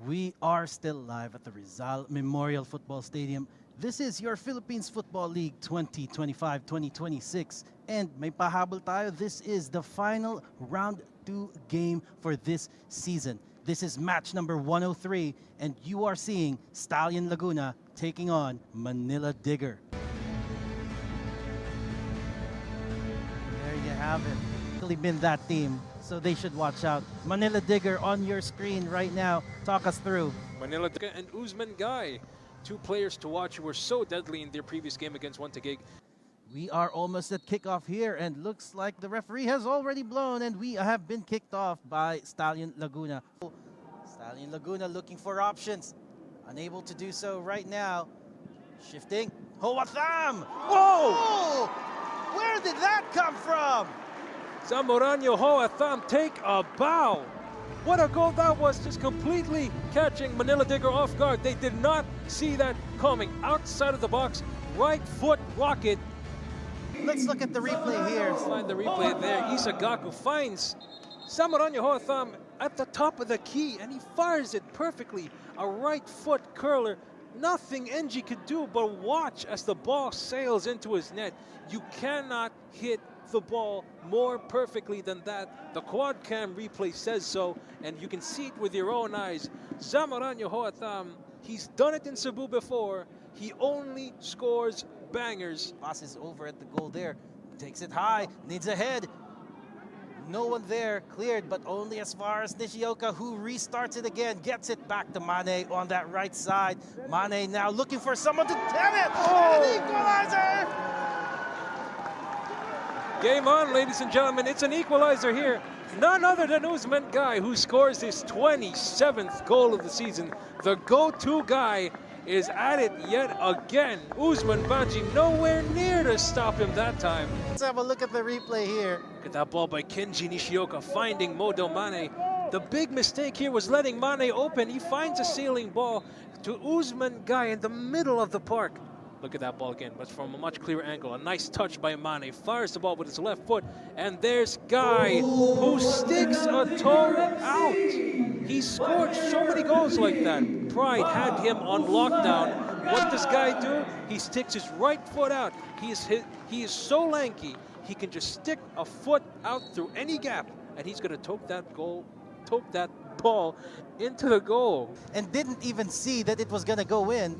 We are still live at the Rizal Memorial Football Stadium. This is your Philippines Football League 2025-2026. And may pahabol tayo, this is the final round 2 game for this season. This is match number 103, and you are seeing Stallion Laguna taking on Manila Digger. There you have it. Really been that team, so they should watch out. Manila Digger on your screen right now. Talk us through. Manila Digger and Usman Guy, two players to watch who were so deadly in their previous game against Wantigig. We are almost at kickoff here, and looks like the referee has already blown, and we have been kicked off by Stallion Laguna. Stallion Laguna looking for options. Unable to do so right now. Shifting. Hoatham! Whoa! Where did that come from? Zamoranyo Hoatham take a bow. What a goal that was, just completely catching Manila Digger off guard. They did not see that coming. Outside of the box, right foot rocket. Let's look at the replay here. Find the replay there. Isagaku finds Zamoranyo Hoatham at the top of the key, and he fires it perfectly. A right foot curler. Nothing NG could do but watch as the ball sails into his net. You cannot hit the ball more perfectly than that. The quad cam replay says so, and you can see it with your own eyes. Zamoranyo Hoatham, he's done it in Cebu before. He only scores bangers. Passes over at the goal there. Takes it high, needs a head. No one there, cleared, but only as far as Nishioka, who restarts it again, gets it back to Mane on that right side. Mane now looking for someone to tap it. Oh! And Equalizer! Game on, ladies and gentlemen. It's an equalizer here. None other than Usman Guy, who scores his 27th goal of the season. The go-to guy is at it yet again. Usman Baji nowhere near to stop him that time. Let's have a look at the replay here. Look at that ball by Kenji Nishioka finding Modo Mane. The big mistake here was letting Mane open. He finds a sailing ball to Usman Guy in the middle of the park. Look at that ball again, but from a much clearer angle. A nice touch by Mane. Fires the ball with his left foot. And there's Guy, who sticks a toe out. He scored so many goals like that. Pride had him on lockdown. What does Guy do? He sticks his right foot out. He is so lanky, he can just stick a foot out through any gap, and he's going to toke that ball into the goal. And didn't even see that it was going to go in.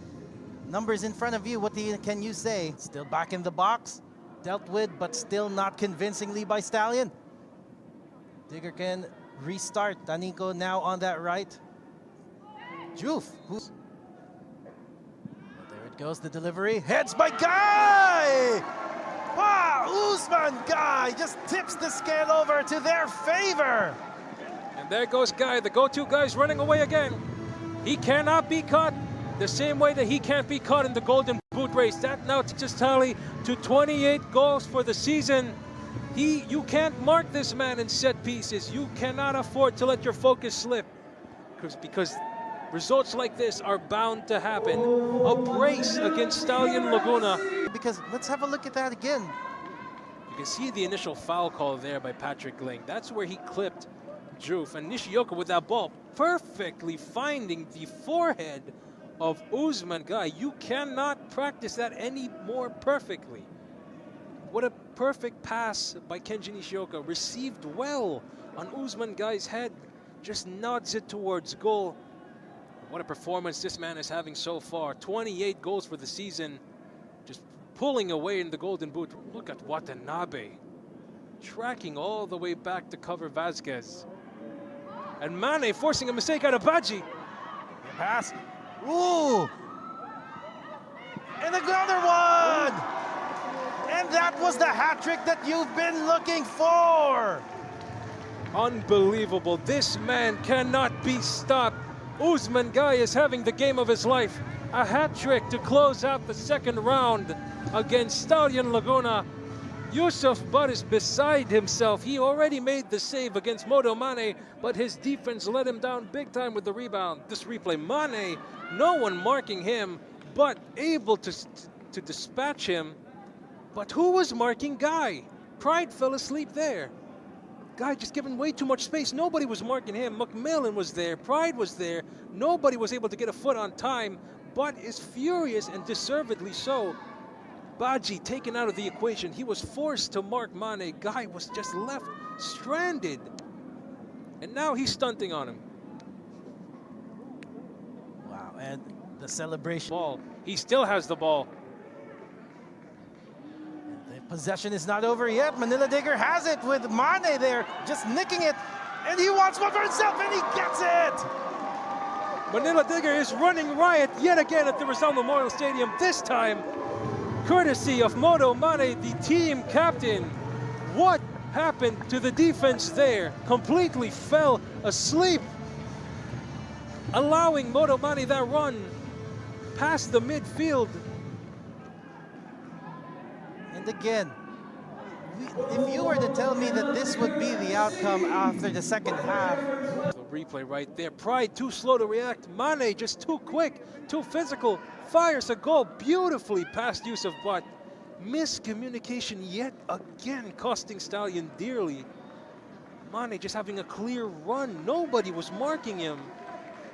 Numbers in front of you, what can you say? Still back in the box, dealt with, but still not convincingly by Stallion. Digger can restart. Taniko now on that right. Juf. There it goes, the delivery. Heads by Guy! Wow, Usman Guy just tips the scale over to their favor. And there goes Guy, the go-to guy's running away again. He cannot be caught. The same way that he can't be caught in the Golden Boot race. That now takes tally to 28 goals for the season. You can't mark this man in set pieces. You cannot afford to let your focus slip, because results like this are bound to happen. A brace against Stallion Laguna. Because let's have a look at that again. You can see the initial foul call there by Patrick Ling. That's where he clipped Juf, and Nishioka with that ball perfectly finding the forehead of Usman Guy. You cannot practice that any more perfectly. What a perfect pass by Kenji Nishioka, received well on Usman Guy's head, just nods it towards goal. What a performance this man is having so far. 28 goals for the season, just pulling away in the Golden Boot. Look at Watanabe, tracking all the way back to cover Vasquez. And Mane forcing a mistake out of Baji. Pass. Ooh! And another one! And that was the hat-trick that you've been looking for! Unbelievable. This man cannot be stopped. Usman Guy is having the game of his life. A hat-trick to close out the second round against Stallion Laguna. Yusuf Butt is beside himself. He already made the save against Modo Mane, but his defense let him down big time with the rebound. This replay, Mane, no one marking him, but able to dispatch him. But who was marking Guy? Pride fell asleep there. Guy just given way too much space. Nobody was marking him. McMillan was there. Pride was there. Nobody was able to get a foot on time, but is furious and deservedly so. Baji taken out of the equation. He was forced to mark Mane. Guy was just left stranded. And now he's stunting on him. Wow, and the celebration. Ball. He still has the ball. The possession is not over yet. Manila Digger has it with Mane there, just nicking it. And he wants one for himself, and he gets it! Manila Digger is running riot yet again at the Rizal Memorial Stadium, this time courtesy of Moto Mane, the team captain. What happened to the defense there? Completely fell asleep, allowing Moto Mane that run past the midfield. And again, if you were to tell me that this would be the outcome after the second half. The replay right there. Pride too slow to react. Mane just too quick, too physical. Fires a goal beautifully past Yusuf, but miscommunication yet again costing Stallion dearly. Mane just having a clear run. Nobody was marking him.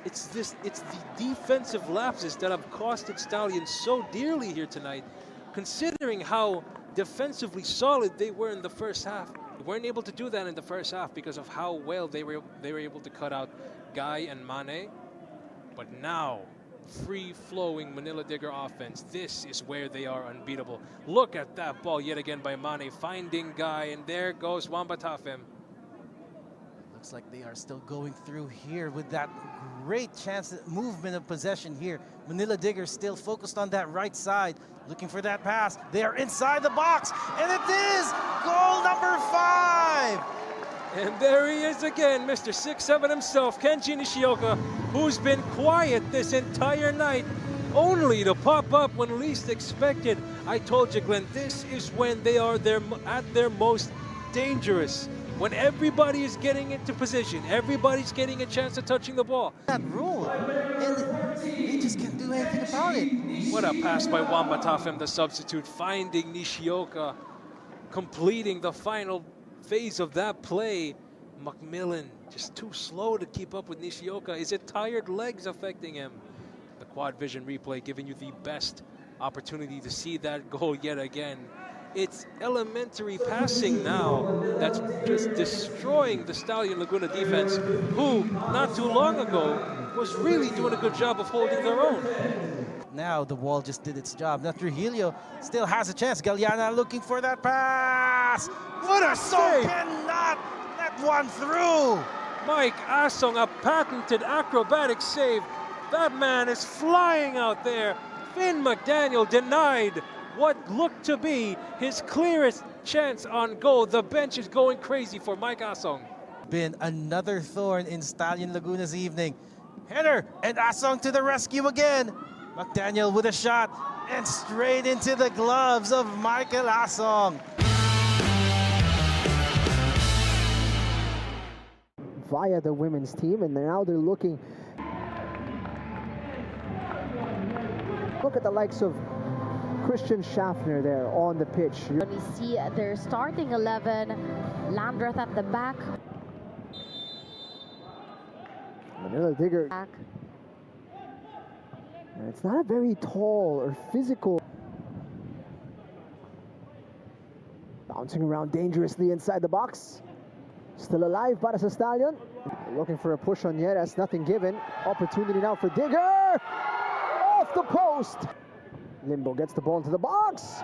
It's the defensive lapses that have costed Stallion so dearly here tonight, considering how defensively solid they were in the first half. They weren't able to do that in the first half because of how well they were able to cut out Guy and Mane. But now, free-flowing Manila Digger offense. This is where they are unbeatable. Look at that ball yet again by Mane, finding Guy, and there goes Wamba Tafem. Looks like they are still going through here with that great chance, movement of possession here. Manila Digger still focused on that right side, looking for that pass. They are inside the box, and it is goal number 5. And there he is again, Mr. 6'7" himself, Kenji Nishioka, who's been quiet this entire night, only to pop up when least expected. I told you, Glenn, this is when they are at their most dangerous. When everybody is getting into position, everybody's getting a chance of touching the ball. That rule, and they just can't do anything about it. What a pass by Wamba Tafem, the substitute, finding Nishioka, completing the final phase of that play. McMillan just too slow to keep up with Nishioka. Is it tired legs affecting him? The quad vision replay giving you the best opportunity to see that goal yet again. It's elementary passing now that's just destroying the Stallion Laguna defense, who not too long ago was really doing a good job of holding their own. Now the wall just did its job. Now Trujillo still has a chance. Galeana looking for that pass. What a save! Cannot let one through. Mike Asong, a patented acrobatic save. That man is flying out there. Finn McDaniel denied what looked to be his clearest chance on goal. The bench is going crazy for Mike Asong. Been another thorn in Stallion Laguna's evening. Header, and Asong to the rescue again. McDaniel with a shot, and straight into the gloves of Michael Asong. Via the women's team, and now they're looking. Look at the likes of Christian Schaffner there on the pitch. We see their starting 11, Landreth at the back. Manila Digger. And it's not a very tall or physical. Bouncing around dangerously inside the box. Still alive para sa Stallion. Looking for a push on Yeras, nothing given. Opportunity now for Digger! Off the post! Limbo gets the ball into the box.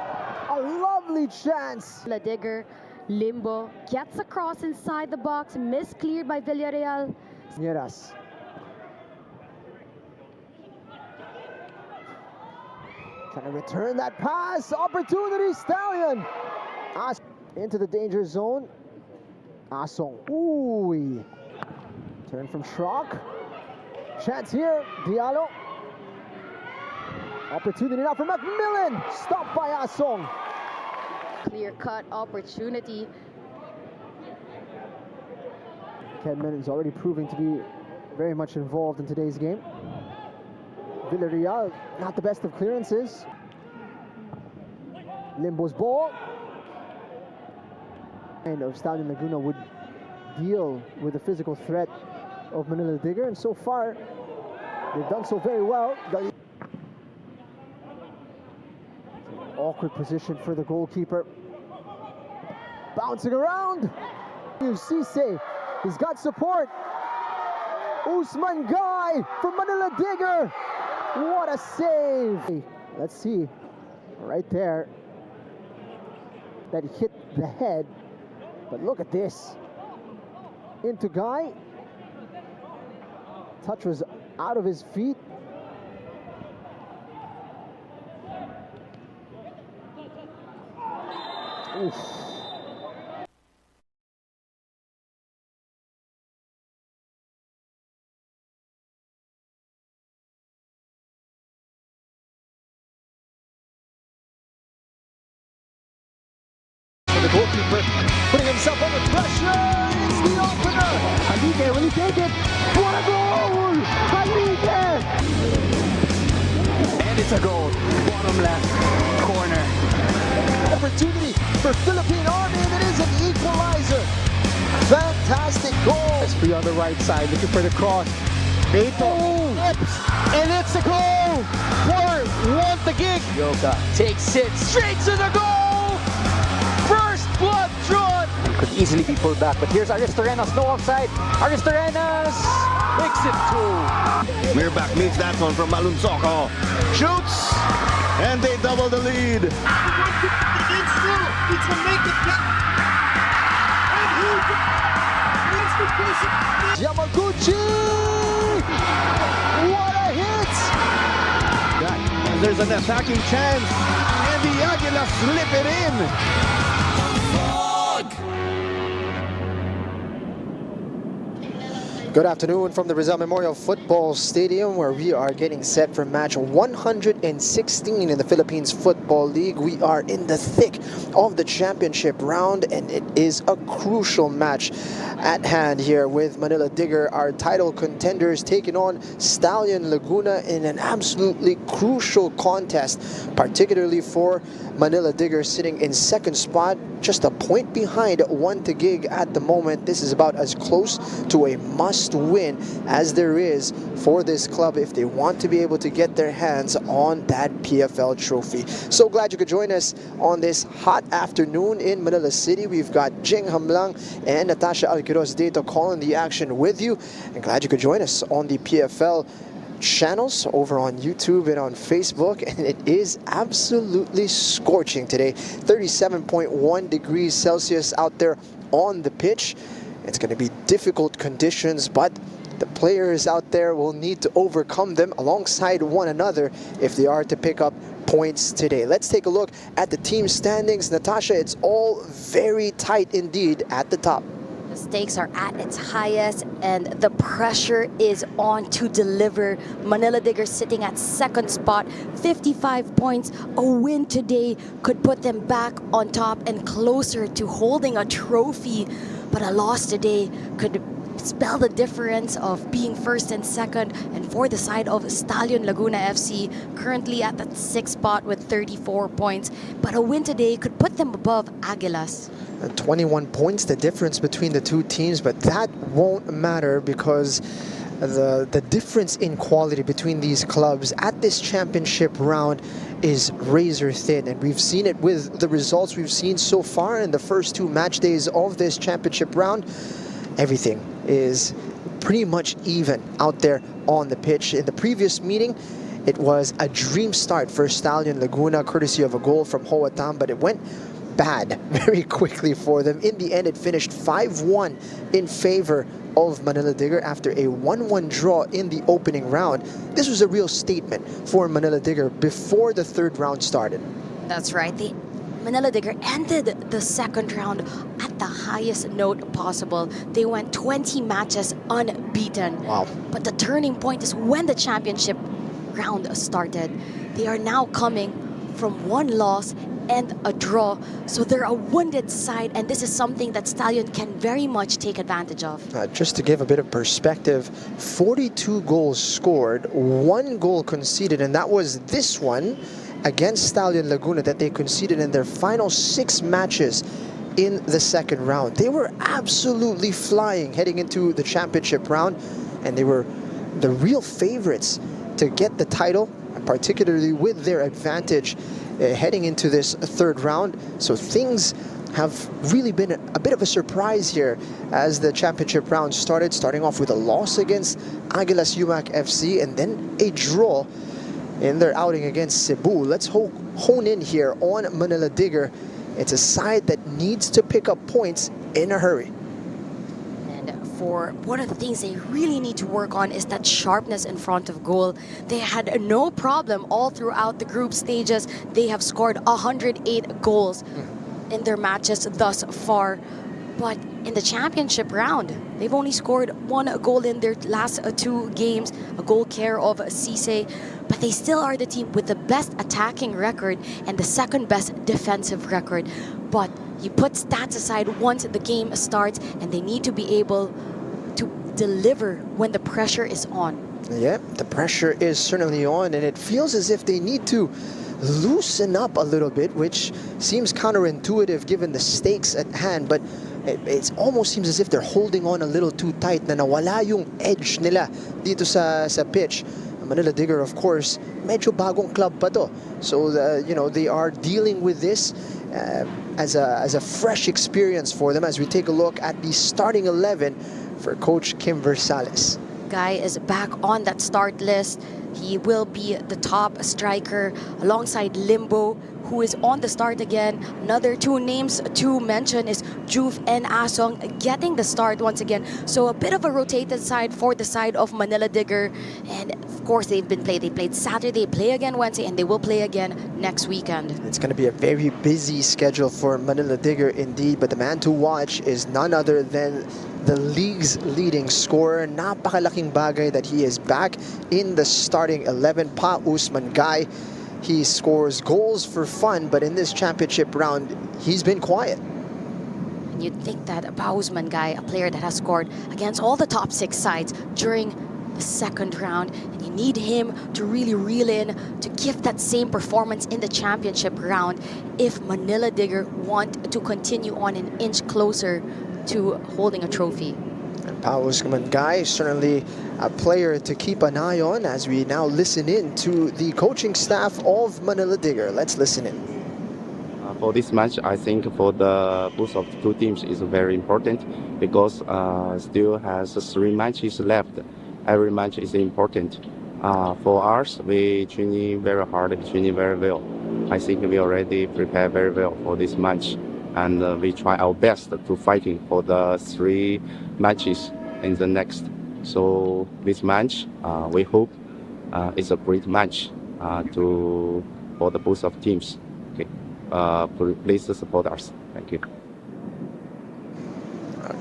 A lovely chance. La Digger, Limbo gets across inside the box, miscleared by Villarreal. Yeras. Trying to return that pass. Opportunity, Stallion. Into the danger zone. Asong. Ooh. Turn from Schrock. Chance here. Diallo. Opportunity now for McMillan. Stopped by Asong. Clear-cut opportunity. Kedman is already proving to be very much involved in today's game. Villarreal, not the best of clearances. Limbo's ball. And of Stallion Laguna would deal with the physical threat of Manila Digger, and so far they've done so very well. Awkward position for the goalkeeper. Bouncing around. Cisse, he's got support. Usman Guy from Manila Digger. What a save. Let's see, right there, that hit the head. But look at this. Into Guy. Touch was out of his feet. Oof. The goalkeeper putting himself under pressure. It's the opener. Halike, will he take it? What a goal! Halike! And it's a goal. Bottom left corner. Opportunity for Philippine Army, and it is an equalizer. Fantastic goal. Esprit on the right side, looking for the cross. Beto flips, and it's a goal for Want the Gig. Yoka takes it straight to the goal. First blood drawn. Could easily be pulled back, but here's Aristorenas, no offside. Aristorenas makes it two. Mirbach needs that one from Malunsoko. Shoots, and they double the lead. Yamaguchi! What a hit! There's an attacking chance, and the Águilas slip it in. Good afternoon from the Rizal Memorial Football Stadium, where we are getting set for match 116 in the Philippines Football League. We are in the thick of the championship round, and it is a crucial match at hand here with Manila Digger, our title contenders, taking on Stallion Laguna in an absolutely crucial contest, particularly for Manila Digger, sitting in second spot, just a point behind Want the Gig at the moment. This is about as close to a must-win as there is for this club if they want to be able to get their hands on that PFL trophy. So glad you could join us on this hot afternoon in Manila City. We've got Jing Hamlang and Natasha Alquiros Dito calling the action with you, and glad you could join us on the PFL channels over on YouTube and on Facebook. And it is absolutely scorching today. 37.1 degrees Celsius out there on the pitch. It's going to be difficult conditions, but the players out there will need to overcome them alongside one another if they are to pick up points today. Let's take a look at the team standings. Natasha, it's all very tight indeed at the top. The stakes are at its highest and the pressure is on to deliver. Manila Digger sitting at second spot, 55 points. A win today could put them back on top and closer to holding a trophy. But a loss today could spell the difference of being first and second. And for the side of Stallion Laguna FC, currently at the sixth spot with 34 points. But a win today could put them above Águilas. 21 points, the difference between the two teams, but that won't matter because the difference in quality between these clubs at this championship round is razor thin, and we've seen it with the results we've seen so far in the first two match days of this championship round. Everything is pretty much even out there on the pitch. In the previous meeting, it was a dream start for Stallion Laguna, courtesy of a goal from Hoatam, but it went bad very quickly for them. In the end, it finished 5-1 in favor of Manila Digger after a 1-1 draw in the opening round. This was a real statement for Manila Digger before the third round started. That's right. The Manila Digger ended the second round at the highest note possible. They went 20 matches unbeaten. Wow. But the turning point is when the championship round started. They are now coming from one loss and a draw, so they're a wounded side, and this is something that Stallion can very much take advantage of. Just to give a bit of perspective, 42 goals scored, 1 goal conceded, and that was this one against Stallion Laguna that they conceded in their final 6 matches in the second round. They were absolutely flying heading into the championship round, and they were the real favorites to get the title, particularly with their advantage heading into this third round. So things have really been a bit of a surprise here as the championship round started, starting off with a loss against Aguilas UMAC FC and then a draw in their outing against Cebu. Let's hone in here on Manila Digger. It's a side that needs to pick up points in a hurry. And for one of the things they really need to work on is that sharpness in front of goal. They had no problem all throughout the group stages. They have scored 108 goals in their matches thus far. But in the championship round, they've only scored 1 goal in their last 2 games, a goal care of Cisse. But they still are the team with the best attacking record and the second best defensive record. But you put stats aside once the game starts, and they need to be able to deliver when the pressure is on. Yeah, the pressure is certainly on, and it feels as if they need to loosen up a little bit, which seems counterintuitive given the stakes at hand. But it almost seems as if they're holding on a little too tight, na nawala yung edge nila dito sa pitch. Manila Digger, of course, medyo bagong club pa to. So, you know, they are dealing with this as a fresh experience for them as we take a look at the starting 11 for Coach Kim Versales. Guy is back on that start list. He will be the top striker alongside Limbo, who is on the start again. Another 2 names to mention is Juve and Asong getting the start once again. So a bit of a rotated side for the side of Manila Digger. And of course, they played Saturday, play again Wednesday, and they will play again next weekend. It's going to be a very busy schedule for Manila Digger indeed, but the man to watch is none other than the league's leading scorer. Napakalaking bagay that he is back in the starting 11, Pa Usman Guy. He scores goals for fun, but in this championship round, he's been quiet. And you'd think that Pa Usman Guy, a player that has scored against all the top 6 sides during the second round, and you need him to really reel in to give that same performance in the championship round if Manila Digger want to continue on an inch closer to holding a trophy. And Pa Usman Guy, certainly a player to keep an eye on as we now listen in to the coaching staff of Manila Digger. Let's listen in. For this match, I think for the both of the 2 teams is very important because still has 3 matches left. Every match is important. For us, we training very hard, training very well. I think we already prepared very well for this match, and we try our best to fighting for the 3 matches in the next. So this match, we hope it's a great match for the both of teams. Okay, please support us. Thank you.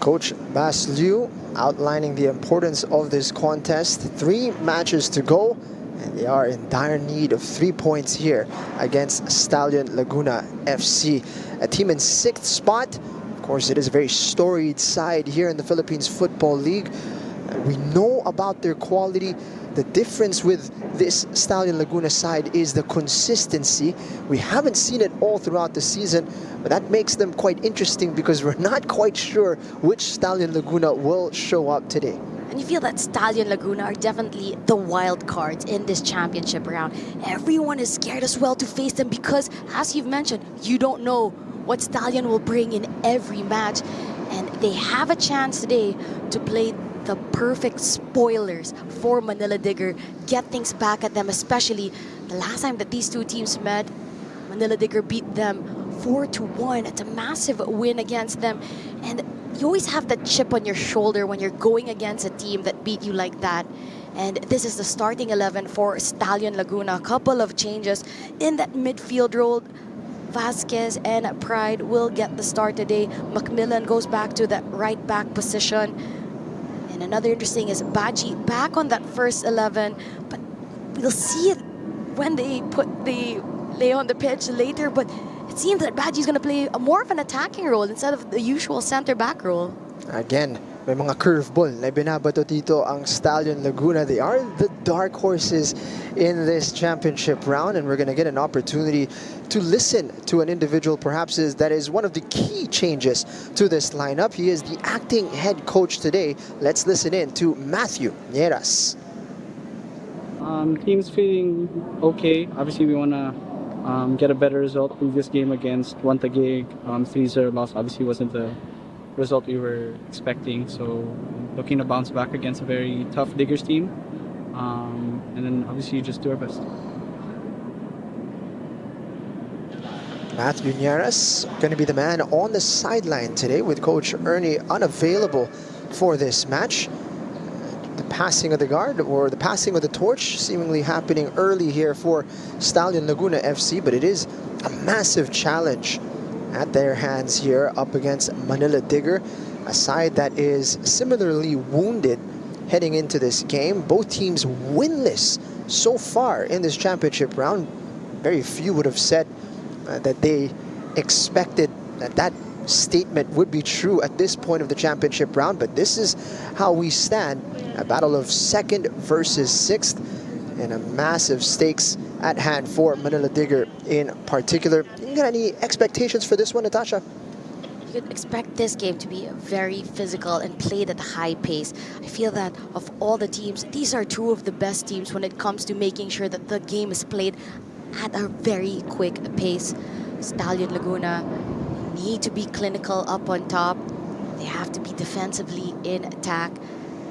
Coach Bas Liu outlining the importance of this contest. 3 matches to go, and they are in dire need of 3 points here against Stallion Laguna FC, a team in 6th spot. Of course, it is a very storied side here in the Philippines Football League. We know about their quality. The difference with this Stallion Laguna side is the consistency. We haven't seen it all throughout the season, but that makes them quite interesting because we're not quite sure which Stallion Laguna will show up today. And you feel that Stallion Laguna are definitely the wild cards in this championship round. Everyone is scared as well to face them because, as you've mentioned, you don't know what Stallion will bring in every match. And they have a chance today to play the perfect spoilers for Manila Digger, get things back at them, especially the last time that these 2 teams met. Manila Digger beat them 4-1. It's a massive win against them, and you always have that chip on your shoulder when you're going against a team that beat you like that. And this is the starting 11 for Stallion Laguna. A couple of changes in that midfield role. Vasquez and Pride will get the start today. Macmillan goes back to that right back position. And another interesting is Baji back on that first 11, but we'll see it when they lay on the pitch later. But it seems that Baji is going to play more of an attacking role instead of the usual center back role. Again, May mga curveball na binabato dito ang Stallion Laguna. They are the dark horses in this championship round, and we're going to get an opportunity to listen to an individual perhaps that is one of the key changes to this lineup. He is the acting head coach today. Let's listen in to Matthew Nieras. Team's feeling okay. Obviously, we want to get a better result. Previous game against Taguig, 3-0 loss obviously wasn't the result we were expecting. So looking to bounce back against a very tough Diggers team. And then obviously just do our best. Matthew Nieras going to be the man on the sideline today with Coach Ernie unavailable for this match. The passing of the guard, or the passing of the torch, seemingly happening early here for Stallion Laguna FC, but it is a massive challenge at their hands here up against Manila Digger, a side that is similarly wounded heading into this game. Both teams winless so far in this championship round. Very few would have said that they expected that statement would be true at this point of the championship round, but this is how we stand. A battle of second versus sixth, and a massive stakes at hand for Manila Digger in particular. You got any expectations for this one, Natasha? You could expect this game to be very physical and played at a high pace. I feel that of all the teams, these are two of the best teams when it comes to making sure that the game is played at a very quick pace. Stallion Laguna need to be clinical up on top. They have to be defensively in attack.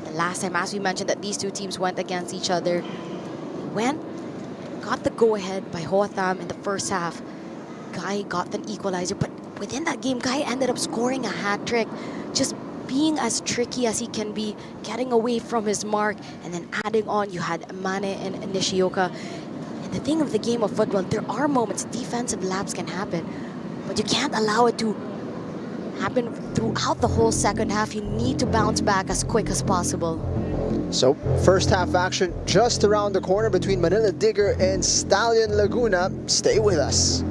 The last time, as we mentioned, that these two teams went against each other, got the go-ahead by Hotham in the first half. Guy got an equalizer, but within that game, Guy ended up scoring a hat-trick, just being as tricky as he can be, getting away from his mark, and then adding on, you had Mane and Nishioka. And the thing of the game of football, there are moments, defensive lapse can happen, but you can't allow it to happen throughout the whole second half. You need to bounce back as quick as possible. So, first half action just around the corner between Manila Digger and Stallion Laguna. Stay with us.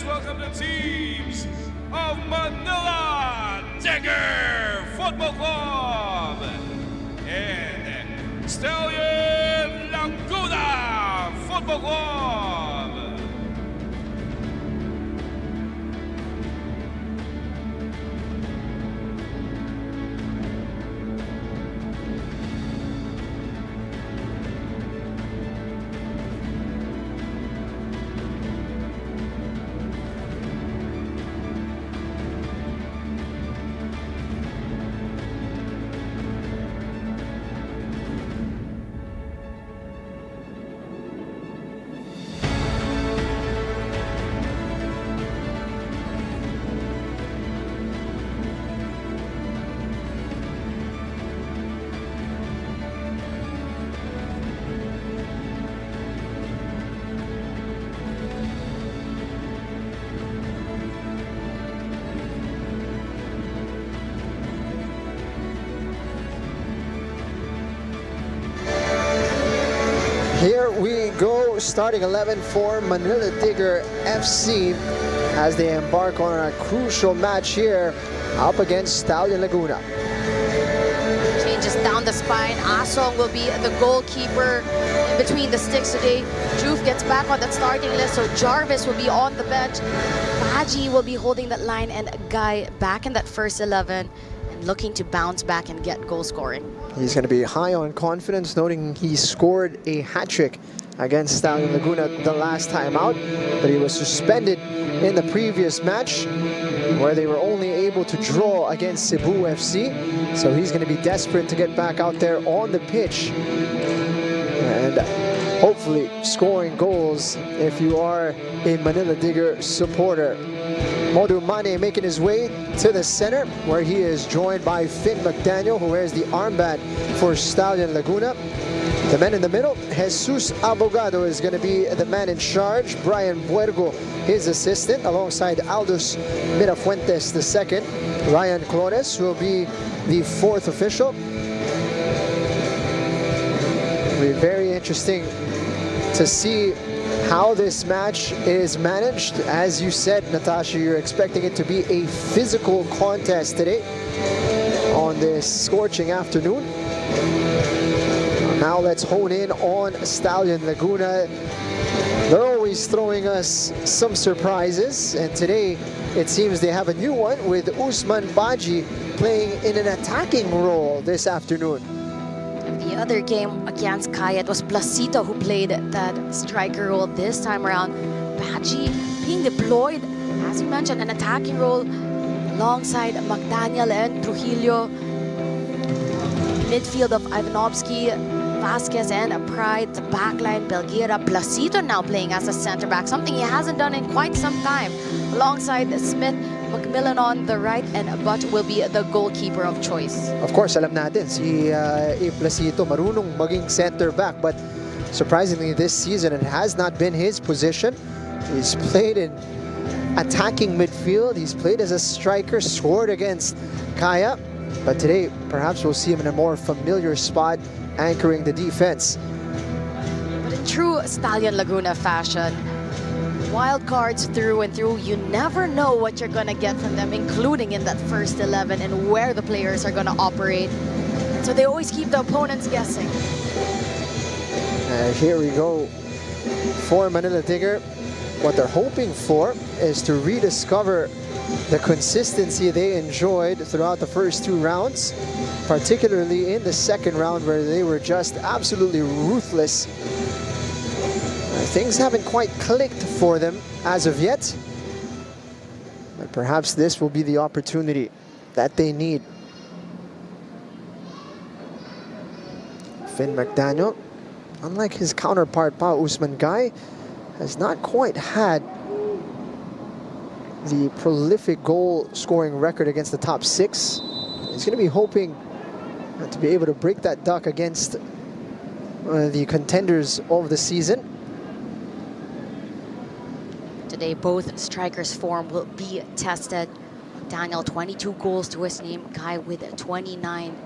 Welcome the teams of Manila Digger Football Club and Stallion Laguna Football Club. Here we go, starting 11 for Manila Digger FC as they embark on a crucial match here up against Stallion Laguna. Changes down the spine. Asong will be the goalkeeper. between the sticks today. Juve gets back on that starting list, so Jarvis will be on the bench. Baji will be holding that line, and Guy back in that first 11 and looking to bounce back and get goal scoring. He's going to be high on confidence, noting he scored a hat-trick against Stallion Laguna the last time out, but he was suspended in the previous match where they were only able to draw against Cebu FC. So he's going to be desperate to get back out there on the pitch and hopefully scoring goals if you are a Manila Digger supporter. Modu Mane making his way to the center, where he is joined by Finn McDaniel, who wears the armband for Stallion Laguna. The man in the middle, Jesus Abogado, is going to be the man in charge. Brian Buergo, his assistant, alongside Aldous Mirafuentes the second. Ryan Clones will be the fourth official. It'll be very interesting to see how this match is managed. As you said, Natasha, you're expecting it to be a physical contest today on this scorching afternoon. Now let's hone in on Stallion Laguna. They're always throwing us some surprises, and today it seems they have a new one with Usman Baji playing in an attacking role this afternoon. The other game against Kaya, it was Placito who played that striker role this time around. Baji being deployed, as you mentioned, an attacking role alongside McDaniel and Trujillo. Midfield of Ivanovsky, Vasquez and Pride, the backline, Belguera. Placito now playing as a center back, something he hasn't done in quite some time. Alongside Smith, Macmillan on the right, and Butt will be the goalkeeper of choice. Of course, alam natin, si Placito marunong maging center back, but surprisingly this season it has not been his position. He's played in attacking midfield, he's played as a striker, scored against Kaya, but today perhaps we'll see him in a more familiar spot, anchoring the defense. But in true Stallion Laguna fashion, wild cards through and through. You never know what you're going to get from them, including in that first 11 and where the players are going to operate. So they always keep the opponents guessing. Here we go for Manila Digger. What they're hoping for is to rediscover the consistency they enjoyed throughout the first two rounds, particularly in the second round where they were just absolutely ruthless. Things haven't quite clicked for them as of yet, but perhaps this will be the opportunity that they need. Finn McDaniel, unlike his counterpart Pa Usman Guy, has not quite had the prolific goal scoring record against the top six. He's going to be hoping to be able to break that duck against the contenders of the season. Today, both strikers' form will be tested. Daniel, 22 goals to his name. Guy with 29.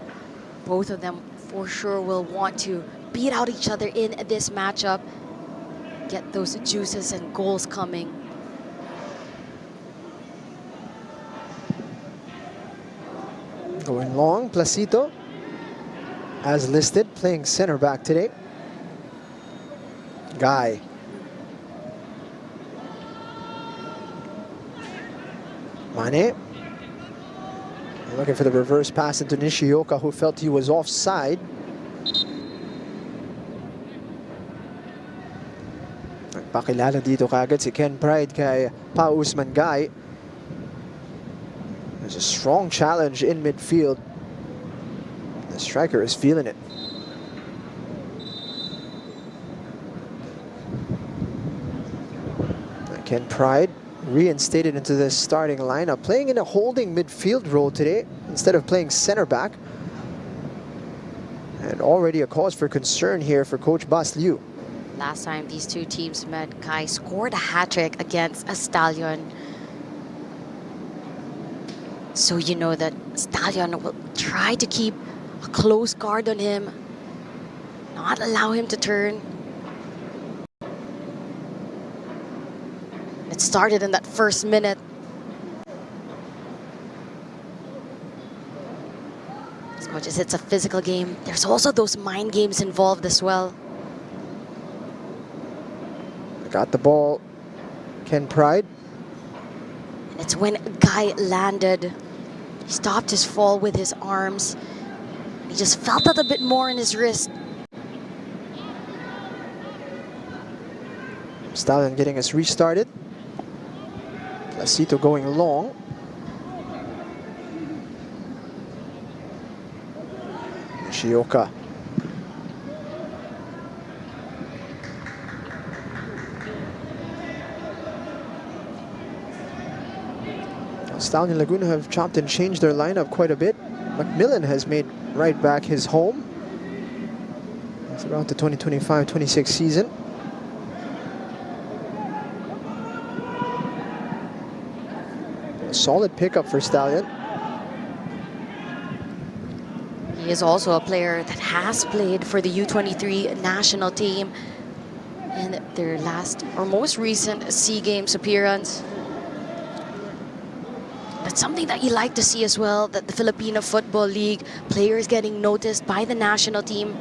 Both of them for sure will want to beat out each other in this matchup. Get those juices and goals coming. Going long, Placito, as listed, playing center back today. Guy. Mane. Looking for the reverse pass into Nishioka, who felt he was offside. Nagpakilala dito kagad si Ken Pride kay Pa Usman Guy. There's a strong challenge in midfield. The striker is feeling it. Ken Pride reinstated into the starting lineup, playing in a holding midfield role today instead of playing center back. And already a cause for concern here for Coach Bas Liu. Last time these two teams met, Kai scored a hat-trick against a Stallion. So you know that Stallion will try to keep a close guard on him, not allow him to turn. It started in that first minute. As much as it's a physical game, there's also those mind games involved as well. Got the ball, Ken Pride. It's when Guy landed. He stopped his fall with his arms. He just felt that a bit more in his wrist. Stallion getting us restarted. Placito going long. Shioka. Stallion Laguna have chopped and changed their lineup quite a bit. Macmillan has made right back his home throughout the 2025-26 season. A solid pickup for Stallion. He is also a player that has played for the U23 national team in their last or most recent SEA Games appearance. That's something that you like to see as well, that the Filipino Football League players getting noticed by the national team.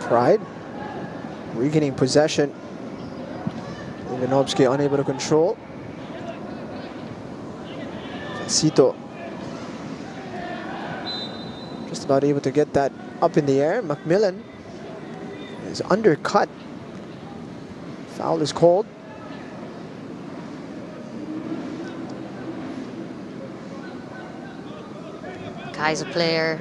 Pride regaining possession. Ivanovsky unable to control. Sito just about able to get that up in the air. Macmillan is undercut. Foul is called. Guy's a player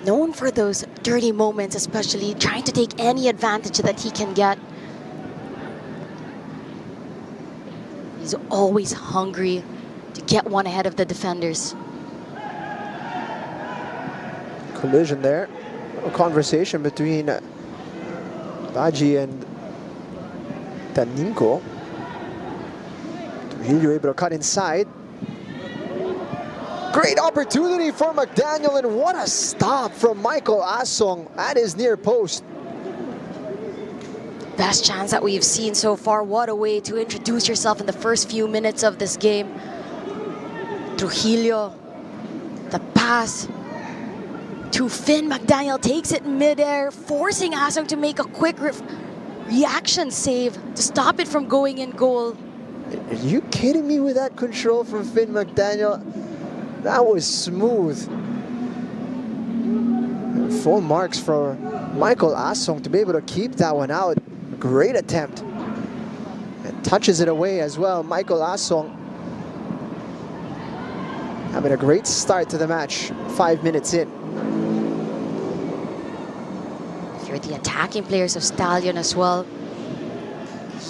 known for those dirty moments, especially trying to take any advantage that he can get. He's always hungry to get one ahead of the defenders. Collision there. A conversation between Baji and Taninko. Trujillo able to cut inside. Great opportunity for McDaniel, and what a stop from Michael Asong at his near post. Best chance that we've seen so far. What a way to introduce yourself in the first few minutes of this game. Trujillo, the pass to Finn. McDaniel takes it midair, forcing Asong to make a quick reaction save to stop it from going in goal. Are you kidding me with that control from Finn McDaniel? That was smooth. Full marks for Michael Asong to be able to keep that one out. Great attempt. And touches it away as well. Michael Asong having a great start to the match, 5 minutes in. You're the attacking players of Stallion as well.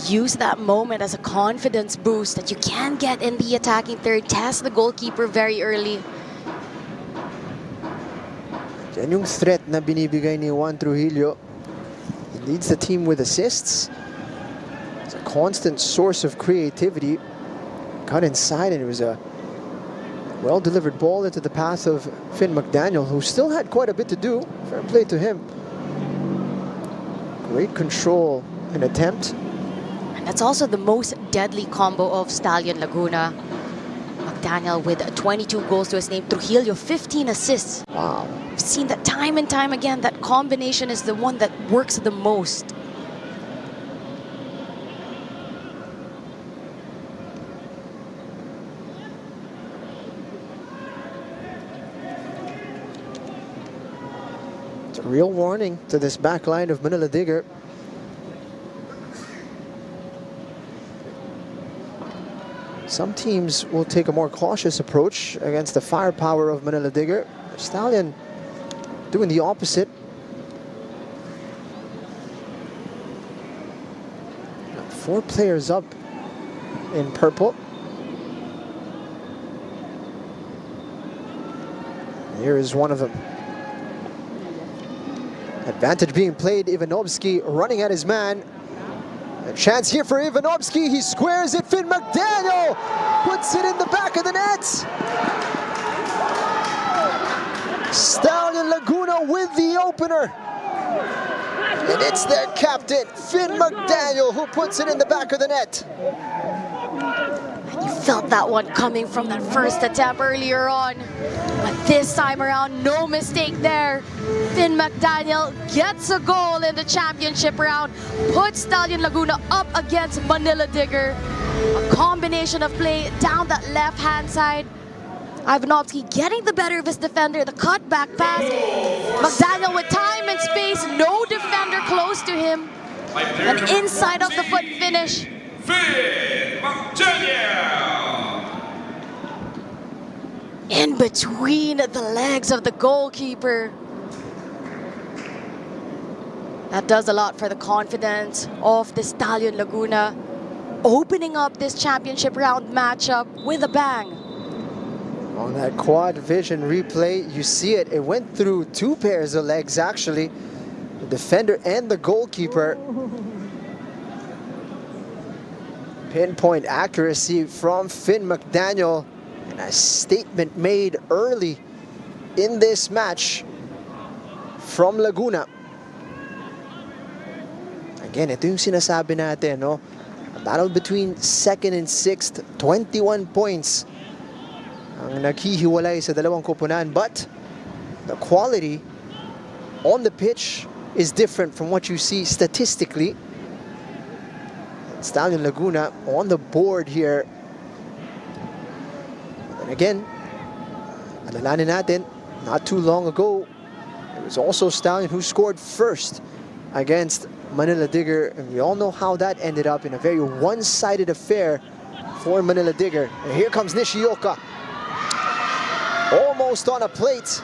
Use that moment as a confidence boost that you can get in the attacking third. Test the goalkeeper very early. Yan yung threat na binibigay ni Juan Trujillo. He leads the team with assists. It's a constant source of creativity. Got inside and it was a well-delivered ball into the path of Finn McDaniel, who still had quite a bit to do. Fair play to him. Great control and attempt. And that's also the most deadly combo of Stallion Laguna. McDaniel with 22 goals to his name. Trujillo, 15 assists. Wow. We've seen that time and time again. That combination is the one that works the most. It's a real warning to this back line of Manila Digger. Some teams will take a more cautious approach against the firepower of Manila Digger. Stallion doing the opposite. Got 4 players up in purple. Here is one of them. Advantage being played. Ivanovsky running at his man. A chance here for Ivanovsky. He squares it. Finn McDaniel puts it in the back of the net. Stallion Laguna with the opener. And it's their captain, Finn McDaniel, who puts it in the back of the net. You felt that one coming from that first attempt earlier on. But this time around, no mistake there. Finn McDaniel gets a goal in the championship round, puts Stallion Laguna up against Manila Digger. A combination of play down that left-hand side. Ivanovsky getting the better of his defender, the cutback pass. McDaniel with time and space, no defender close to him. An inside of the foot finish. Finn McDaniel. In between the legs of the goalkeeper. That does a lot for the confidence of the Stallion Laguna, opening up this championship round matchup with a bang. On that quad vision replay, you see it. It went through two pairs of legs, actually. The defender and the goalkeeper. Pinpoint accuracy from Finn McDaniel. And a statement made early in this match from Laguna. Again, ito yung sinasabi natin, no? A battle between second and sixth, 21 points ang naghihiwalay sa dalawang koponan, but the quality on the pitch is different from what you see statistically. Stallion Laguna on the board here. And again, alalahanin natin, not too long ago, it was also Stallion who scored first against Manila Digger, and we all know how that ended up in a very one-sided affair for Manila Digger. And here comes Nishioka. Almost on a plate.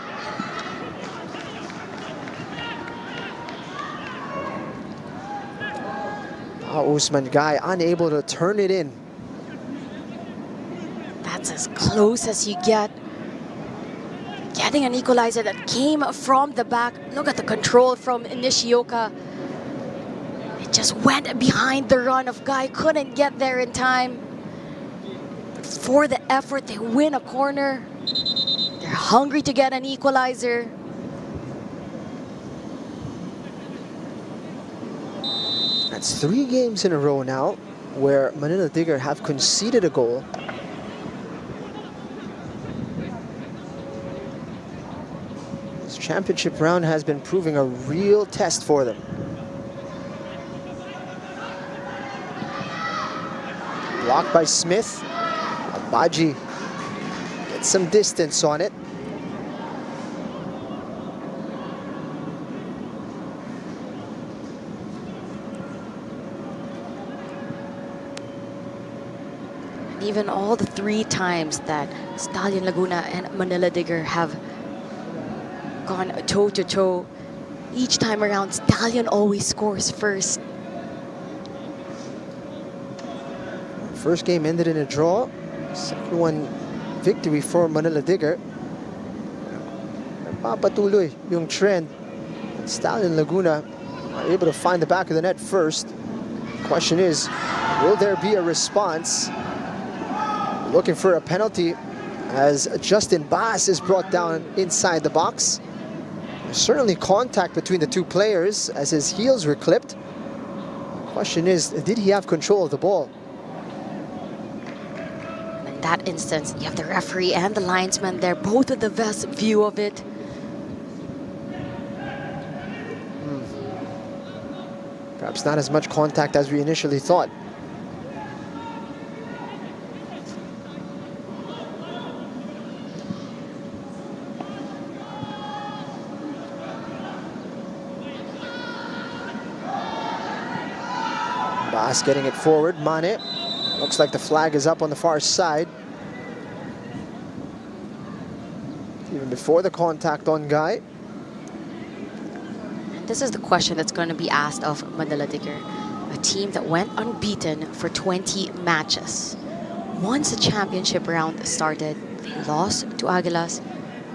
Usman guy unable to turn it in. That's as close as you get. Getting an equalizer that came from the back. Look at the control from Nishioka. It just went behind the run of Guy, couldn't get there in time. But for the effort, they win a corner. They're hungry to get an equalizer. That's 3 games in a row now where Manila Digger have conceded a goal. This championship round has been proving a real test for them. Blocked by Smith. Abaji gets some distance on it. Even all the 3 times that Stallion Laguna and Manila Digger have gone toe-to-toe, each time around, Stallion always scores first. First game ended in a draw. Second one, victory for Manila Digger. Papatuloy yung trend. Stallion Laguna are able to find the back of the net first. Question is, will there be a response? Looking for a penalty as Justin Bass is brought down inside the box. There's certainly contact between the 2 players as his heels were clipped. The question is, did he have control of the ball? In that instance, you have the referee and the linesman there, both with the best view of it. Perhaps not as much contact as we initially thought. Bass getting it forward. Mane. Looks like the flag is up on the far side. Even before the contact on Guy. This is the question that's going to be asked of Manila Digger, a team that went unbeaten for 20 matches. Once the championship round started, they lost to Aguilas,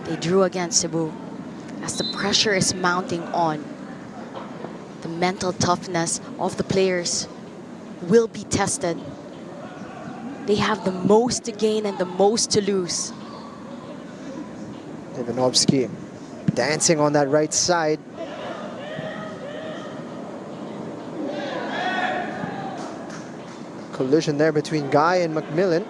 they drew against Cebu. As the pressure is mounting on, the mental toughness of the players will be tested. They have the most to gain and the most to lose. Ivanovsky dancing on that right side. Collision there between Guy and Macmillan.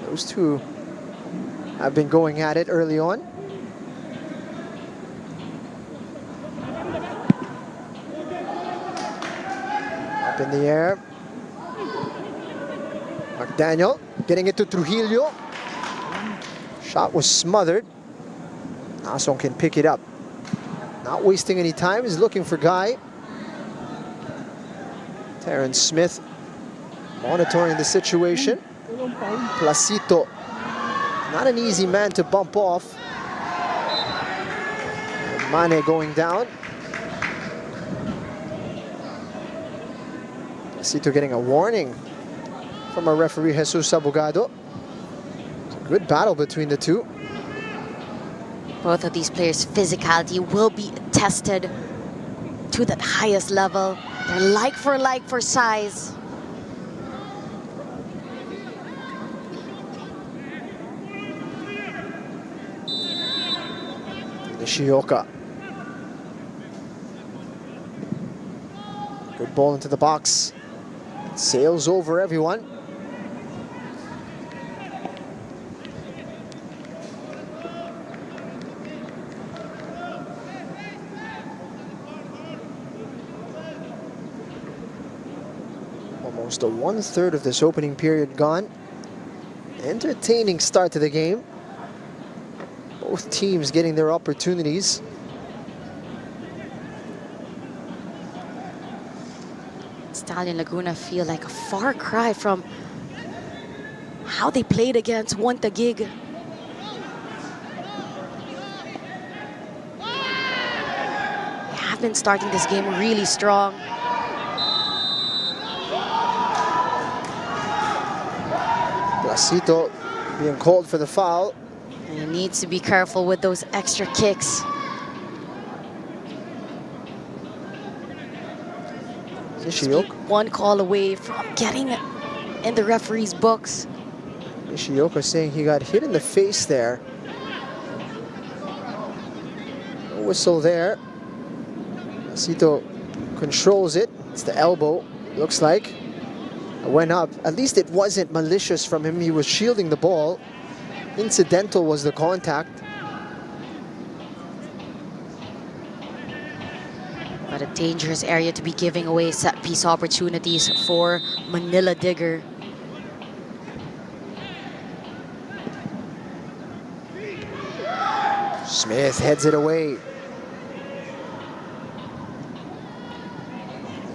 Those two have been going at it early on. Up in the air. McDaniel getting it to Trujillo. Shot was smothered. Nasong can pick it up. Not wasting any time, he's looking for Guy. Terrence Smith monitoring the situation. Placito, not an easy man to bump off. Mane going down. Placito getting a warning from our referee Jesus Abogado. It's a good battle between the two. Both of these players' physicality will be tested to that highest level. They're like for size. Nishioka. Good ball into the box. Sails over everyone. Almost a 1/3 of this opening period gone. Entertaining start to the game. Both teams getting their opportunities. Stallion Laguna feel like a far cry from how they played against One Taguig. They have been starting this game really strong. Placito being called for the foul. And he needs to be careful with those extra kicks. Nishioka. One call away from getting in the referee's books. Nishioka saying he got hit in the face there. No whistle there. Placito controls it. It's the elbow, looks like. It went up. At least it wasn't malicious from him. He was shielding the ball. Incidental was the contact. But a dangerous area to be giving away set piece opportunities for Manila Digger. Smith heads it away.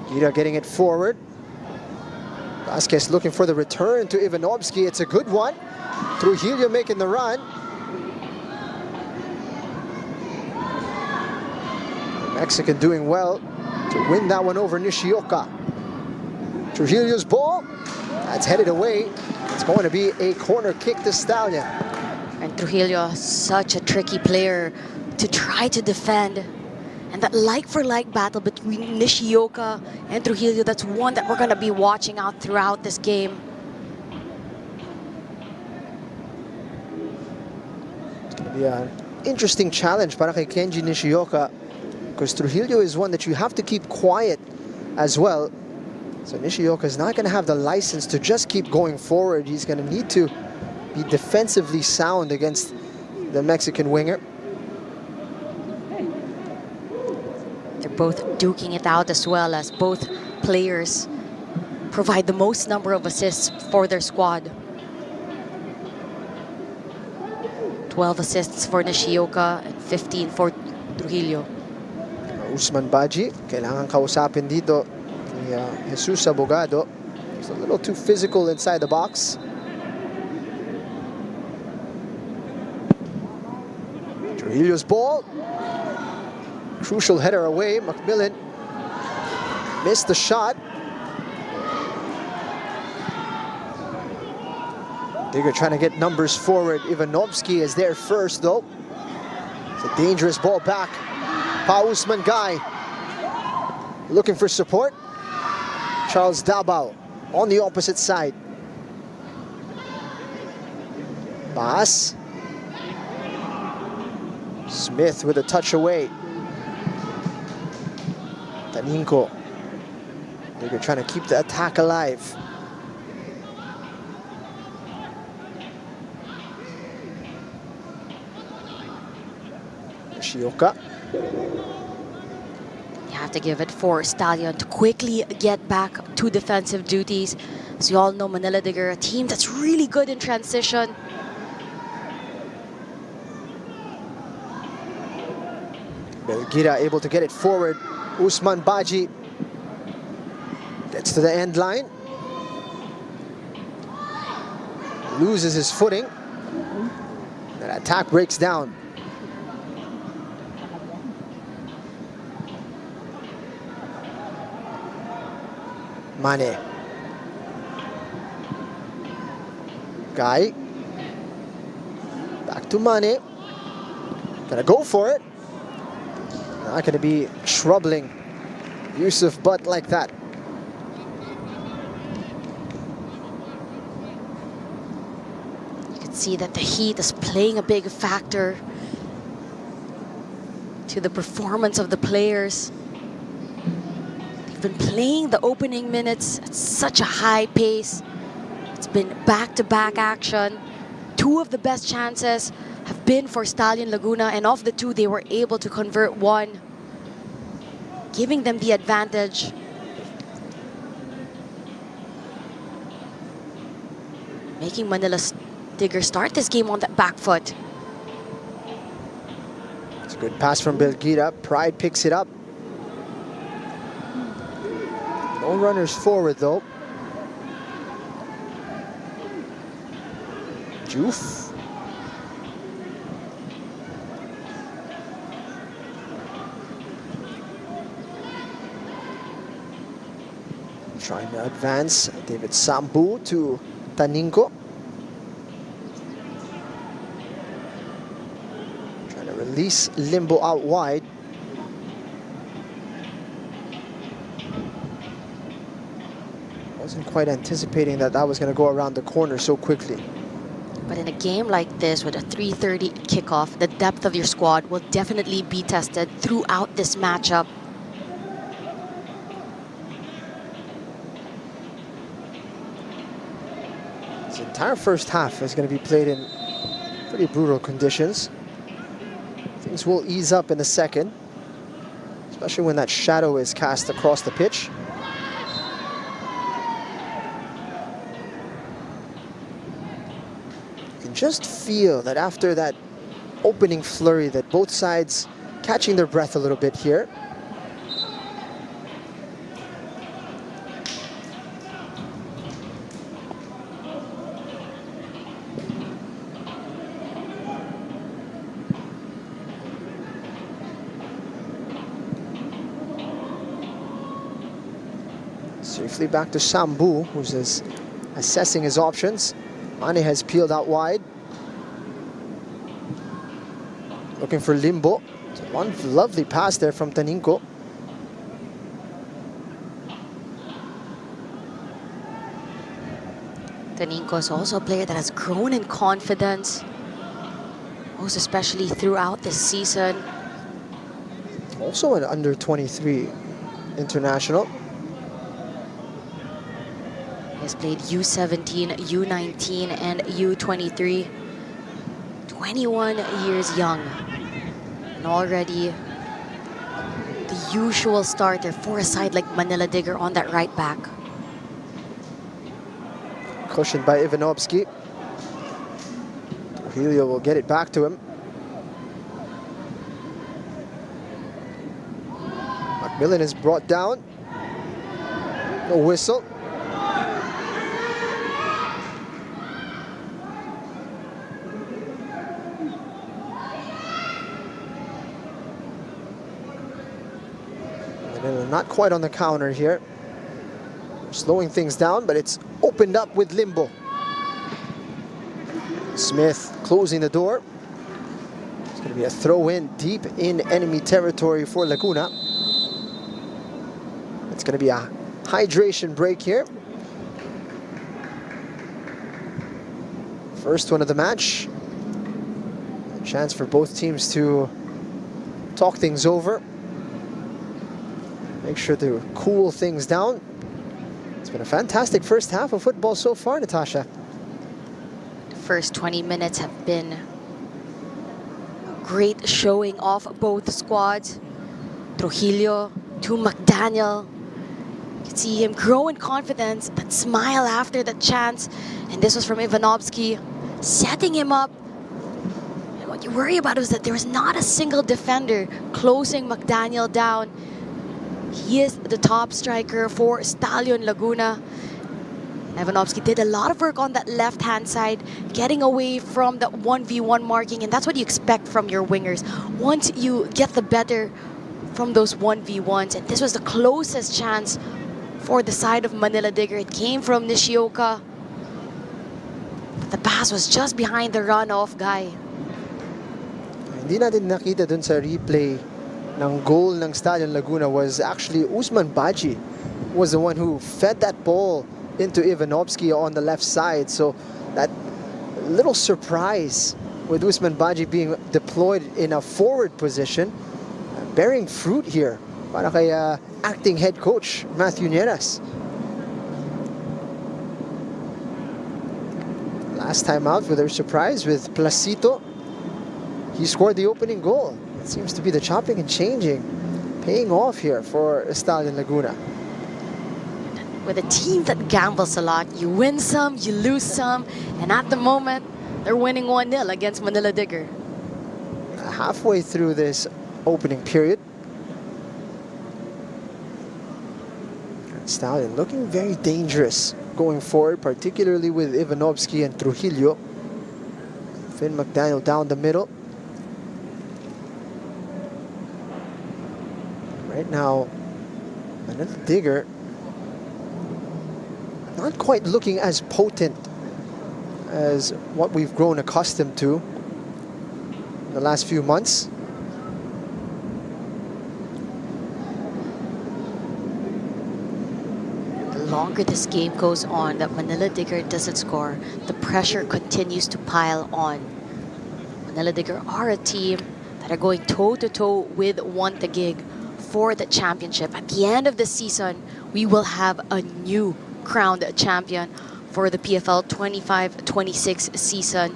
Gita getting it forward. Vasquez looking for the return to Ivanovsky. It's a good one. Trujillo making the run. Mexican doing well to win that one over Nishioka. Trujillo's ball. That's headed away. It's going to be a corner kick to Stallion. And Trujillo, such a tricky player to try to defend. And that like-for-like battle between Nishioka and Trujillo, that's one that we're going to be watching out throughout this game. Yeah, interesting challenge para kay Kenji Nishioka, because Trujillo is one that you have to keep quiet as well. So Nishioka is not going to have the license to just keep going forward. He's going to need to be defensively sound against the Mexican winger. They're both duking it out as well, as both players provide the most number of assists for their squad. 12 assists for Nishioka and 15 for Trujillo. Usman Baji, kailangan kausapin dito ni Jesus Abogado. He's a little too physical inside the box. Trujillo's ball. Crucial header away. Macmillan missed the shot. Digger trying to get numbers forward. Ivanovsky is there first, though. It's a dangerous ball back. Pa Usman Guy looking for support. Charles Dabao on the opposite side. Pass. Smith with a touch away. Taninko. Digger trying to keep the attack alive. Nishioka. You have to give it for Stallion to quickly get back to defensive duties. As you all know, Manila Digger, a team that's really good in transition. Belgira able to get it forward. Usman Baji gets to the end line. Loses his footing. That attack breaks down. Mane. Guy. Back to Mane. Gonna go for it. Not gonna be troubling Yusuf Butt like that. You can see that the heat is playing a big factor to the performance of the players. They've been playing the opening minutes at such a high pace. It's been back-to-back action. Two of the best chances have been for Stallion Laguna, and of the two, they were able to convert one, giving them the advantage. Making Manila Digger start this game on that back foot. It's a good pass from Belgira. Pride picks it up. No runners forward though. Juf. Trying to advance. David Sambu to Taninko. Trying to release Limbo out wide. Wasn't quite anticipating that was going to go around the corner so quickly. But in a game like this with a 3:30 kickoff, the depth of your squad will definitely be tested throughout this matchup. This entire first half is going to be played in pretty brutal conditions. Things will ease up in the second, especially when that shadow is cast across the pitch. You can just feel that after that opening flurry that both sides catching their breath a little bit here. Safely back to Sambu, who's assessing his options. Mane has peeled out wide. Looking for Limbo. One lovely pass there from Taninko. Taninko is also a player that has grown in confidence, most especially throughout this season. Also an under-23 international. He's played U17, U19, and U23. 21 years young. And already the usual starter for a side like Manila Digger on that right back. Cushioned by Ivanovsky. Trujillo will get it back to him. Macmillan is brought down. No whistle. Not quite on the counter here. Slowing things down, but it's opened up with Limbo. Smith closing the door. It's going to be a throw-in deep in enemy territory for Laguna. It's going to be a hydration break here. First one of the match. A chance for both teams to talk things over. make sure to cool things down. It's been a fantastic first half of football so far, Natasha. The first 20 minutes have been a great showing off both squads. Trujillo to McDaniel. You can see him grow in confidence, that smile after the chance. And this was from Ivanovsky, setting him up. And what you worry about is that there was not a single defender closing McDaniel down. He is the top striker for Stallion Laguna. Ivanovsky did a lot of work on that left-hand side, getting away from the 1v1 marking, and that's what you expect from your wingers. Once you get the better from those 1v1s, and this was the closest chance for the side of Manila Digger. It came from Nishioka. The pass was just behind the runoff guy. Hindi natin nakita dun sa replay ng goal ng Stallion Laguna was actually Usman Baji was the one who fed that ball into Ivanovsky on the left side. So that little surprise with Usman Baji being deployed in a forward position, bearing fruit here para kay acting head coach Matthew Nieras. Last time out with a surprise with Placito, he scored the opening goal. It seems to be the chopping and changing paying off here for Stallion Laguna. With a team that gambles a lot, you win some, you lose some, and at the moment, they're winning 1-0 against Manila Digger. Halfway through this opening period, Stallion looking very dangerous going forward, particularly with Ivanovsky and Trujillo. Finn McDaniel down the middle. Right now, Manila Digger not quite looking as potent as what we've grown accustomed to in the last few months. The longer this game goes on, that Manila Digger doesn't score, the pressure continues to pile on. Manila Digger are a team that are going toe-to-toe with Wantagig for the championship. At the end of the season, we will have a new crowned champion for the PFL 25-26 season.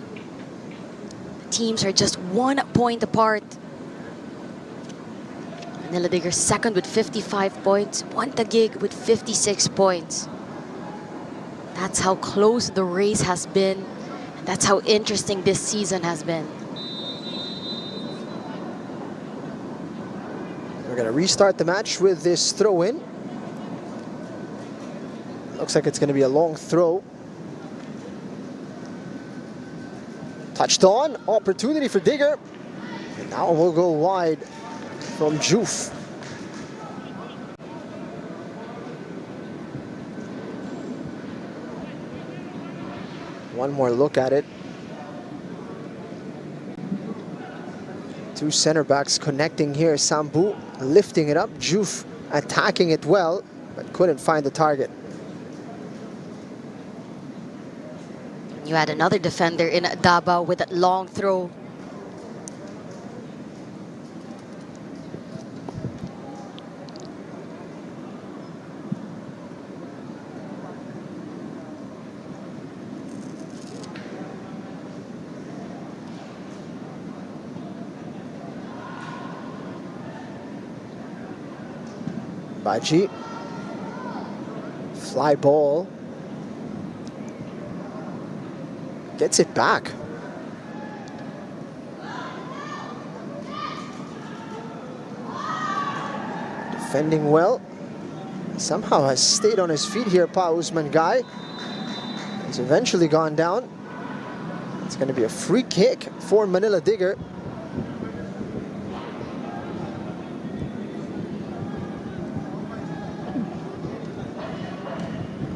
The teams are just 1 point apart. Manila Digger second with 55 points, Wantagig with 56 points. That's how close the race has been. And that's how interesting this season has been. We're going to restart the match with this throw-in. Looks like it's going to be a long throw. Touched on, opportunity for Digger. And now we'll go wide from Juf. One more look at it. Two center backs connecting here. Sambu lifting it up. Juf attacking it well, but couldn't find the target. You had another defender in Daba with that long throw. Baji. Fly ball. Gets it back. Defending well. Somehow has stayed on his feet here, Pa Usman Guy. He's eventually gone down. It's going to be a free kick for Manila Digger.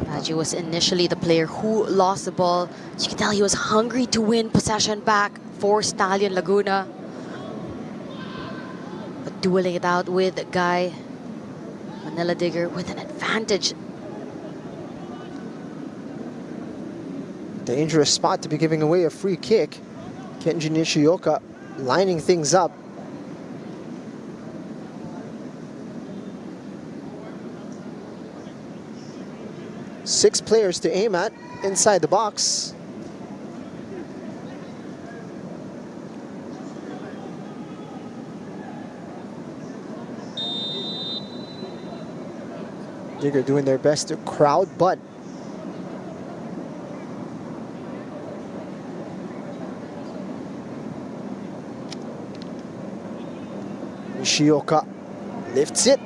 Baji was initially the player who lost the ball. So you can tell he was hungry to win possession back for Stallion Laguna. But dueling it out with Guy, Manila Digger with an advantage. Dangerous spot to be giving away a free kick. Kenji Nishioka lining things up. 6 players to aim at inside the box. Digger doing their best to crowd, but Nishioka lifts it.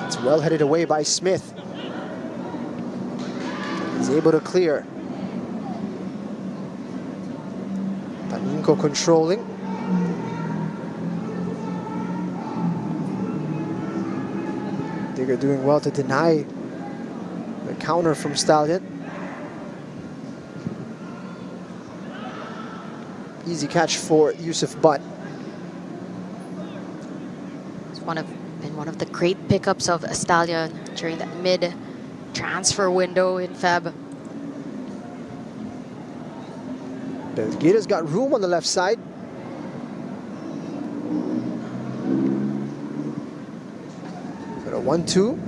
It's well headed away by Smith. He's able to clear. Taninko controlling. Digger doing well to deny the counter from Stallion. Easy catch for Yusuf Butt. It's been one of the great pickups of Stallion during that mid-transfer window in Feb. Belguira's got room on the left side. Got a 1-2.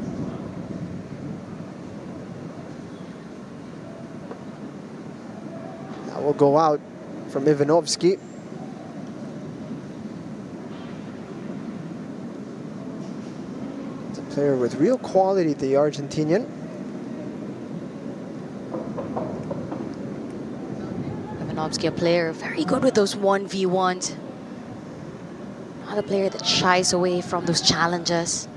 That will go out from Ivanovsky. It's a player with real quality, the Argentinian. Ivanovsky, a player very good with those 1v1s. Not a player that shies away from those challenges.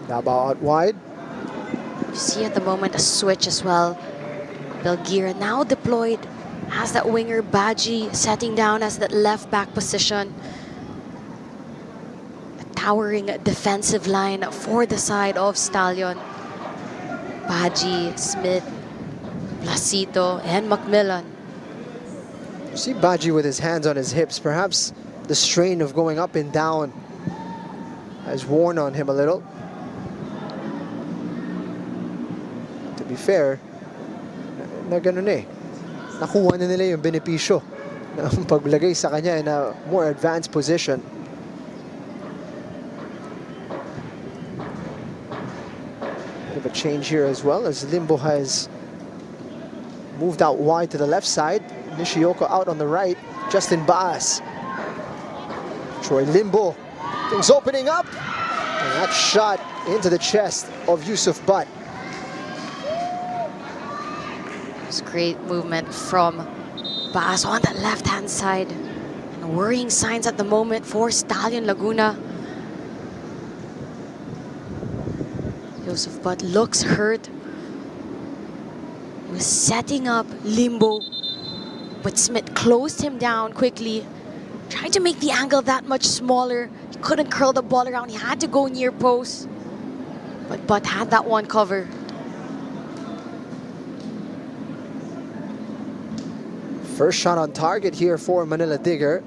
Davao out wide. You see at the moment a switch as well. Belguira now deployed as that winger, Baji setting down as that left back position. A towering defensive line for the side of Stallion. Baji, Smith, Placito, and Macmillan. You see Baji with his hands on his hips. Perhaps the strain of going up and down has worn on him a little. To be fair, na ganun eh. Nakuha na nila yung benepisyo ng paglagay sa kanya in a more advanced position. Bit of a change here as well, as Limbo has moved out wide to the left side. Nishioka out on the right. Justin Baas. Troy Limbo. Things opening up. And that shot into the chest of Yusuf Butt. It's great movement from Baas on that left-hand side. And worrying signs at the moment for Stallion Laguna. Yusuf Butt looks hurt. He was setting up Limbo, but Smith closed him down quickly, trying to make the angle that much smaller. He couldn't curl the ball around. He had to go near post, but Butt had that one covered. First shot on target here for Manila Digger.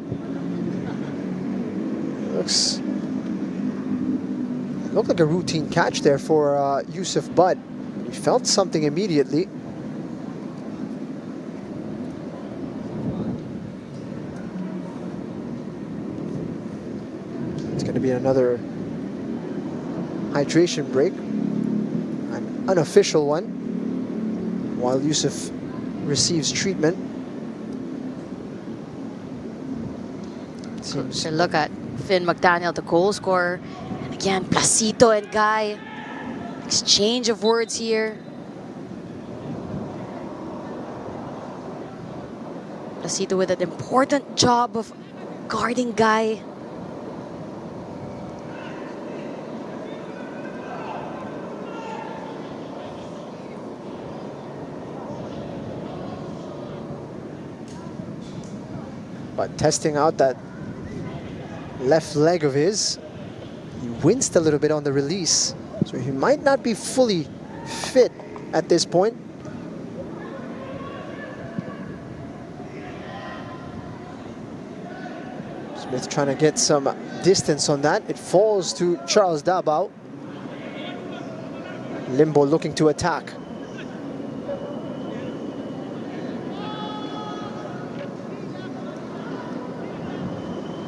Looked like a routine catch there for Yusuf Butt. He felt something immediately. It's going to be another hydration break, an unofficial one, while Yusuf receives treatment. So look at Finn McDaniel, the goal scorer. And again, Placito and Guy. Exchange of words here. Placito with an important job of guarding Guy. But testing out that left leg of his, he winced a little bit on the release, so he might not be fully fit at this point. Smith trying to get some distance on that. It falls to Charles Davao. Limbo looking to attack.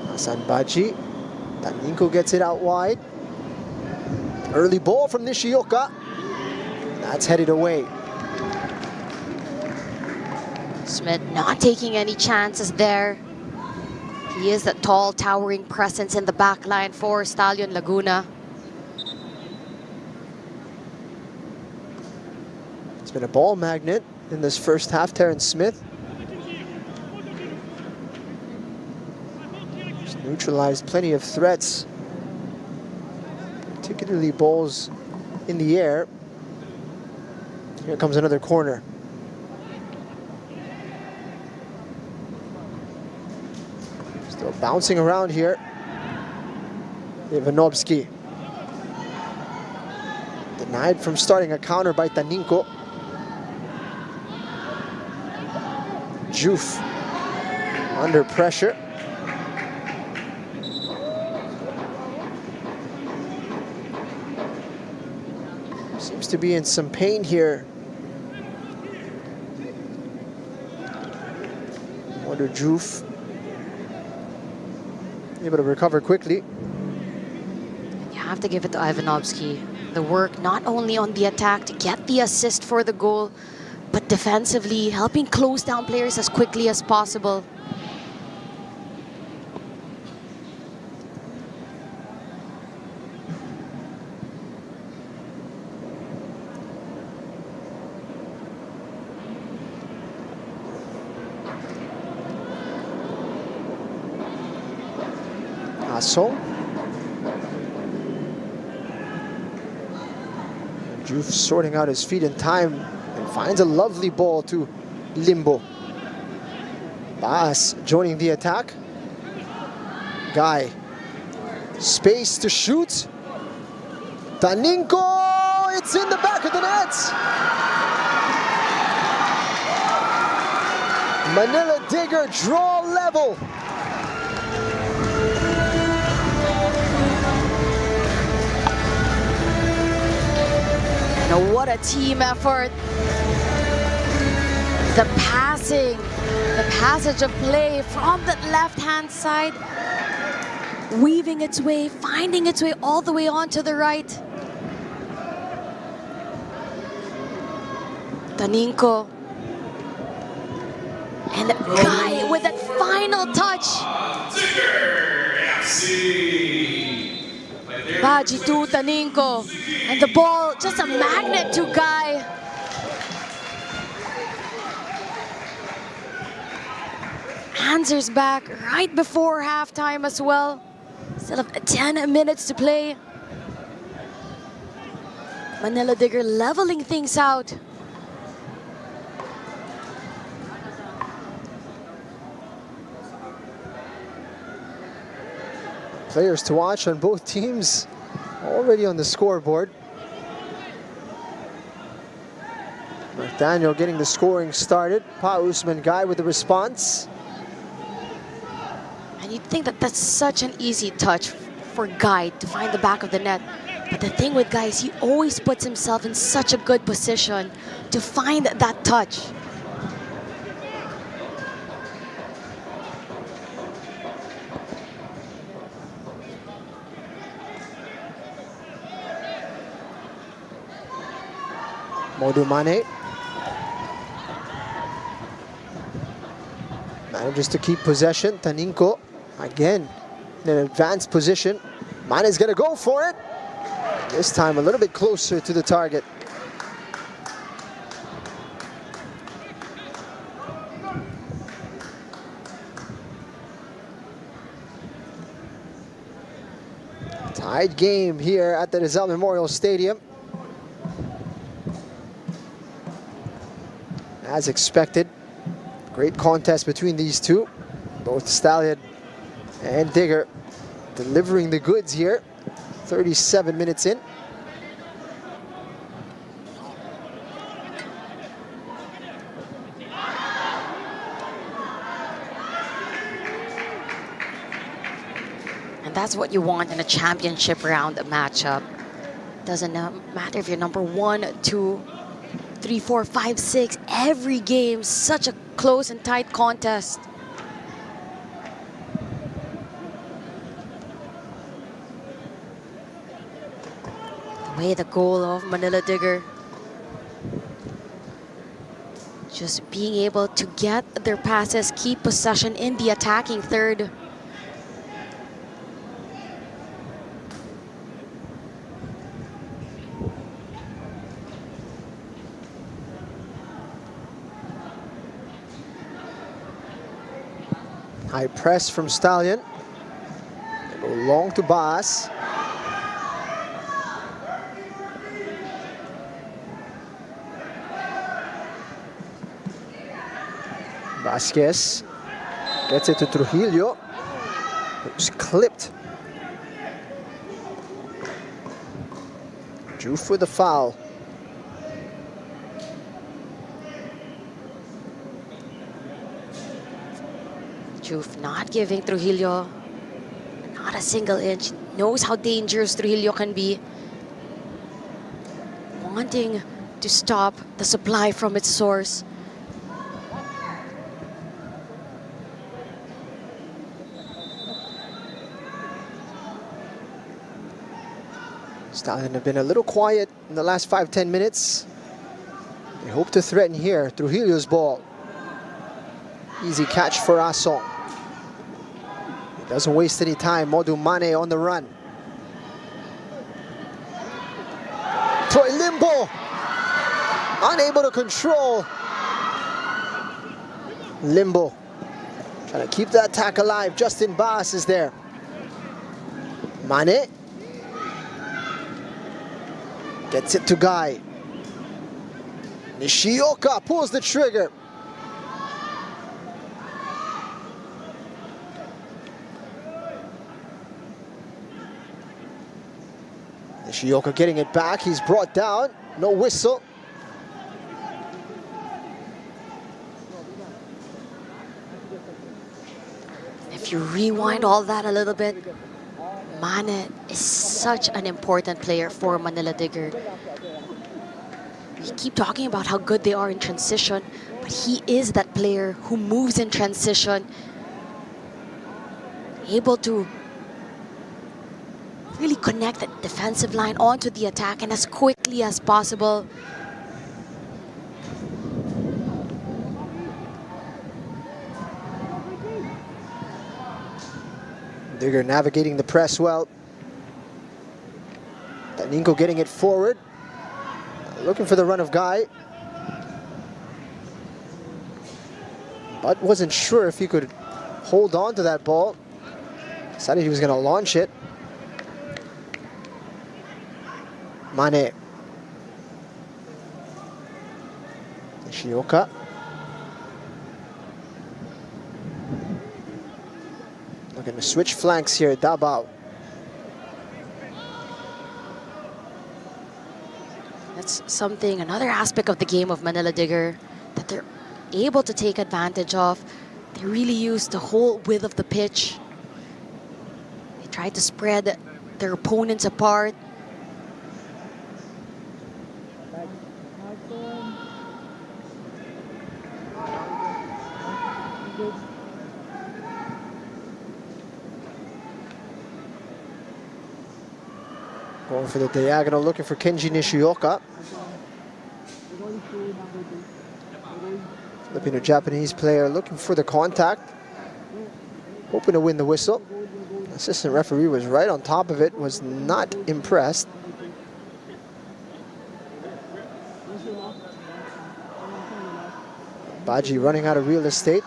Hassan Baji. Taninko gets it out wide. Early ball from Nishioka. That's headed away. Smith not taking any chances there. He is a tall, towering presence in the back line for Stallion Laguna. It's been a ball magnet in this first half, Terrence Smith. He's neutralized plenty of threats, particularly balls in the air. Here comes another corner. Still bouncing around here. Ivanovsky. Denied from starting a counter by Taninko. Juf under pressure. Seems to be in some pain here. Wonder Juf able to recover quickly. You have to give it to Ivanovsky. The work not only on the attack to get the assist for the goal, but defensively helping close down players as quickly as possible. Aso. Juf sorting out his feet in time and finds a lovely ball to Limbo. Baas joining the attack. Guy. Space to shoot. Taninko! It's in the back of the net! Manila Digger draw level. Now what a team effort. The passing, the passage of play from the left-hand side, weaving its way, finding its way all the way onto the right. Taninko. And Guy with that final touch. Baji to Taninko. And the ball, just a magnet to Guy. Answers back right before halftime as well. Still have 10 minutes to play. Manila Digger leveling things out. Players to watch on both teams already on the scoreboard. Nathaniel getting the scoring started. Pa Usman Guy with the response. And you'd think that that's such an easy touch for Guy to find the back of the net. But the thing with Guy is he always puts himself in such a good position to find that touch. Modu Mane manages to keep possession. Taninko again in an advanced position. Mane's gonna go for it. This time a little bit closer to the target. Tied game here at the Rizal Memorial Stadium. As expected, great contest between these two. Both Stallion and Digger delivering the goods here. 37 minutes in. And that's what you want in a championship round matchup. Doesn't matter if you're number 1, 2, 3, 4, 5, 6. Every game, such a close and tight contest. The way the goal of Manila Digger. Just being able to get their passes, keep possession in the attacking third. High press from Stallion. They go long to Baas. Vasquez gets it to Trujillo, who's clipped. Juf with the foul. Juf not giving Trujillo not a single inch. Knows how dangerous Trujillo can be. Wanting to stop the supply from its source. Stallion have been a little quiet in the last 5-10 minutes. They hope to threaten here. Trujillo's ball. Easy catch for Asong. He doesn't waste any time. Modu Mane on the run. Troy Limbo. Unable to control. Limbo. Trying to keep the attack alive. Justin Baas is there. Mane. Gets it to Guy. Nishioka pulls the trigger. Nishioka getting it back. He's brought down. No whistle. If you rewind all that a little bit, Mane is such an important player for Manila Digger. We keep talking about how good they are in transition, but he is that player who moves in transition, able to really connect the defensive line onto the attack and as quickly as possible. Digger navigating the press well. Taninko getting it forward. Looking for the run of Guy. But wasn't sure if he could hold on to that ball. Decided he was going to launch it. Mane. Nishioka. Looking to switch flanks here, Dabao. That's something, another aspect of the game of Manila Digger that they're able to take advantage of. They really use the whole width of the pitch. They try to spread their opponents apart. Going for the diagonal, looking for Kenji Nishioka. Filipino-Japanese player looking for the contact. Hoping to win the whistle. Assistant referee was right on top of it, was not impressed. Baji running out of real estate.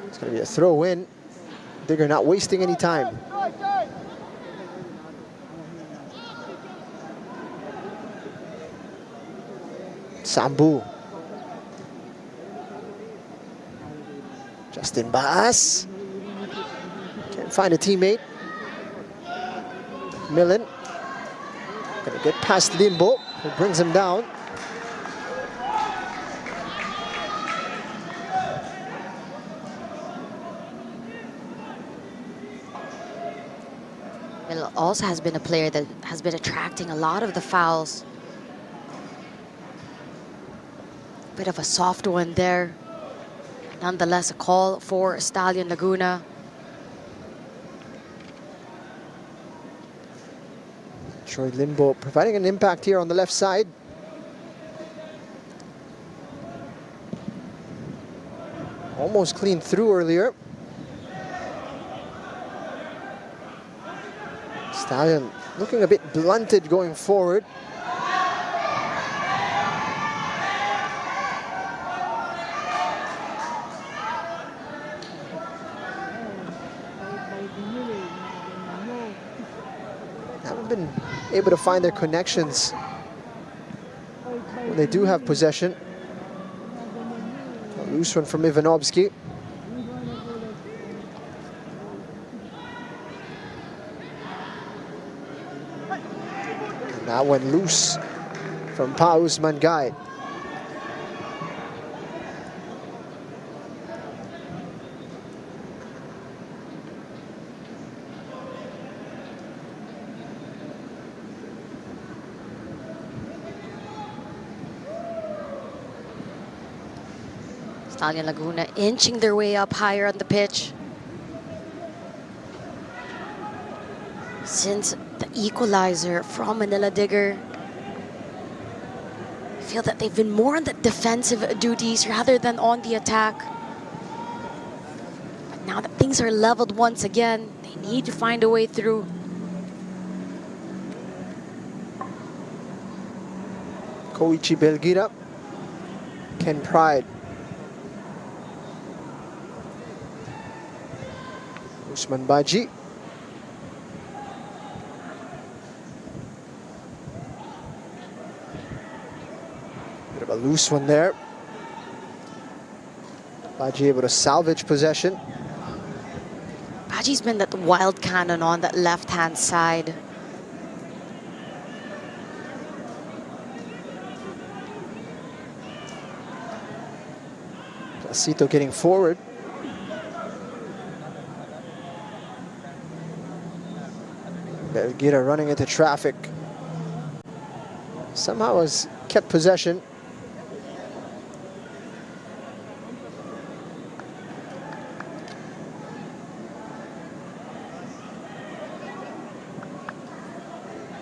It's going to be a throw in. Digger not wasting any time. Sambu. Justin Baas. Can't find a teammate. Millen. Gonna get past Limbo, who brings him down. Well, also has been a player that has been attracting a lot of the fouls. Bit of a soft one there. Nonetheless, a call for Stallion Laguna. Troy Limbo providing an impact here on the left side. Almost cleaned through earlier. Stallion looking a bit blunted going forward. Haven't been able to find their connections when they do have possession. A loose one from Ivanovsky. And that went loose from Pa Usman Guy. Stallion Laguna inching their way up higher on the pitch. Since the equalizer from Manila Digger, I feel that they've been more on the defensive duties rather than on the attack. But now that things are leveled once again, they need to find a way through. Koichi Belgira, Ken Pride. Usman Baji. Bit of a loose one there. Baji able to salvage possession. Baji's been that wild cannon on that left-hand side. Placito getting forward. Belgira running into traffic. Somehow has kept possession.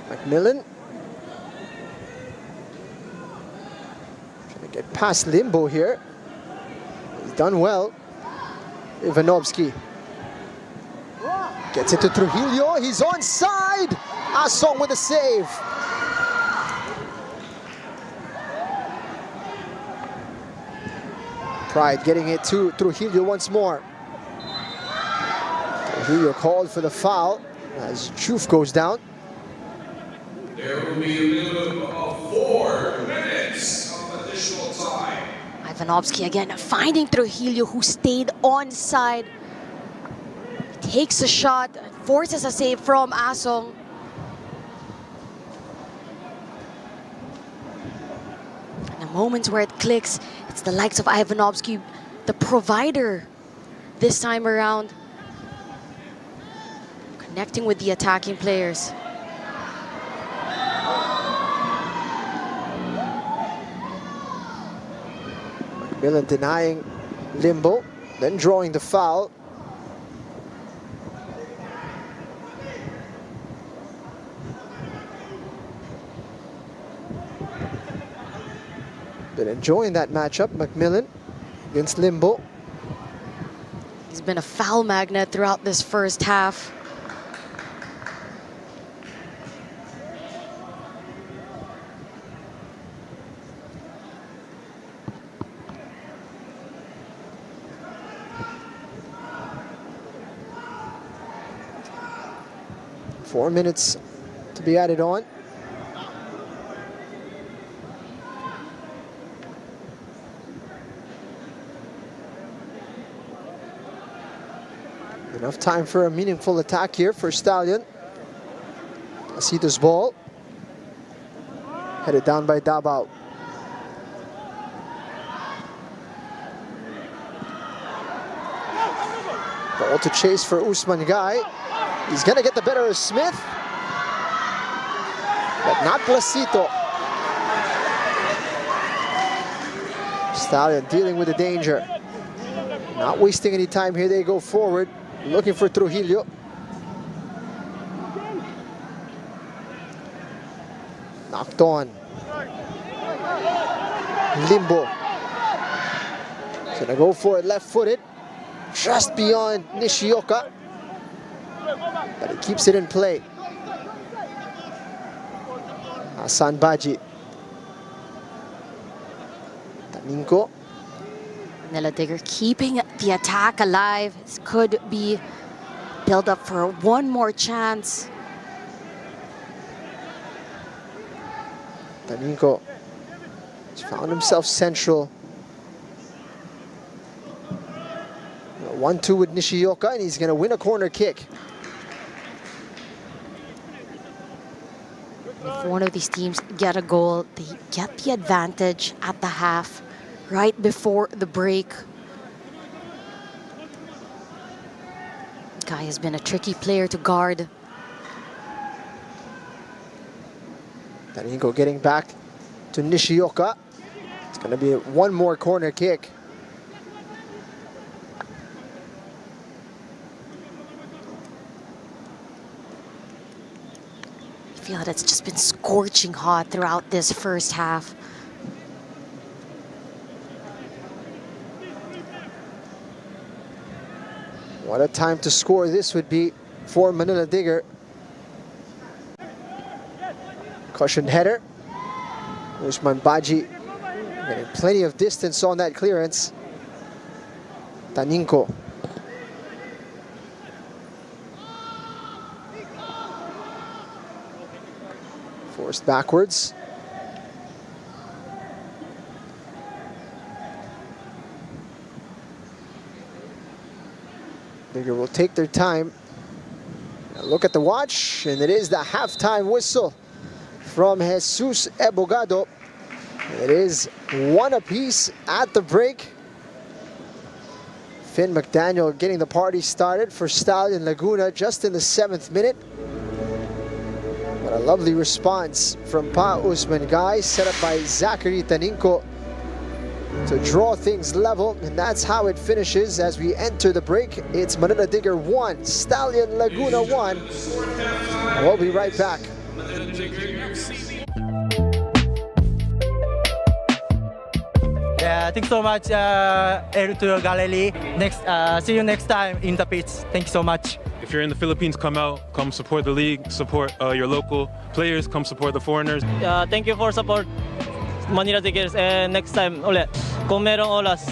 McMillan. Trying to get past Limbo here. He's done well. Ivanovsky. Gets it to Trujillo, he's onside! Asong with a save. Pride getting it to Trujillo once more. Trujillo called for the foul as Juf goes down. There will be a minimum of 4 minutes of additional time. Ivanovsky again finding Trujillo, who stayed onside. Takes a shot, forces a save from Asong. In the moments where it clicks, it's the likes of Ivanovsky, the provider this time around, connecting with the attacking players. McMillan denying Limbo, then drawing the foul. Been enjoying that matchup, McMillan against Limbo. He's been a foul magnet throughout this first half. Four minutes to be added on. Enough time for a meaningful attack here for Stallion. Placito's ball. Headed down by Dabao. Ball to chase for Usman Guy. He's gonna get the better of Smith, but not Placito. Stallion dealing with the danger. Not wasting any time here, they go forward, looking for Trujillo. Knocked on. Limbo. He's gonna go for it left-footed, just beyond Nishioka, but he keeps it in play. Hassan Baji. Taninko. Manila Digger keeping the attack alive. This could be build up for one more chance. Taninko has found himself central. 1-2 with Nishioka, and he's going to win a corner kick. If one of these teams get a goal, they get the advantage at the half, right before the break. Guy has been a tricky player to guard. Taninko getting back to Nishioka. It's going to be one more corner kick. I feel that it's just been scorching hot throughout this first half. What a time to score this would be for Manila Digger. Cushioned header. Usman Baji getting plenty of distance on that clearance. Taninko. Forced backwards. Digger will take their time. Now look at the watch, and it is the halftime whistle from Jesus Ebogado. It is 1 apiece at the break. Finn McDaniel getting the party started for Stallion Laguna just in the 7th minute. What a lovely response from Pa Usman Guy, set up by Zachary Taninko to draw things level, and that's how it finishes as we enter the break. It's Manila Digger 1, Stallion Laguna 1. And we'll be right back. Yeah, thanks so much, El to Galilei. See you next time in the pitch. Thank you so much. If you're in the Philippines, come out, come support the league, support your local players, come support the foreigners. Thank you for support Manila Diggers, and next time ulit. Kung merong oras,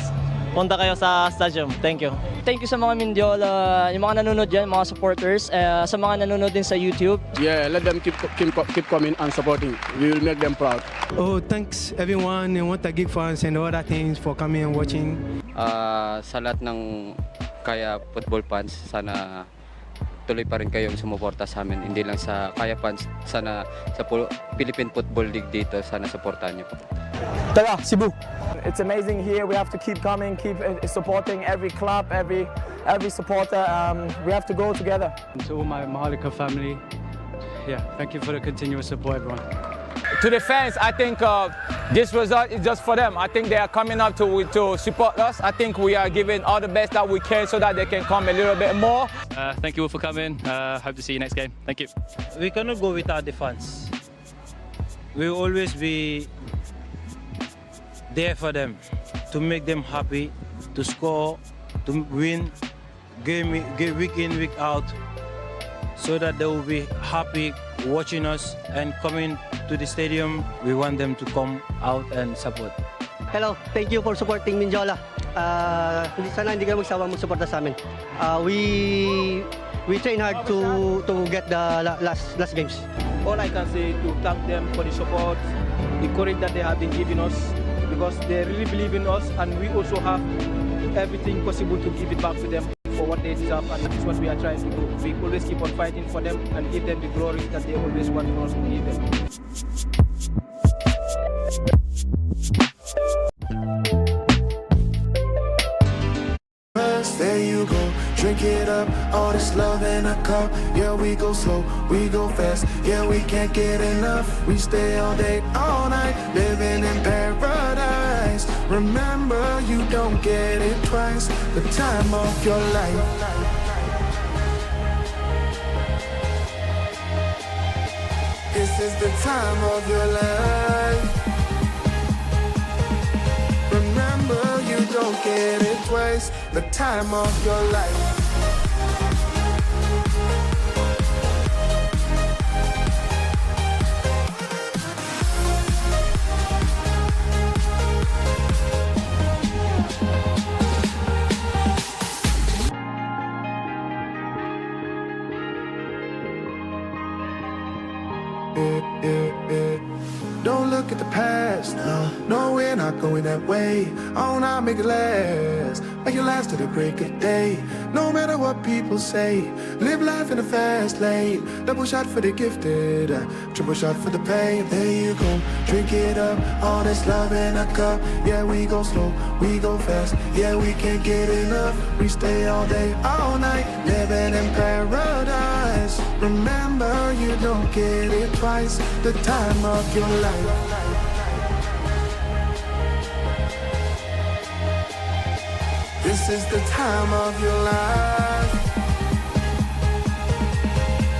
punta kayo sa stadium. Thank you. Thank you sa mga Mindiola, yung mga nanonood dyan, mga supporters, sa mga nanonood din sa YouTube. Yeah, let them keep coming and supporting. We will make them proud. Oh, thanks everyone and Wanta Gig fans and all that things for coming and watching. Sa lahat ng Kaya football fans, sana tuloy pa rin kayong sumuporta sa amin. Hindi lang sa Kaya fans, sana sa Philippine Football League dito, sana supportahan niyo po. Tara, Cebu! It's amazing here. We have to keep coming, keep supporting every club, every supporter. We have to go together. To all my Mahalika family, yeah, thank you for the continuous support, everyone. To the fans, I think this result is just for them. I think they are coming up to support us. I think we are giving all the best that we can so that they can come a little bit more. Thank you all for coming. Hope to see you next game. Thank you. We cannot go without the fans. We will always be there for them, to make them happy, to score, to win, game week in, week out, so that they will be happy watching us and coming to the stadium. We want them to come out and support. Hello, thank you for supporting Mindiola. Sana hindi kayo magsawang magsuporta sa amin. We train hard to get the last games. All I can say to thank them for the support, the courage that they have been giving us, because they really believe in us, and we also have everything possible to give it back to them for what they deserve, and that is what we are trying to do. We always keep on fighting for them and give them the glory that they always want for us to give them. There you go. go, drink it up. All this love in a cup. Yeah, we go slow, we go fast. Yeah, we can't get enough. We stay all day, all night, living in paradise. Remember, you don't get it twice. The time of your life. This is the time of your life. Remember, you don't get it twice. The time of your life. Don't look at the past, no, we're not going that way. Oh, now make it last, make it last to the break of day. No matter what people say, live life in a fast lane. Double shot for the gifted, triple shot for the pain. There you go, drink it up, all this love in a cup. Yeah, we go slow, we go fast. Yeah, we can't get enough. We stay all day, all night, living in paradise. Remember, you don't get it twice. The time of your life. This is the time of your life.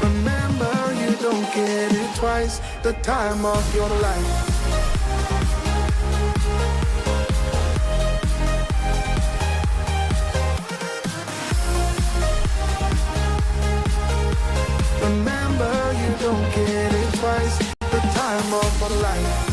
Remember, you don't get it twice. The time of your life. Remember, you don't get it twice. The time of your life.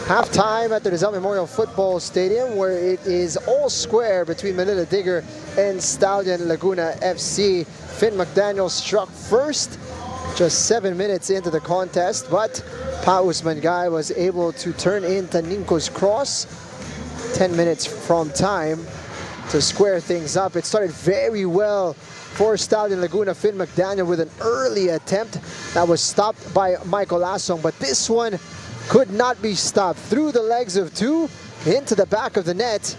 Halftime at the Rizal Memorial Football Stadium, where it is all square between Manila Digger and Stallion Laguna FC. Finn McDaniel struck first just 7 minutes into the contest, but Pa Usman Guy was able to turn in Taninko's cross 10 minutes from time to square things up. It started very well for Stallion Laguna. Finn McDaniel with an early attempt that was stopped by Michael Asong, but this one could not be stopped. Through the legs of two into the back of the net,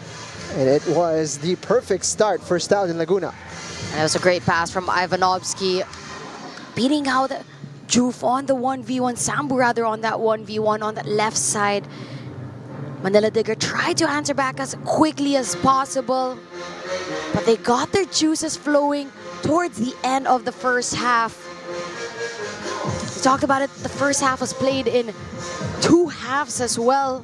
and it was the perfect start for Stallion Laguna. And it was a great pass from Ivanovsky, beating out Juf on the 1v1, Sambu rather on that 1v1 on that left side. Manila Digger tried to answer back as quickly as possible, but they got their juices flowing towards the end of the first half. We talked about it, the first half was played in 2 halves as well.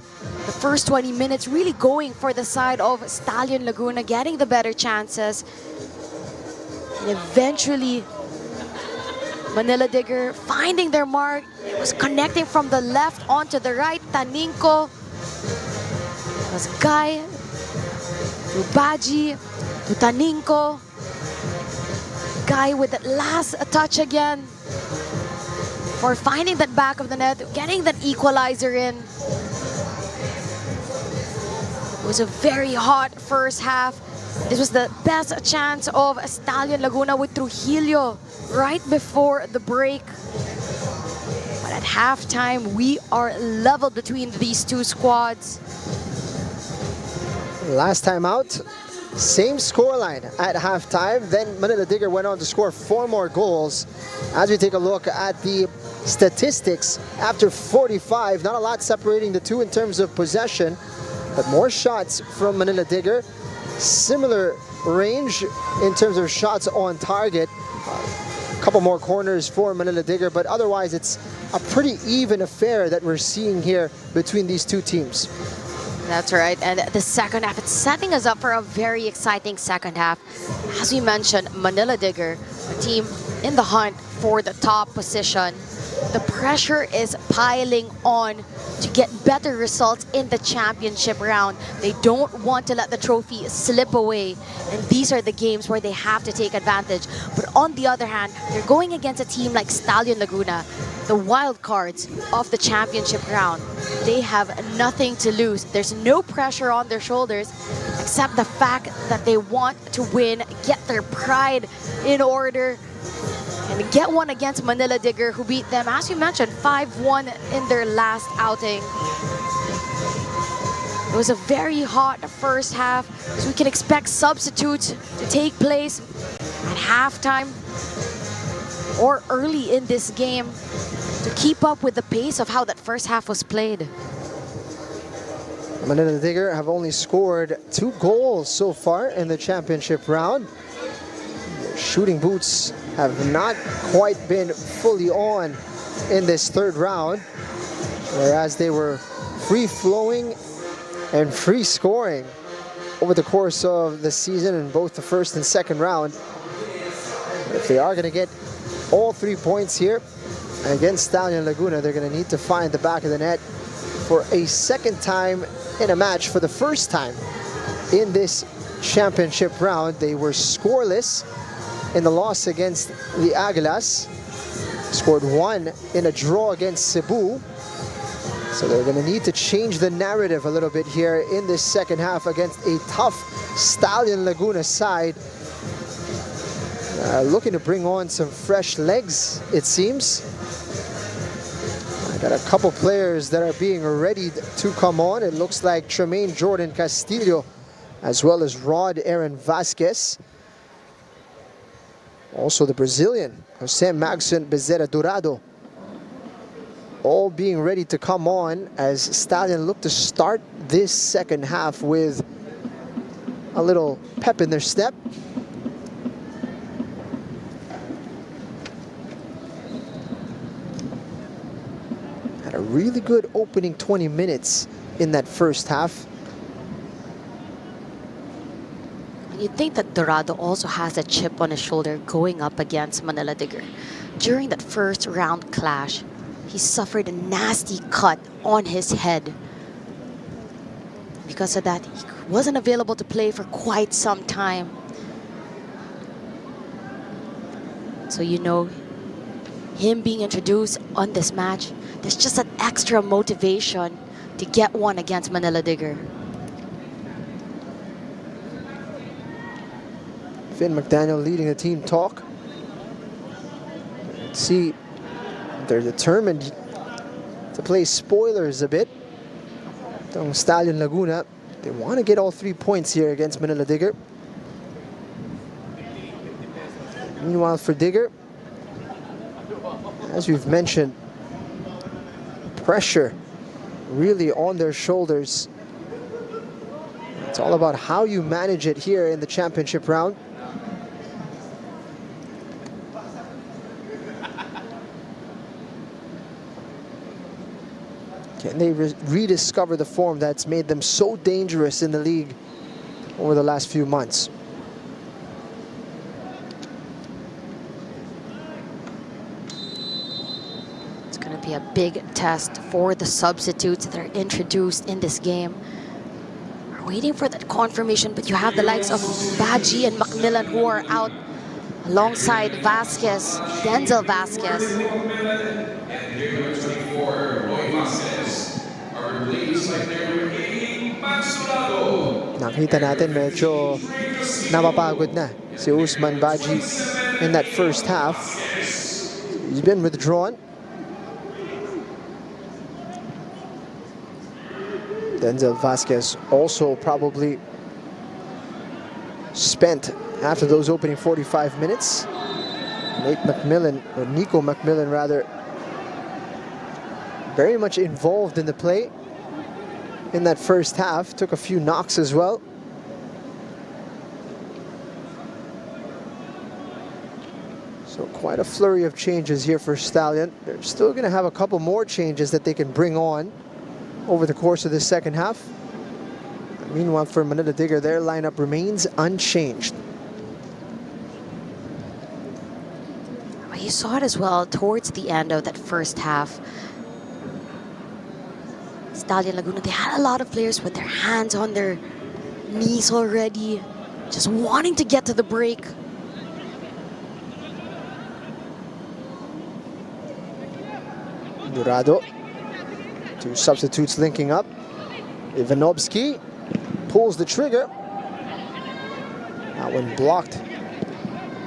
The first 20 minutes really going for the side of Stallion Laguna, getting the better chances. And eventually, Manila Digger finding their mark. It was connecting from the left onto the right. Taninko. It was Guy to Baji to Taninko. Guy with that last touch again for finding that back of the net, getting that equalizer in. It was a very hot first half. This was the best chance of Stallion Laguna with Trujillo right before the break. But at halftime, we are level between these two squads. Last time out, same scoreline at halftime. Then Manila Digger went on to score 4 more goals. As we take a look at the statistics, after 45, not a lot separating the two in terms of possession, but more shots from Manila Digger. Similar range in terms of shots on target. couple more corners for Manila Digger, but otherwise it's a pretty even affair that we're seeing here between these two teams. That's right, and the second half, it's setting us up for a very exciting second half. As we mentioned, Manila Digger, a team in the hunt for the top position. The pressure is piling on to get better results in the championship round. They don't want to let the trophy slip away, and these are the games where they have to take advantage. But on the other hand, they're going against a team like Stallion Laguna, the wild cards of the championship round. They have nothing to lose. There's no pressure on their shoulders except the fact that they want to win, get their pride in order, and get one against Manila Digger, who beat them, as you mentioned, 5-1 in their last outing. It was a very hot first half, so we can expect substitutes to take place at halftime or early in this game to keep up with the pace of how that first half was played. Manila Digger have only scored 2 goals so far in the championship round. Their shooting boots have not quite been fully on in this third round, whereas they were free-flowing and free-scoring over the course of the season in both the first and second round. If they are going to get all 3 points here against Stallion Laguna, they're going to need to find the back of the net for a second time in a match. For the first time in this championship round, they were scoreless in the loss against the Águilas, scored 1 in a draw against Cebu. So they're going to need to change the narrative a little bit here in this second half against a tough Stallion Laguna side. Looking to bring on some fresh legs, it seems. I got a couple players that are being ready to come on. It looks like Tremaine Jordan Castillo, as well as Rod Aaron Vasquez. Also the Brazilian, Jose Magson Bezerra Dorado, all being ready to come on as Stallion look to start this second half with a little pep in their step. Had a really good opening 20 minutes in that first half. You'd think that Dorado also has a chip on his shoulder going up against Manila Digger. During that first round clash, he suffered a nasty cut on his head. Because of that, he wasn't available to play for quite some time. So you know, him being introduced on this match, there's just an extra motivation to get one against Manila Digger. Finn McDaniel leading the team talk. Let's see, they're determined to play spoilers a bit. Itong Stallion Laguna, they want to get all 3 points here against Manila Digger. Meanwhile for Digger, as we've mentioned, pressure really on their shoulders. It's all about how you manage it here in the championship round. Can they rediscover the form that's made them so dangerous in the league over the last few months? It's going to be a big test for the substitutes that are introduced in this game. We're waiting for that confirmation, but you have the likes of Baji and Macmillan who are out alongside Vasquez, Denzel Vasquez. Nakita natin medyo napapagod na si Usman Baji in that first half. He's been withdrawn. Denzel Vasquez also probably spent after those opening 45 minutes. Nico McMillan rather, very much involved in the play in that first half. Took a few knocks as well. So quite a flurry of changes here for Stallion. They're still going to have a couple more changes that they can bring on over the course of this second half. Meanwhile, for Manila Digger, their lineup remains unchanged. Well, you saw it as well towards the end of that first half. Stallion Laguna, they had a lot of players with their hands on their knees already, just wanting to get to the break. Dorado, two substitutes linking up. Ivanovsky pulls the trigger. That one blocked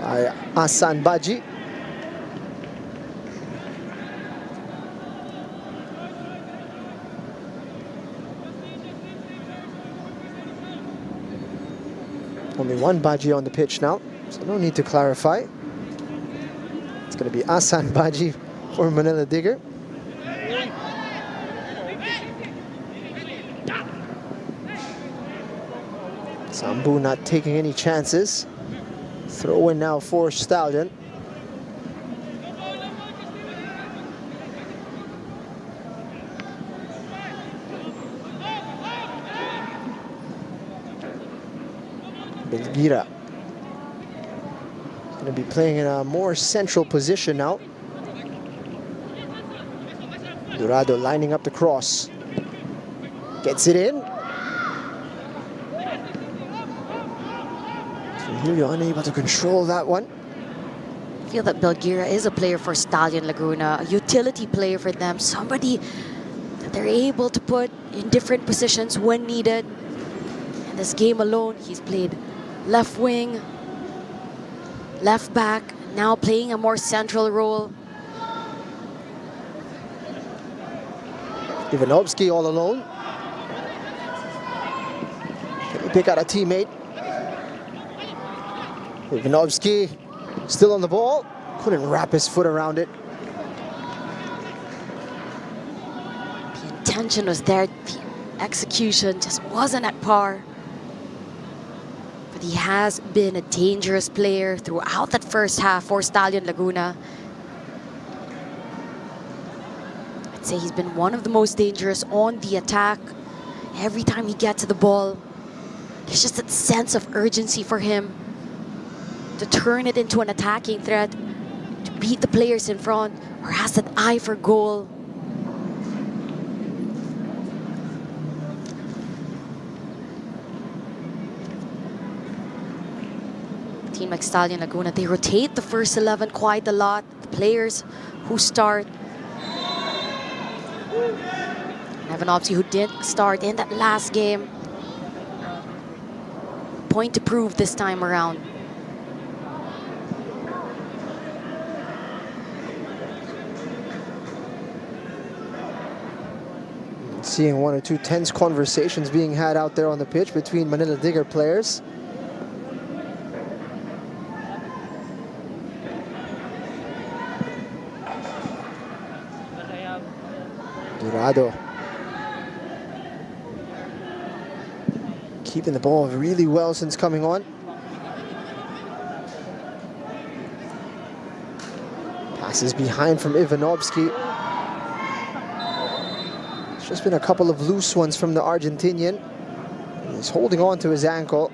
by Asan Baji. Only one Baji on the pitch now, so no need to clarify. It's going to be Asan Baji for Manila Digger. Sambu not taking any chances. Throw in now for Stallion. Belgira going to be playing in a more central position now. Dorado lining up the cross. Gets it in. Trujillo unable to control that one. I feel that Belgira is a player for Stallion Laguna, a utility player for them, somebody that they're able to put in different positions when needed. In this game alone, he's played left wing, left back, now playing a more central role. Ivanovsky all alone. Can he pick out a teammate? Ivanovsky still on the ball. Couldn't wrap his foot around it. The intention was there. The execution just wasn't at par. But he has been a dangerous player throughout that first half for Stallion Laguna. I'd say he's been one of the most dangerous on the attack. Every time he gets to the ball, there's just that sense of urgency for him to turn it into an attacking threat, to beat the players in front, or has that eye for goal. A team like Stallion Laguna, they rotate the first 11 quite a lot. The players who start. Ivanovsky, who didn't start in that last game. Point to prove this time around. Seeing one or two tense conversations being had out there on the pitch between Manila Digger players. Dorado keeping the ball really well since coming on. Passes behind from Ivanovsky. There's just been a couple of loose ones from the Argentinian. He's holding on to his ankle.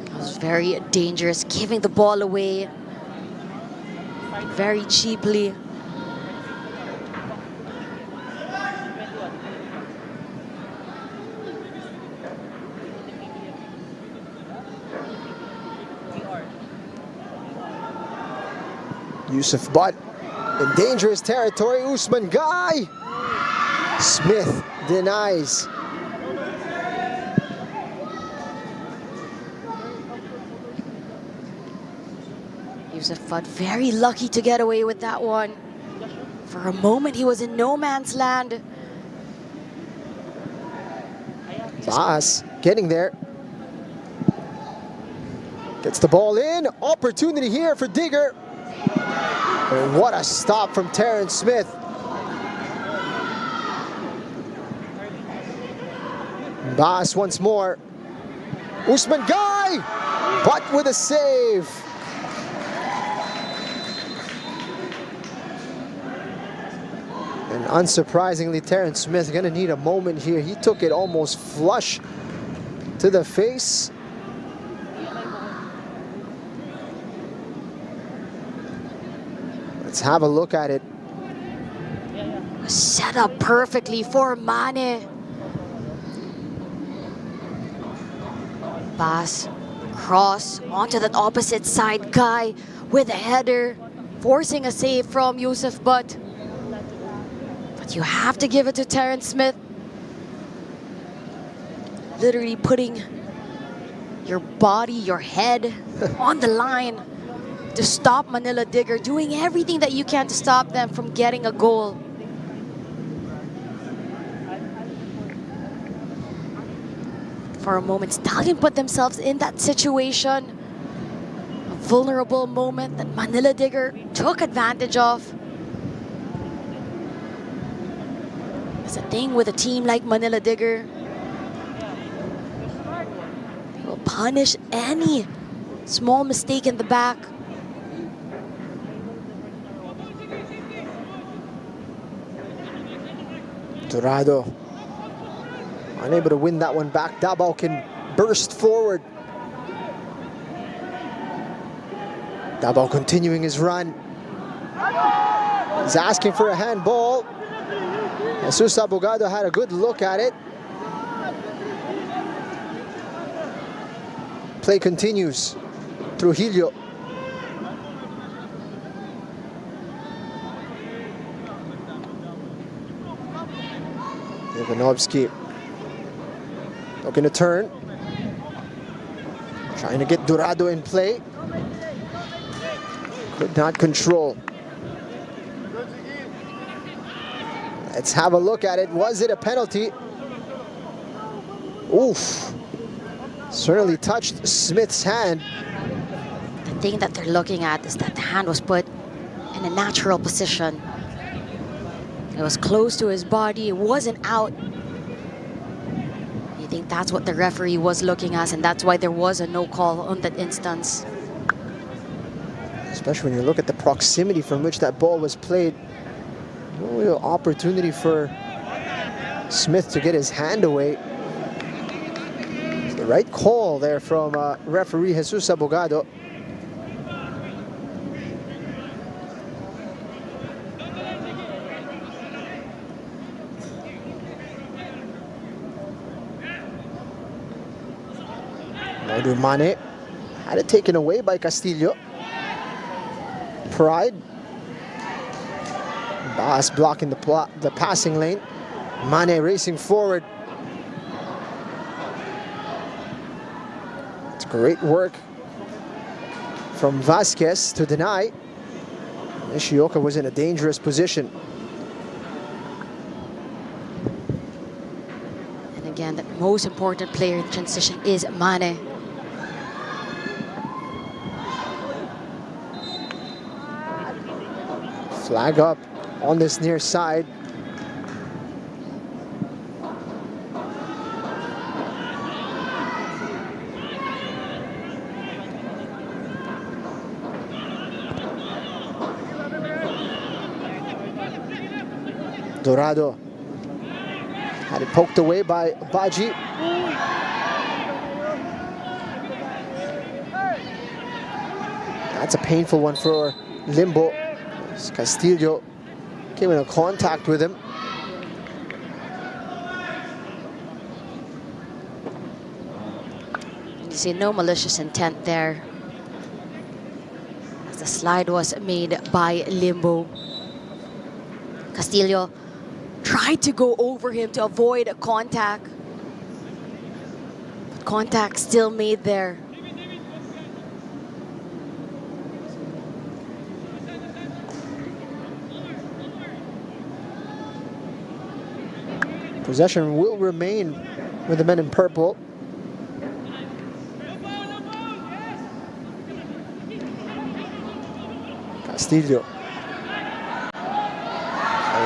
That was very dangerous, giving the ball away very cheaply. Yusuf Butt in dangerous territory. Usman Guy. Smith denies. Yusuf Butt very lucky to get away with that one. For a moment, he was in no man's land. Baas getting there. Gets the ball in. Opportunity here for Digger. And what a stop from Terrence Smith. Baas once more. Usman Guy, but with a save. And unsurprisingly, Terrence Smith gonna need a moment here. He took it almost flush to the face. Let's have a look at it. Set up perfectly for Mane. Pass, cross onto that opposite side. Guy with a header, forcing a save from Yusuf, but you have to give it to Terrence Smith. Literally putting your body, your head on the line to stop Manila Digger, doing everything that you can to stop them from getting a goal. For a moment, Stallion put themselves in that situation. A vulnerable moment that Manila Digger took advantage of. It's a thing with a team like Manila Digger. They will punish any small mistake in the back. Dorado unable to win that one back. Davao can burst forward. Davao continuing his run. He's asking for a handball. Jesus Abogado had a good look at it. Play continues. Trujillo. Ivanovsky looking to turn. Trying to get Dorado in play. Could not control. Let's have a look at it. Was it a penalty? Oof. Certainly touched Smith's hand. The thing that they're looking at is that the hand was put in a natural position. It was close to his body. It wasn't out. I think that's what the referee was looking at, and that's why there was a no call on that instance. Especially when you look at the proximity from which that ball was played. No real opportunity for Smith to get his hand away. It's the right call there from referee Jesus Abogado. Modu Mane had it taken away by Castillo. Pride. Bass blocking the passing lane. Mane racing forward. It's great work from Vasquez to deny. Nishioka was in a dangerous position. And again, the most important player in transition is Mane. Flag up on this near side. Dorado had it poked away by Baji. That's a painful one for Limbo. Castillo came into contact with him. You see no malicious intent there, as the slide was made by Limbo. Castillo tried to go over him to avoid a contact. But contact still made there. Possession will remain with the men in purple. Castillo.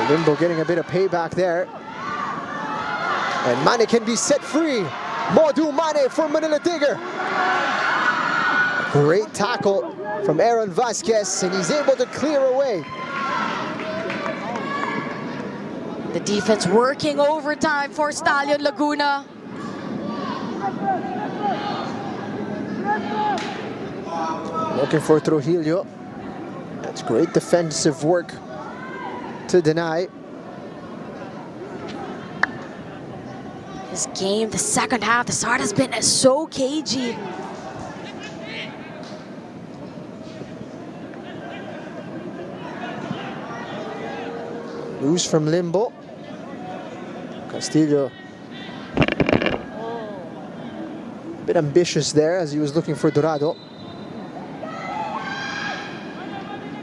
Limbo getting a bit of payback there. And Mane can be set free. Modu Mane for Manila Digger. Great tackle from Aaron Vasquez, and he's able to clear away. The defense working overtime for Stallion Laguna. Looking for Trujillo. That's great defensive work to deny. This game, the second half, the start has been so cagey. Loose from Limbo. Castillo. A bit ambitious there as he was looking for Dorado.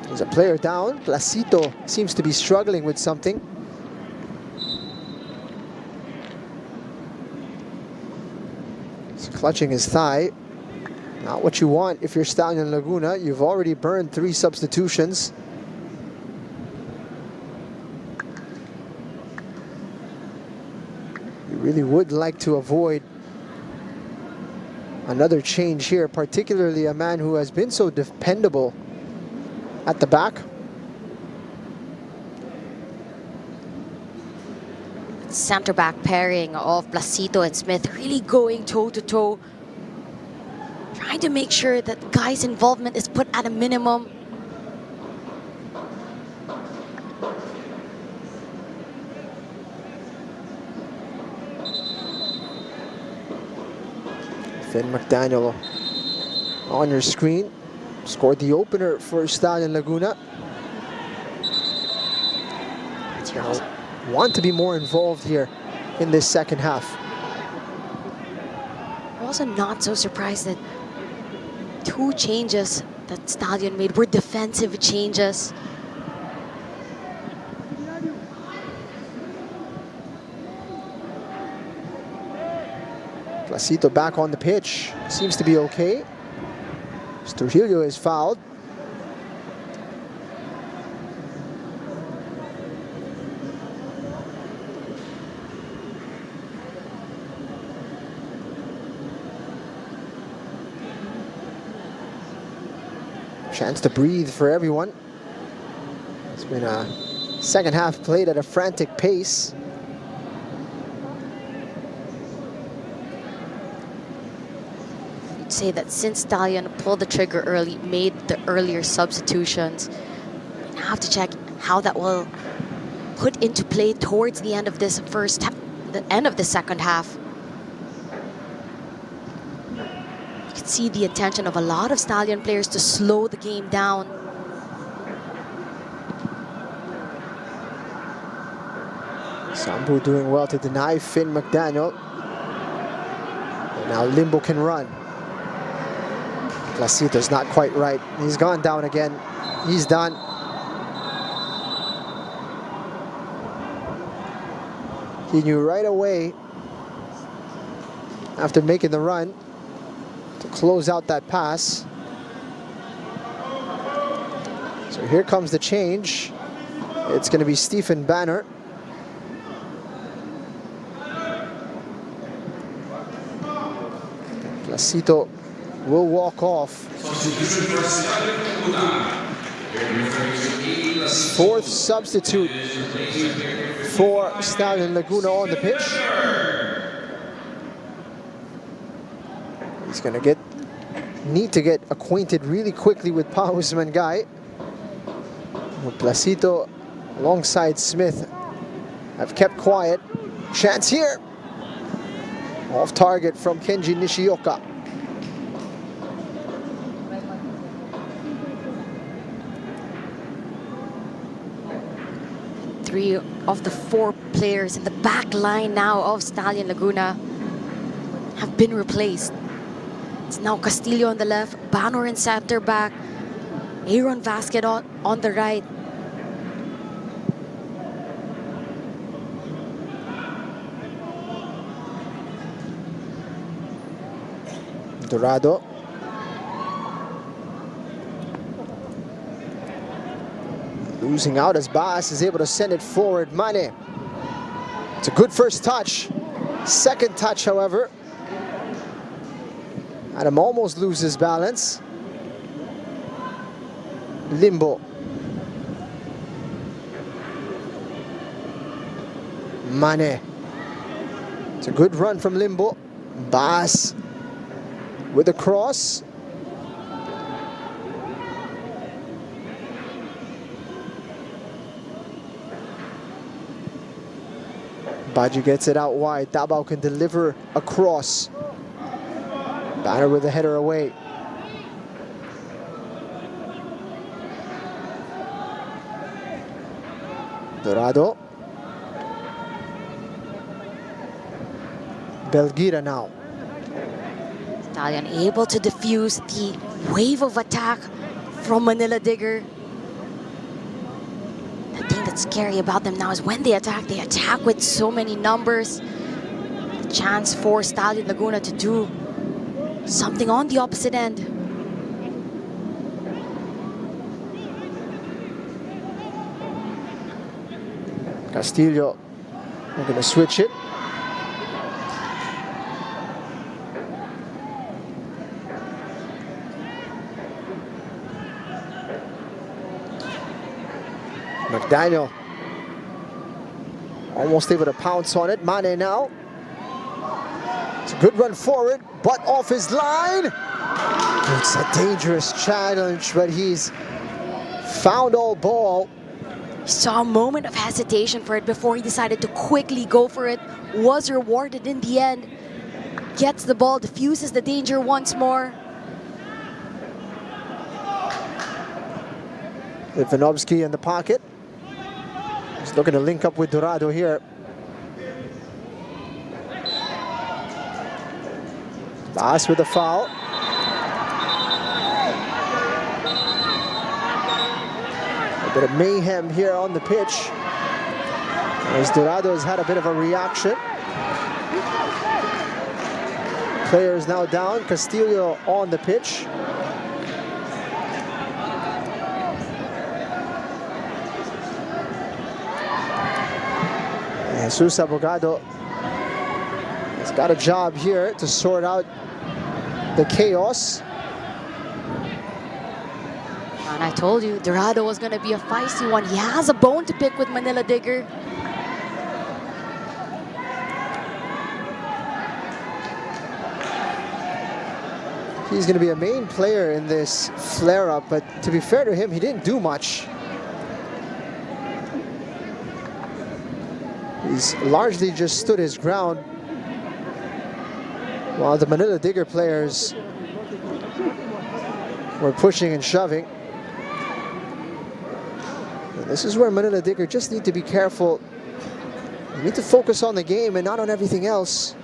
There's a player down. Placito seems to be struggling with something. He's clutching his thigh. Not what you want if you're Stallion Laguna. You've already burned 3 substitutions. You really would like to avoid another change here, particularly a man who has been so dependable at the back. Center back pairing of Placito and Smith really going toe to toe, trying to make sure that guys' involvement is put at a minimum. Finn McDaniel on your screen. Scored the opener for Stallion Laguna. Want to be more involved here in this second half. I'm also not so surprised that 2 changes that Stallion made were defensive changes. Placito back on the pitch. Seems to be okay. Trujillo is fouled. Chance to breathe for everyone. It's been a second half played at a frantic pace. I'd say that since Stallion pulled the trigger early, made the earlier substitutions, we have to check how that will put into play towards the end of this the end of the second half. You can see the intention of a lot of Stallion players to slow the game down. Sambu doing well to deny Finn McDaniel. And now Limbo can run. Placito's not quite right. He's gone down again. He's done. He knew right away after making the run to close out that pass. So here comes the change. It's going to be Stephen Banner. Placito will walk off. 4th substitute for Stallion Laguna on the pitch. He's going to need to get acquainted really quickly with Pao Usman-Gai. Placito alongside Smith have kept quiet. Chance here. Off target from Kenji Nishioka. Three of the 4 players in the back line now of Stallion Laguna have been replaced. It's now Castillo on the left, Banor in center back, Aaron Vasquez on the right. Dorado. Losing out as Baas is able to send it forward. Mane. It's a good first touch. Second touch, however, Adam almost loses balance. Limbo. Mane. It's a good run from Limbo. Bas with the cross. Baji gets it out wide. Dabao can deliver a cross. Banner with the header away. Dorado. Belgira now. Stallion able to defuse the wave of attack from Manila Digger. The thing that's scary about them now is when they attack with so many numbers. The chance for Stallion Laguna to do something on the opposite end. Castillo, we're going to switch it. McDaniel almost able to pounce on it. Mane now. It's a good run forward, but off his line. It's a dangerous challenge, but he's found all ball. Saw a moment of hesitation for it before he decided to quickly go for it. Was rewarded in the end. Gets the ball, diffuses the danger once more. Ivanovsky in the pocket. He's looking to link up with Dorado here. Bas with the foul. A bit of mayhem here on the pitch, as Dorado has had a bit of a reaction. Players now down. Castillo on the pitch. Jesus Abogado has got a job here to sort out the chaos. And I told you, Dorado was going to be a feisty one. He has a bone to pick with Manila Digger. He's going to be a main player in this flare-up, but to be fair to him, he didn't do much. He's largely just stood his ground, while the Manila Digger players were pushing and shoving. And this is where Manila Digger just need to be careful. You need to focus on the game and not on everything else.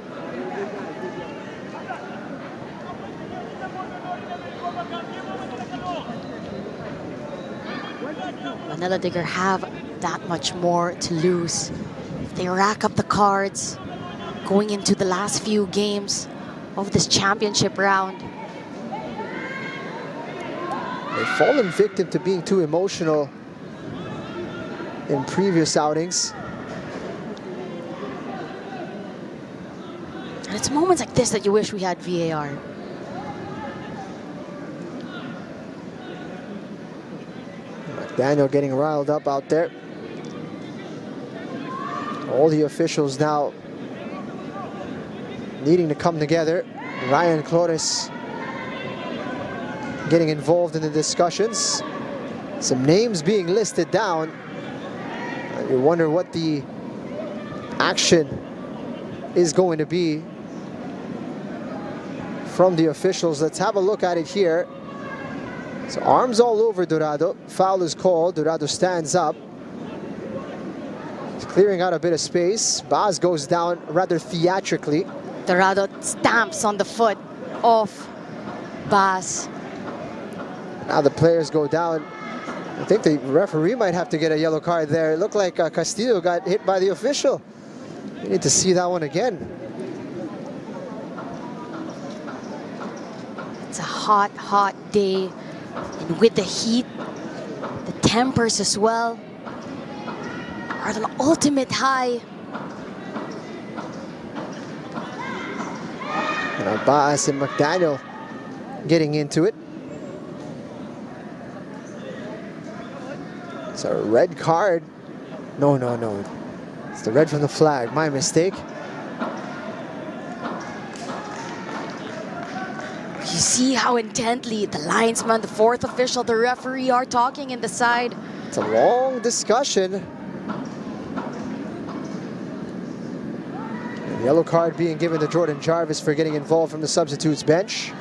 Manila Digger have that much more to lose. They rack up the cards going into the last few games of this championship round. They've fallen victim to being too emotional in previous outings. And it's moments like this that you wish we had VAR. Daniel getting riled up out there. All the officials now needing to come together. Ryan Flores getting involved in the discussions. Some names being listed down. You wonder what the action is going to be from the officials. Let's have a look at it here. So arms all over Dorado. Foul is called. Dorado stands up. He's clearing out a bit of space. Baz goes down rather theatrically. Dorado stamps on the foot of Baz. Now the players go down. I think the referee might have to get a yellow card there. It looked like Castillo got hit by the official. We need to see that one again. It's a hot, hot day. And with the heat, the tempers as well are at an ultimate high. And Abbas and McDaniel getting into it. It's a red card. No. It's the red from the flag. My mistake. You see how intently the linesman, the fourth official, the referee are talking in the side. It's a long discussion. And yellow card being given to Jordan Jarvis for getting involved from the substitutes bench.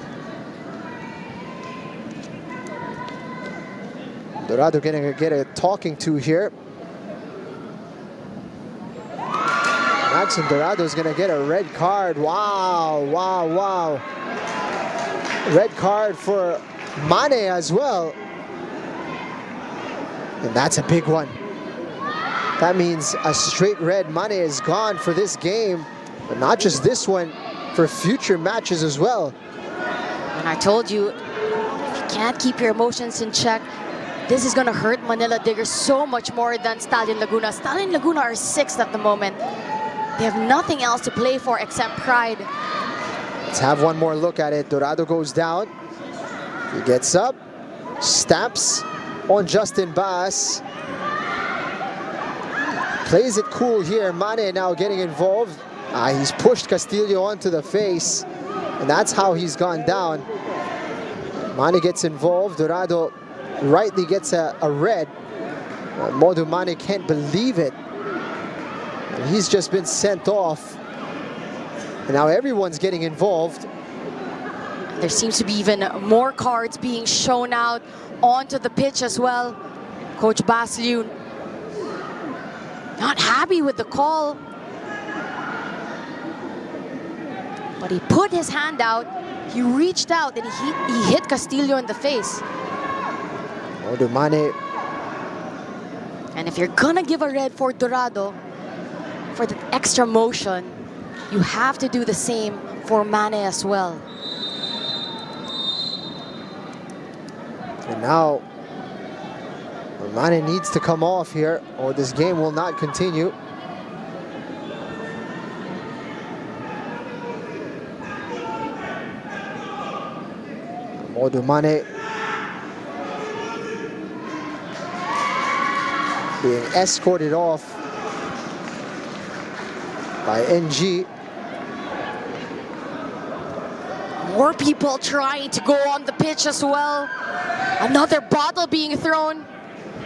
Dorado getting a talking to here. Maxim Dorado is going to get a red card. Wow. Red card for Mane as well. And that's a big one. That means a straight red. Mane is gone for this game. But not just this one, for future matches as well. And I told you, if you can't keep your emotions in check, this is going to hurt Manila Digger so much more than Stallion Laguna. Stallion Laguna are 6th at the moment. They have nothing else to play for except pride. Let's have one more look at it. Dorado goes down. He gets up, stamps on Justin Bass. Plays it cool here. Mane now getting involved. He's pushed Castillo onto the face, and that's how he's gone down. Mane gets involved. Dorado rightly gets a red. Modu Mane can't believe it. And he's just been sent off. And now everyone's getting involved. There seems to be even more cards being shown out onto the pitch as well. Coach Basliun not happy with the call. But he put his hand out, he reached out, and he hit Castillo in the face. Modu Mane. And if you're gonna give a red for Dorado, for the extra motion, you have to do the same for Mane as well. And now, Mane needs to come off here, or this game will not continue. Modu Mane being escorted off by NG. More people trying to go on the pitch as well. Another bottle being thrown.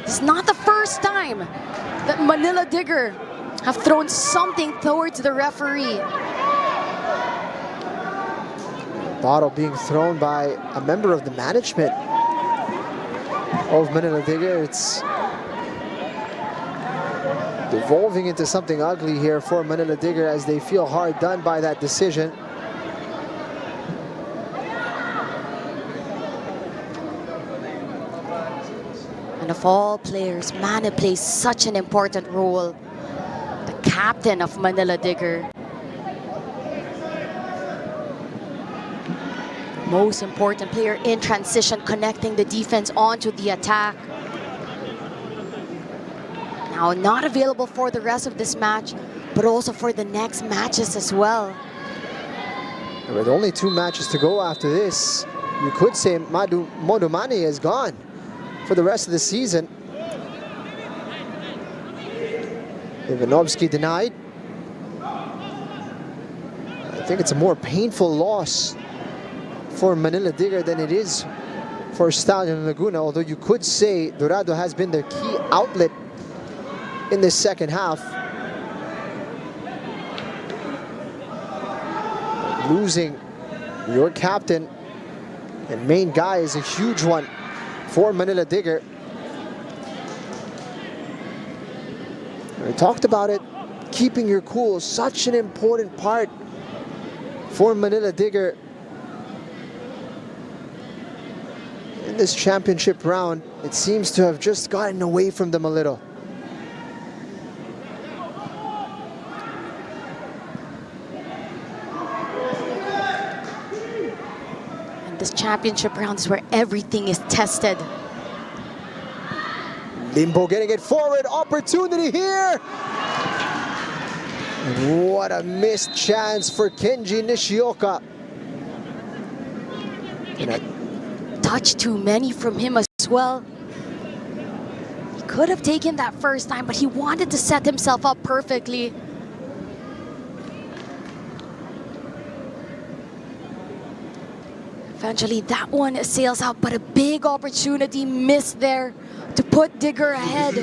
It's not the first time that Manila Digger have thrown something towards the referee. Bottle being thrown by a member of the management of Manila Digger. It's devolving into something ugly here for Manila Digger as they feel hard done by that decision. And of all players, Mane plays such an important role. The captain of Manila Digger. Most important player in transition, connecting the defense onto the attack. Now not available for the rest of this match, but also for the next matches as well. With only 2 matches to go after this, you could say Modu Mane is gone for the rest of the season. Ivanovsky denied. I think it's a more painful loss for Manila Digger than it is for Stallion Laguna, although you could say Dorado has been their key outlet in the second half. Losing your captain and main guy is a huge one for Manila Digger. We talked about it, keeping your cool, such an important part for Manila Digger in this championship round. It seems to have just gotten away from them a little. This championship round is where everything is tested. Limbo getting it forward, opportunity here. What a missed chance for Kenji Nishioka. And a touch too many from him as well. He could have taken that first time, but he wanted to set himself up perfectly. Eventually, that one sails out, but a big opportunity missed there to put Digger ahead.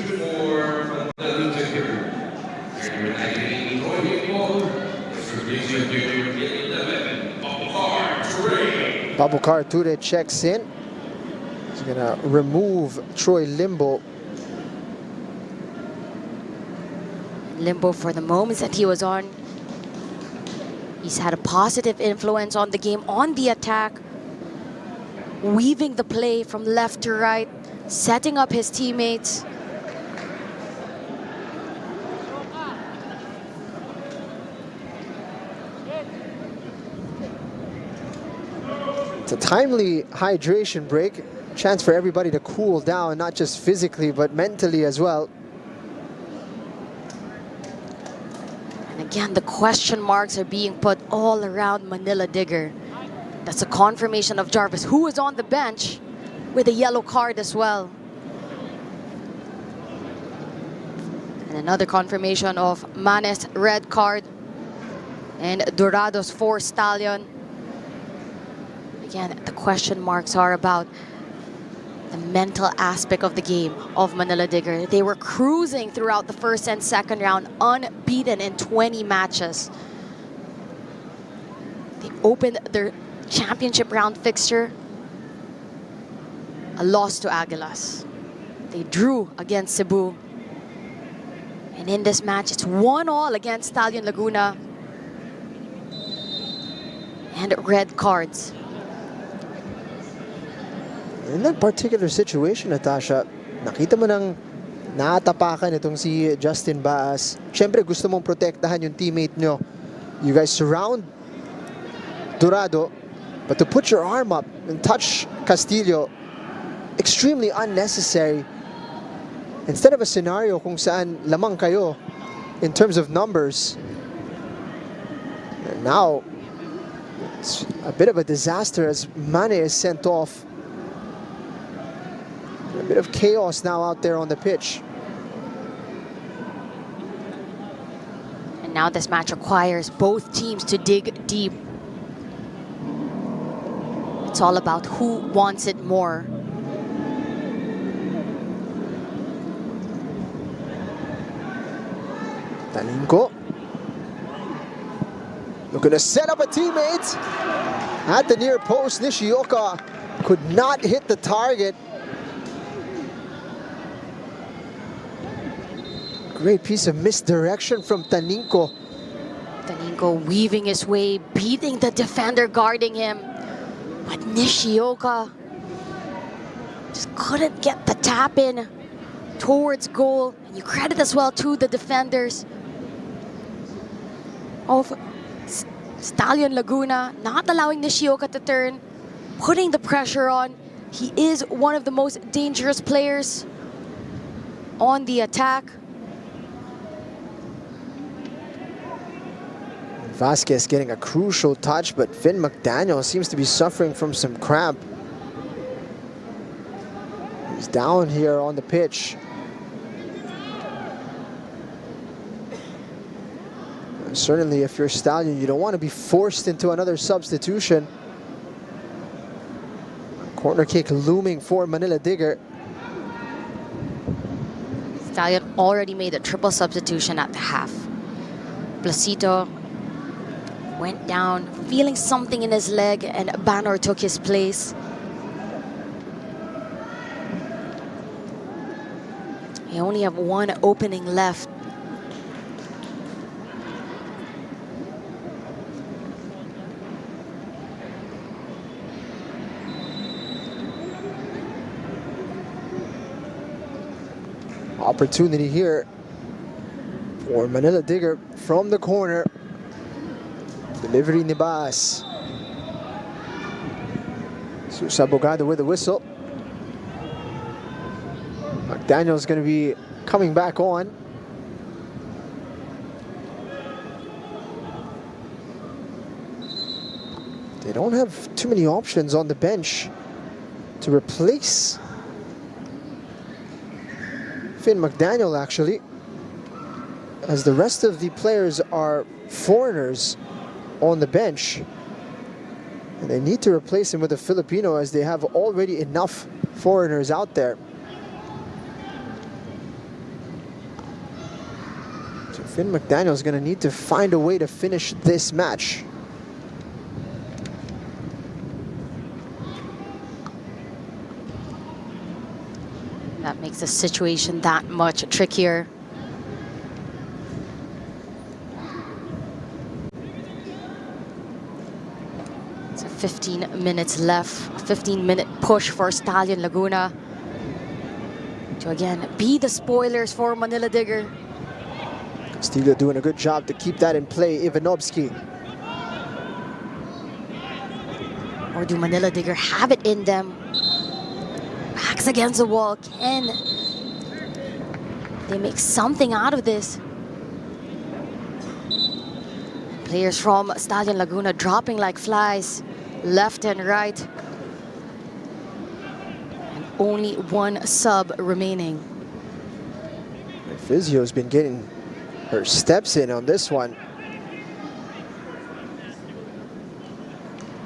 Babukar Ture checks in. He's gonna remove Troy Limbo. Limbo, for the moments that he was on, he's had a positive influence on the game, on the attack, weaving the play from left to right, setting up his teammates. It's a timely hydration break. Chance for everybody to cool down, not just physically, but mentally as well. And again, the question marks are being put all around Manila Digger. That's a confirmation of Jarvis, who is on the bench with a yellow card as well. And another confirmation of Manes' red card and Dorado's 4 Stallion. Again, the question marks are about the mental aspect of the game of Manila Digger. They were cruising throughout the first and second round, unbeaten in 20 matches. They opened their championship round fixture, a loss to Aguilas. They drew against Cebu. And in this match, it's 1-1 against Stallion Laguna. And red cards. In that particular situation, Natasha, nakita mo nang naatapakan itong si Justin Baas. Siyempre, gusto mong protektahan yung teammate nyo. You guys surround Dorado, but to put your arm up and touch Castillo, extremely unnecessary. Instead of a scenario kung saan lamang kayo in terms of numbers, and now it's a bit of a disaster as Mane is sent off. A bit of chaos now out there on the pitch. And now this match requires both teams to dig deep. It's all about who wants it more. Taninko looking to set up a teammate at the near post. Nishioka could not hit the target. Great piece of misdirection from Taninko. Taninko weaving his way, beating the defender guarding him. But Nishioka just couldn't get the tap in towards goal. And you credit as well to the defenders of Stallion Laguna, not allowing Nishioka to turn, putting the pressure on. He is one of the most dangerous players on the attack. Vasquez getting a crucial touch, but Finn McDaniel seems to be suffering from some cramp. He's down here on the pitch. And certainly if you're Stallion, you don't want to be forced into another substitution. Corner kick looming for Manila Digger. Stallion already made a triple substitution at the half. Placito went down, feeling something in his leg, and Banor took his place. They only have one opening left. Opportunity here for Manila Digger from the corner. Delivery ni Baas. Abogado with the whistle. McDaniel's going to be coming back on. They don't have too many options on the bench to replace Finn McDaniel, actually, as the rest of the players are foreigners on the bench. And they need to replace him with a Filipino, as they have already enough foreigners out there. So Finn McDaniel is going to need to find a way to finish this match. That makes the situation that much trickier. So 15 minutes left, a 15-minute push for Stallion Laguna to again be the spoilers for Manila Digger. Castillo doing a good job to keep that in play. Ivanovsky. Or do Manila Digger have it in them? Backs against the wall. Can they make something out of this? Players from Stallion Laguna dropping like flies, left and right. And only one sub remaining. Fizio's been getting her steps in on this one.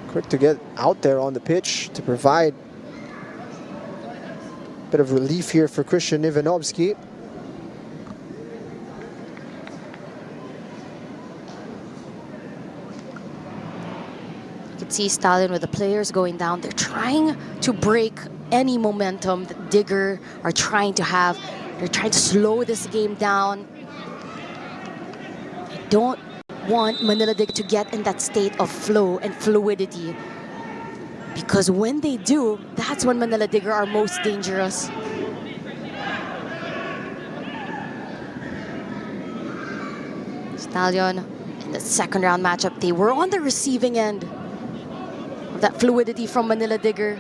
Quick to get out there on the pitch to provide a bit of relief here for Christian Ivanovsky. You can see Stallion with the players going down. They're trying to break any momentum that Digger are trying to have. They're trying to slow this game down. They don't want Manila Digger to get in that state of flow and fluidity. Because when they do, that's when Manila Digger are most dangerous. Stallion in the second round matchup, they were on the receiving end of that fluidity from Manila Digger.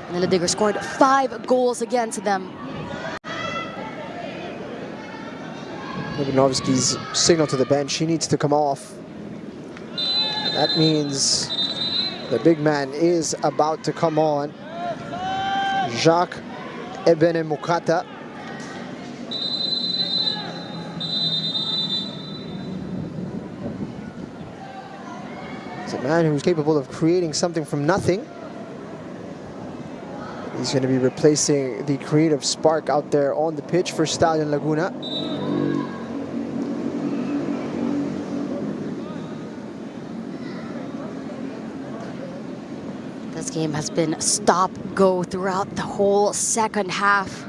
Manila Digger scored 5 goals against them. Ivanovsky's signal to the bench, he needs to come off. That means the big man is about to come on. Jacques Ebenemukata. He's a man who's capable of creating something from nothing. He's going to be replacing the creative spark out there on the pitch for Stallion Laguna. This game has been stop-go throughout the whole second half.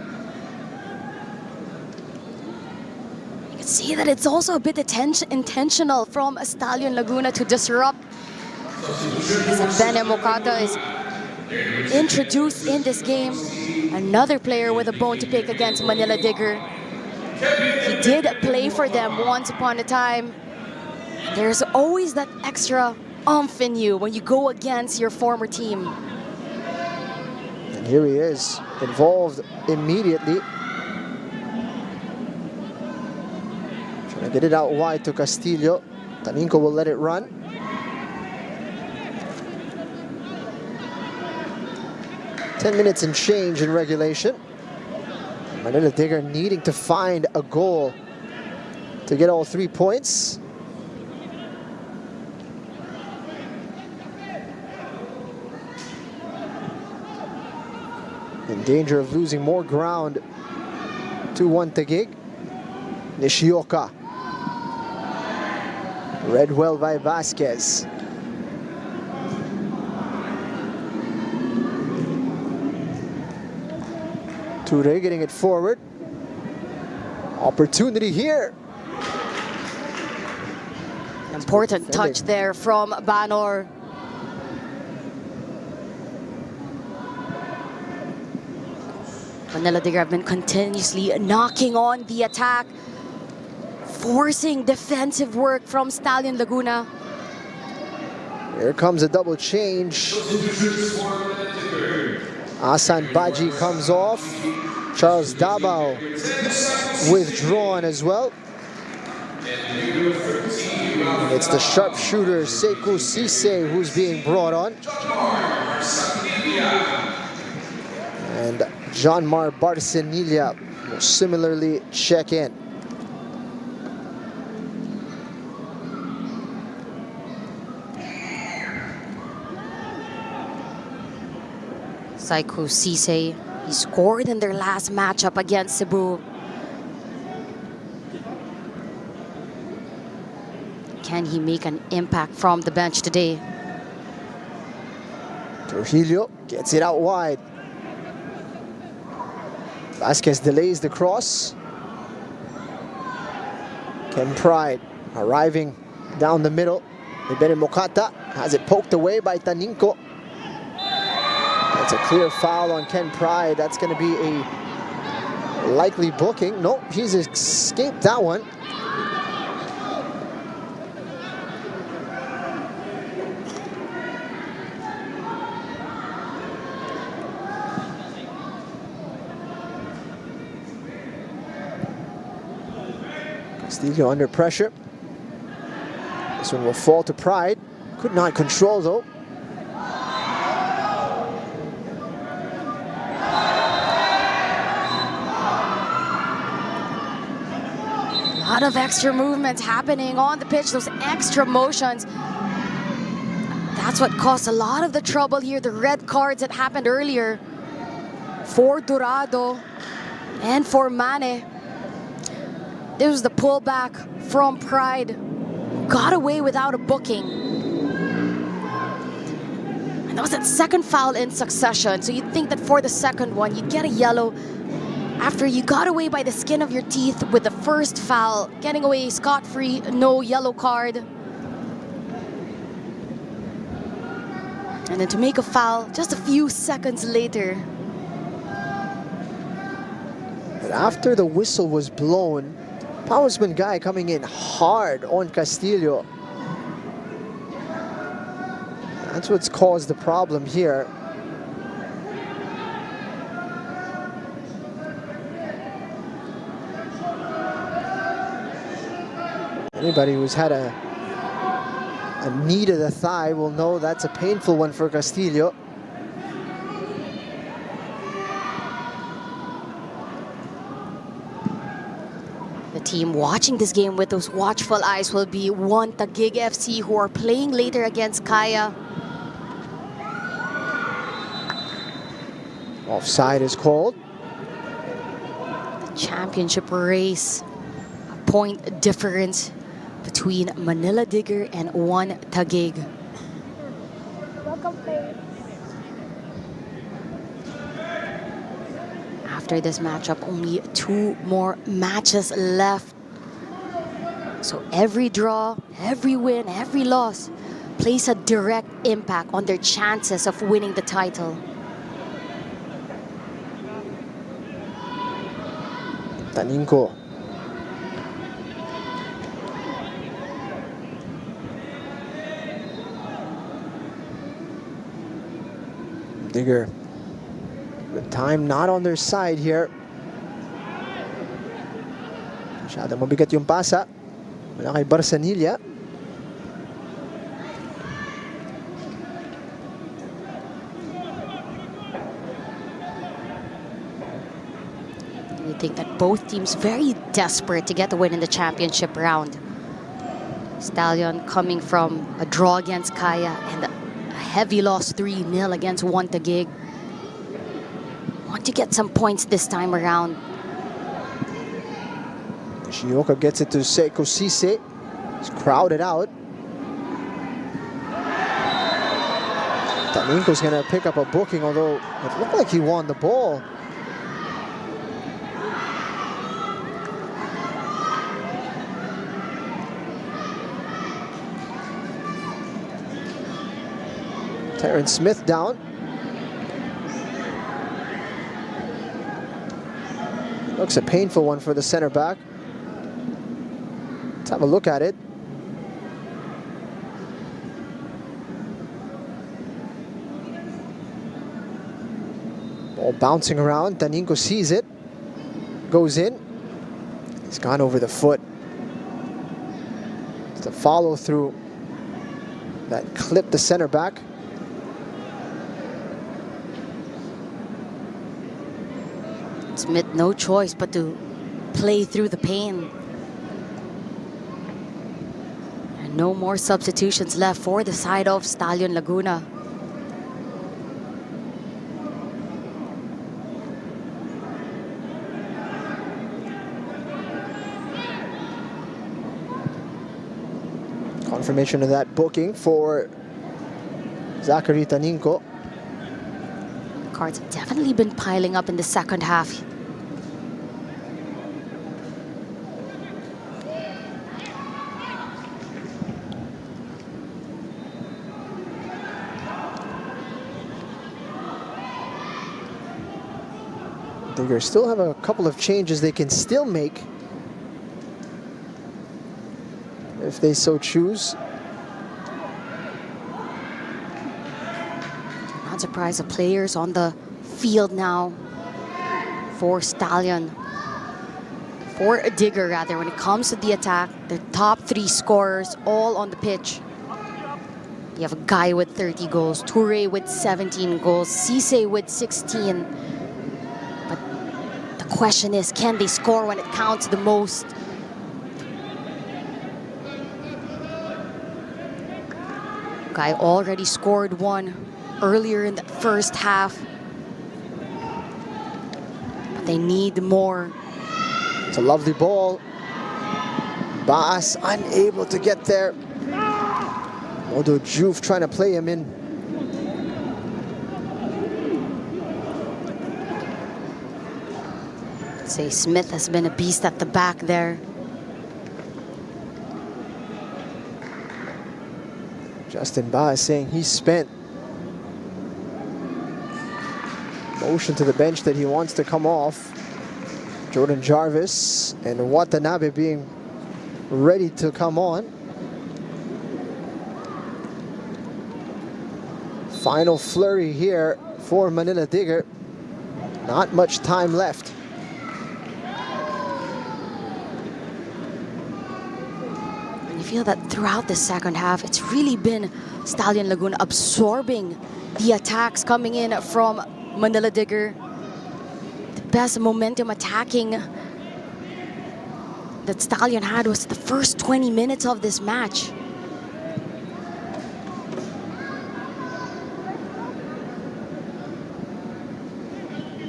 You can see that it's also a bit intentional from Stallion Laguna to disrupt. Bene Mokata is introduced in this game. Another player with a bone to pick against Manila Digger. He did play for them once upon a time. There's always that extra oomph in you when you go against your former team. And here he is, involved immediately. Trying to get it out wide to Castillo. Taninco will let it run. Ten minutes and change in regulation. Manila Digger needing to find a goal to get all 3 points. In danger of losing more ground to Wantagig. Nishioka. Read well by Vasquez. Toure getting it forward. Opportunity here. Important touch there from Banor. Manila Digger have been continuously knocking on the attack, forcing defensive work from Stallion Laguna. Here comes a double change. Asan Baji comes off. Charles Dabao withdrawn as well. And it's the sharpshooter Sekou Cisse who's being brought on. And Jean-Mar Barcenilla will similarly check in. Sekou Cisse, he scored in their last matchup against Cebu. Can he make an impact from the bench today? Trujillo gets it out wide. Vasquez delays the cross. Ken Pride arriving down the middle. Ibene Mokata has it poked away by Taninco. That's a clear foul on Ken Pride. That's going to be a likely booking. No, he's escaped that one. Castillo under pressure. This one will fall to Pride. Could not control though. A lot of extra movements happening on the pitch, those extra motions. That's what caused a lot of the trouble here, the red cards that happened earlier for Dorado and for Mane. This was the pullback from Pride. Got away without a booking. And that was that second foul in succession. So you'd think that for the second one, you'd get a yellow after you got away by the skin of your teeth with the first foul, getting away scot-free, no yellow card. And then to make a foul just a few seconds later. But after the whistle was blown, Powersman guy coming in hard on Castillo. That's what's caused the problem here. Anybody who's had a knee to the thigh will know that's a painful one for Castillo. The team watching this game with those watchful eyes will be One Taguig FC, who are playing later against Kaya. Offside is called. The championship race, a point difference between Manila Digger and One Taguig. After this matchup, only 2 more matches left. So every draw, every win, every loss plays a direct impact on their chances of winning the title. Taninco. Digger. The time not on their side here. Masyadong mabigat yung pasa. Wala kay Barcenilla. We think that both teams very desperate to get the win in the championship round. Stallion coming from a draw against Kaya and a heavy loss 3-0 against One Taguig. Want to get some points this time around. Shioka gets it to Sekou Cisse. It's crowded out. Taninco's gonna pick up a booking, although it looked like he won the ball. Terrence Smith down. Looks a painful one for the center back. Let's have a look at it. Ball bouncing around. Taninco sees it. Goes in. He's gone over the foot. It's a follow through that clipped the center back. Smith no choice but to play through the pain. And no more substitutions left for the side of Stallion Laguna. Confirmation of that booking for Zachary Taninko. Cards have definitely been piling up in the second half. They still have a couple of changes they can still make if they so choose. Not surprised, the players on the field now for Stallion. For Digger, rather, when it comes to the attack, the top 3 scorers all on the pitch. You have a guy with 30 goals, Toure with 17 goals, Cisse with 16. But the question is, can they score when it counts the most? Guy already scored one earlier in the first half. But they need more. It's a lovely ball. Baas unable to get there. Although Juve trying to play him in. Say Smith has been a beast at the back there. Justin Baas saying he spent motion to the bench that he wants to come off. Jordan Jarvis and Watanabe being ready to come on. Final flurry here for Manila Digger. Not much time left. You feel that throughout the second half, it's really been Stallion Laguna absorbing the attacks coming in from Manila Digger. The best momentum attacking that Stallion had was the first 20 minutes of this match.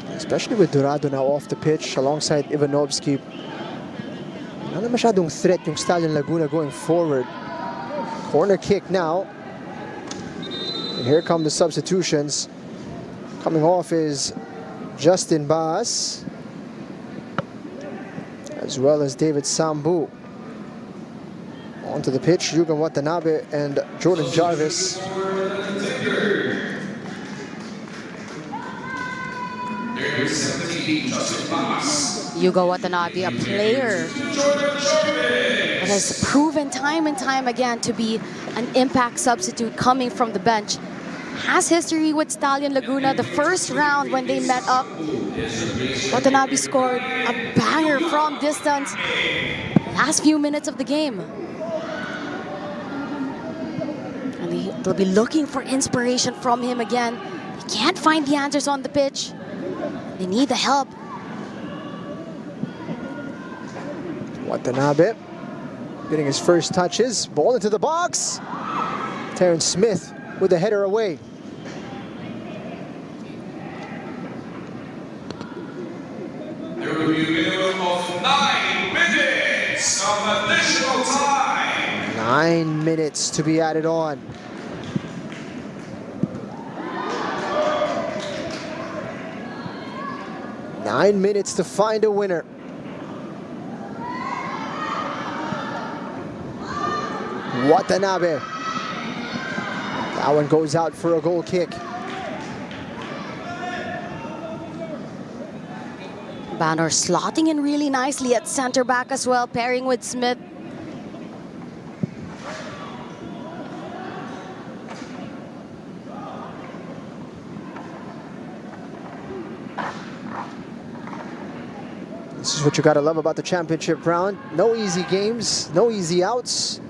Especially with Dorado now off the pitch alongside Ivanovsky. Wala masyadong threat yung Stallion Laguna going forward. Corner kick now. And here come the substitutions. Coming off is Justin Baas, as well as David Sambu. Onto the pitch, Yuga Watanabe and Jordan Jarvis. Yuga Watanabe, a player that has proven time and time again to be an impact substitute coming from the bench. Has history with Stallion Laguna. The first round when they met up, Watanabe scored a banger from distance. Last few minutes of the game. And they'll be looking for inspiration from him again. They can't find the answers on the pitch. They need the help. Watanabe getting his first touches. Ball into the box. Terrence Smith with the header away. There will be a minimum of 9 minutes of additional time. 9 minutes to be added on. Nine minutes to find a winner. Watanabe. That one goes out for a goal kick. Banner slotting in really nicely at center back as well, pairing with Smith. This is what you gotta love about the championship round. No easy games, no easy outs.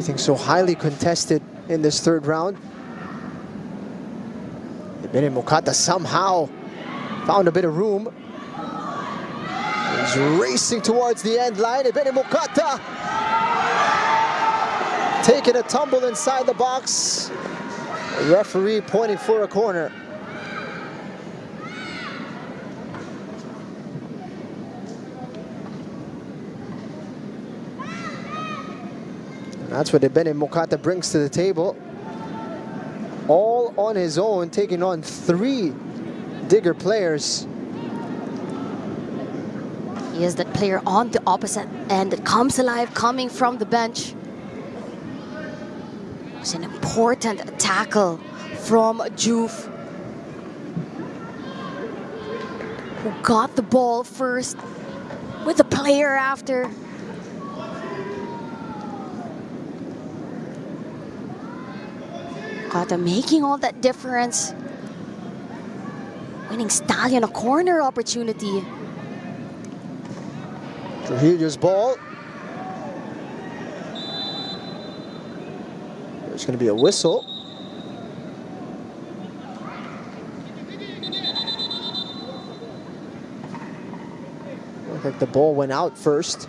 Everything so highly contested in this third round. Ebene Mokata somehow found a bit of room. He's racing towards the end line. Ebene Mokata taking a tumble inside the box. The referee pointing for a corner. That's what Ebene Mokata brings to the table. All on his own, taking on 3 Digger players. He is that player on the opposite end that comes alive, coming from the bench. It was an important tackle from Juve, who got the ball first with the player after. Mokata making all that difference. Winning Stallion a corner opportunity. Trujillo's ball. There's going to be a whistle. Looked like the ball went out first.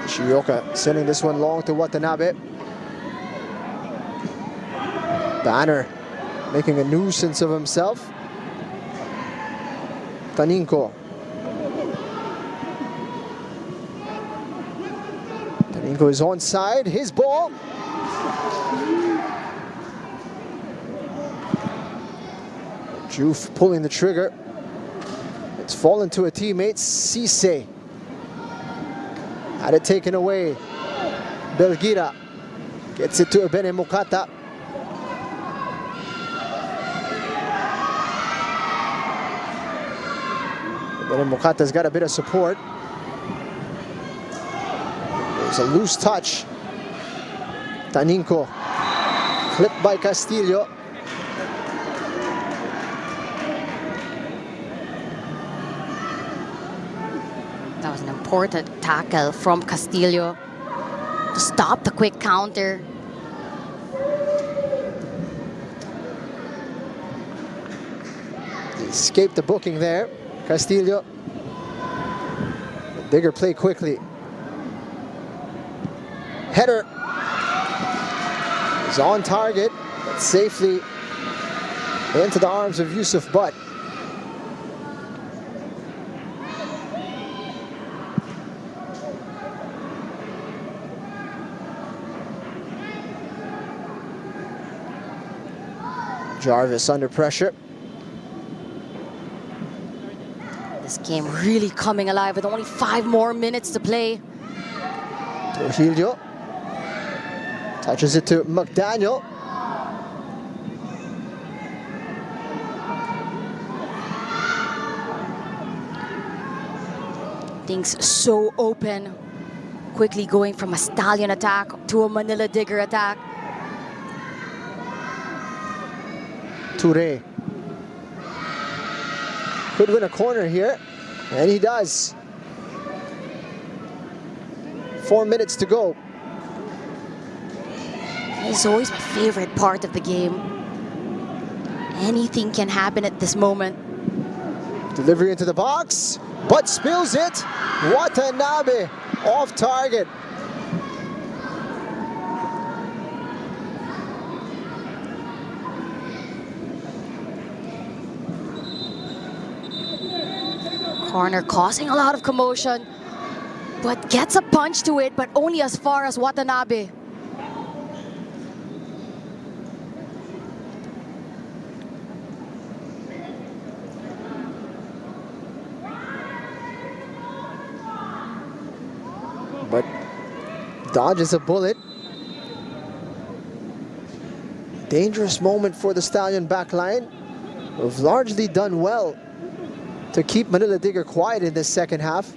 Shioka sending this one long to Watanabe. Banner making a nuisance of himself. Taninko. Taninko is onside. His ball. Juve pulling the trigger. It's fallen to a teammate, Cisse. Had it taken away. Belgira gets it to Ebene Mokata. Ebene Mokata's got a bit of support. There's a loose touch. Taninko clipped by Castillo. That was an important tackle from Castillo to stop the quick counter. He escaped the booking there. Castillo. The Digger play quickly. Header is on target, but safely into the arms of Yusuf Butt. Jarvis under pressure. This game really coming alive with only 5 more minutes to play. Trujillo touches it to McDaniel. Things so open. Quickly going from a Stallion attack to a Manila Digger attack. Toure could win a corner here, and he does. 4 minutes to go. It's always my favorite part of the game. Anything can happen at this moment. Delivery into the box, but spills it. Watanabe off target. Corner causing a lot of commotion, but gets a punch to it, but only as far as Watanabe. But dodges a bullet. Dangerous moment for the Stallion backline. We've largely done well to keep Manila Digger quiet in this second half.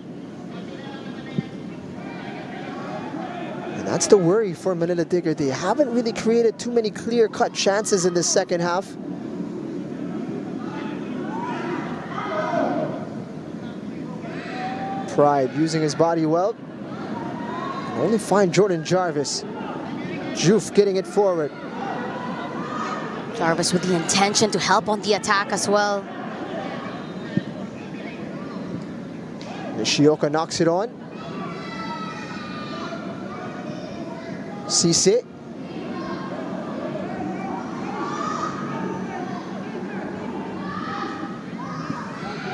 And that's the worry for Manila Digger. They haven't really created too many clear-cut chances in this second half. tried using his body well. Only find Jordan Jarvis. Juf getting it forward. Jarvis with the intention to help on the attack as well. Nishioka knocks it on. Cisse.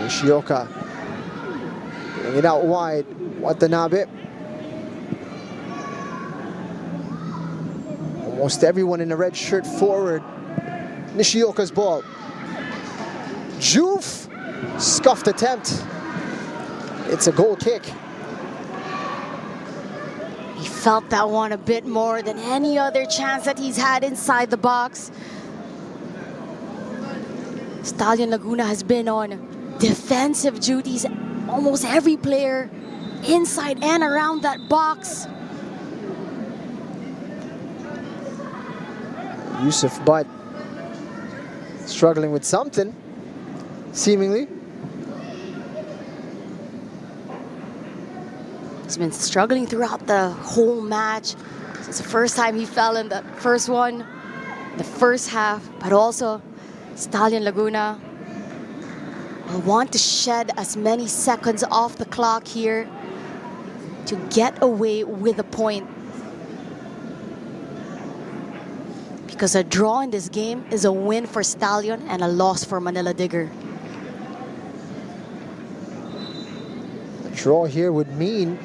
Nishioka getting it out wide. Watanabe. Almost everyone in the red shirt forward. Nishioka's ball. Juf. Scuffed attempt. It's a goal kick. He felt that one a bit more than any other chance that he's had inside the box. Stallion Laguna has been on defensive duties. Almost every player inside and around that box. Yusuf Butt struggling with something, seemingly. He's been struggling throughout the whole match. It's the first time he fell in the first one, the first half, but also Stallion Laguna will want to shed as many seconds off the clock here to get away with a point. Because a draw in this game is a win for Stallion and a loss for Manila Digger. A draw here would mean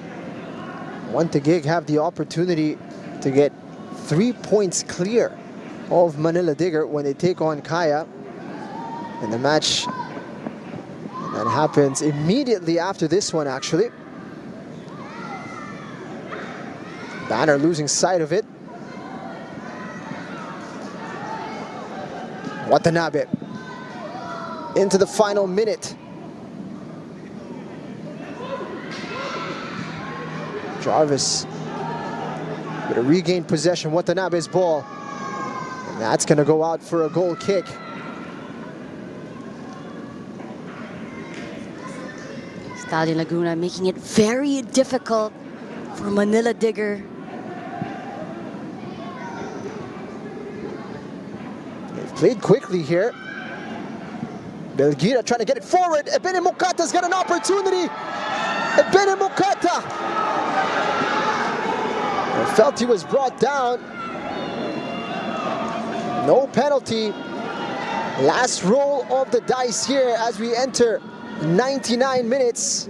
Wanta Gig have the opportunity to get 3 points clear of Manila Digger when they take on Kaya. And the match that happens immediately after this one, actually. Banner losing sight of it. Watanabe into the final minute. Jarvis with a regained possession. Watanabe's ball. And that's going to go out for a goal kick. Stallion Laguna making it very difficult for Manila Digger. They've played quickly here. Belgira trying to get it forward. Ebene Mokata's got an opportunity. Ebene Mokata. I felt he was brought down. No penalty. Last roll of the dice here as we enter 99 minutes.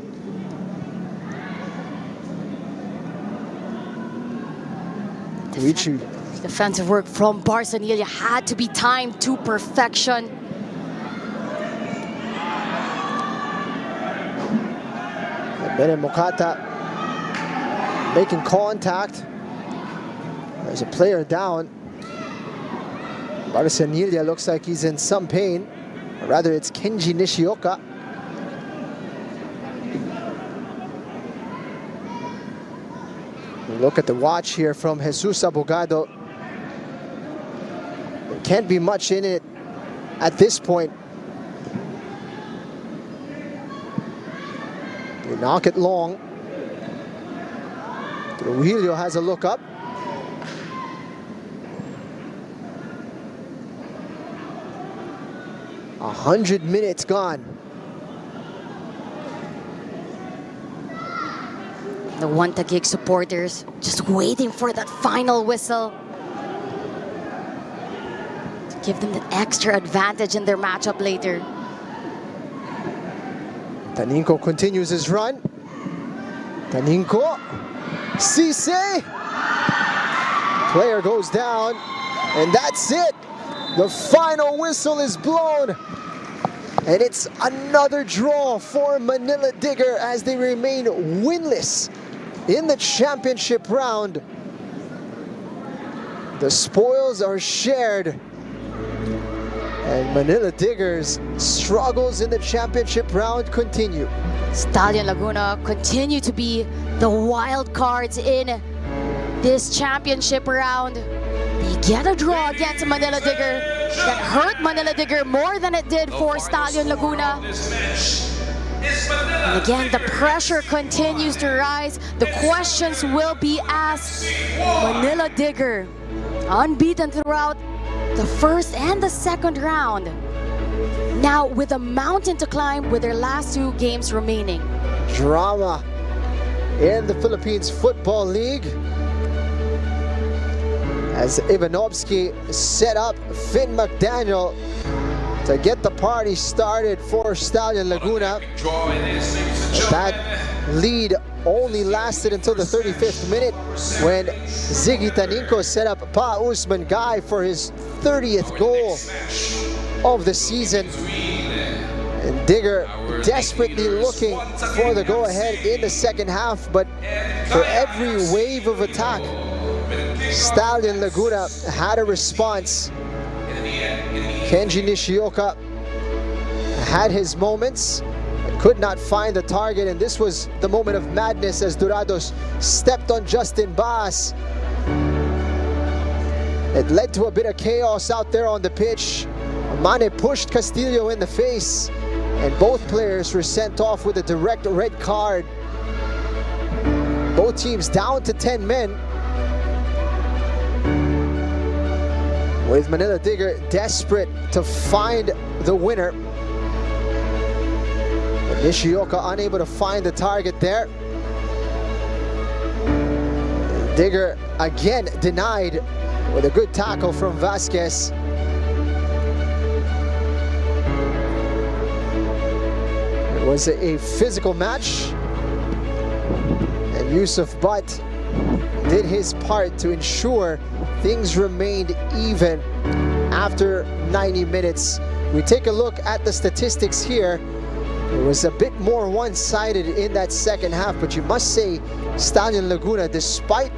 Defensive work from Barcanelia had to be timed to perfection. Ebene Mokata making contact. There's a player down. Barcanelia looks like he's in some pain. Or rather, it's Kenji Nishioka. Look at the watch here from Jesus Abogado. There can't be much in it at this point. They knock it long. Trujillo has a look up. A 100 minutes gone. The Wanta Gig supporters just waiting for that final whistle to give them that extra advantage in their matchup later. Taninko continues his run. Taninko. Cisse. Player goes down. And that's it. The final whistle is blown. And it's another draw for Manila Digger as they remain winless in the championship round. The spoils are shared. And Manila Diggers' struggles in the championship round continue. Stallion Laguna continue to be the wild cards in this championship round. They get a draw against Manila Digger that hurt Manila Digger more than it did for Stallion Laguna. is Manila. And again, the pressure continues to rise. The questions will be asked. Manila Digger, unbeaten throughout the first and the second round. Now with a mountain to climb with their last 2 games remaining. Drama in the Philippines Football League as Ivanovsky set up Finn McDaniel to get the party started for Stallion Laguna. That lead only lasted until the 35th minute when Ziggy Taninco set up Pa Usman Guy for his 30th goal of the season. And Digger desperately looking for the go-ahead in the second half, but for every wave of attack, Stallion Laguna had a response. Kenji Nishioka had his moments, could not find the target, and this was the moment of madness as Dorados stepped on Justin Bass. It led to a bit of chaos out there on the pitch. Mane pushed Castillo in the face, and both players were sent off with a direct red card. Both teams down to 10 men, with Manila Digger desperate to find the winner. But Nishioka unable to find the target there. Digger again denied with a good tackle from Vasquez. It was a physical match, and Yusuf Butt did his part to ensure things remained even after 90 minutes. We take a look at the statistics here. It was a bit more one-sided in that second half, but you must say Stallion Laguna, despite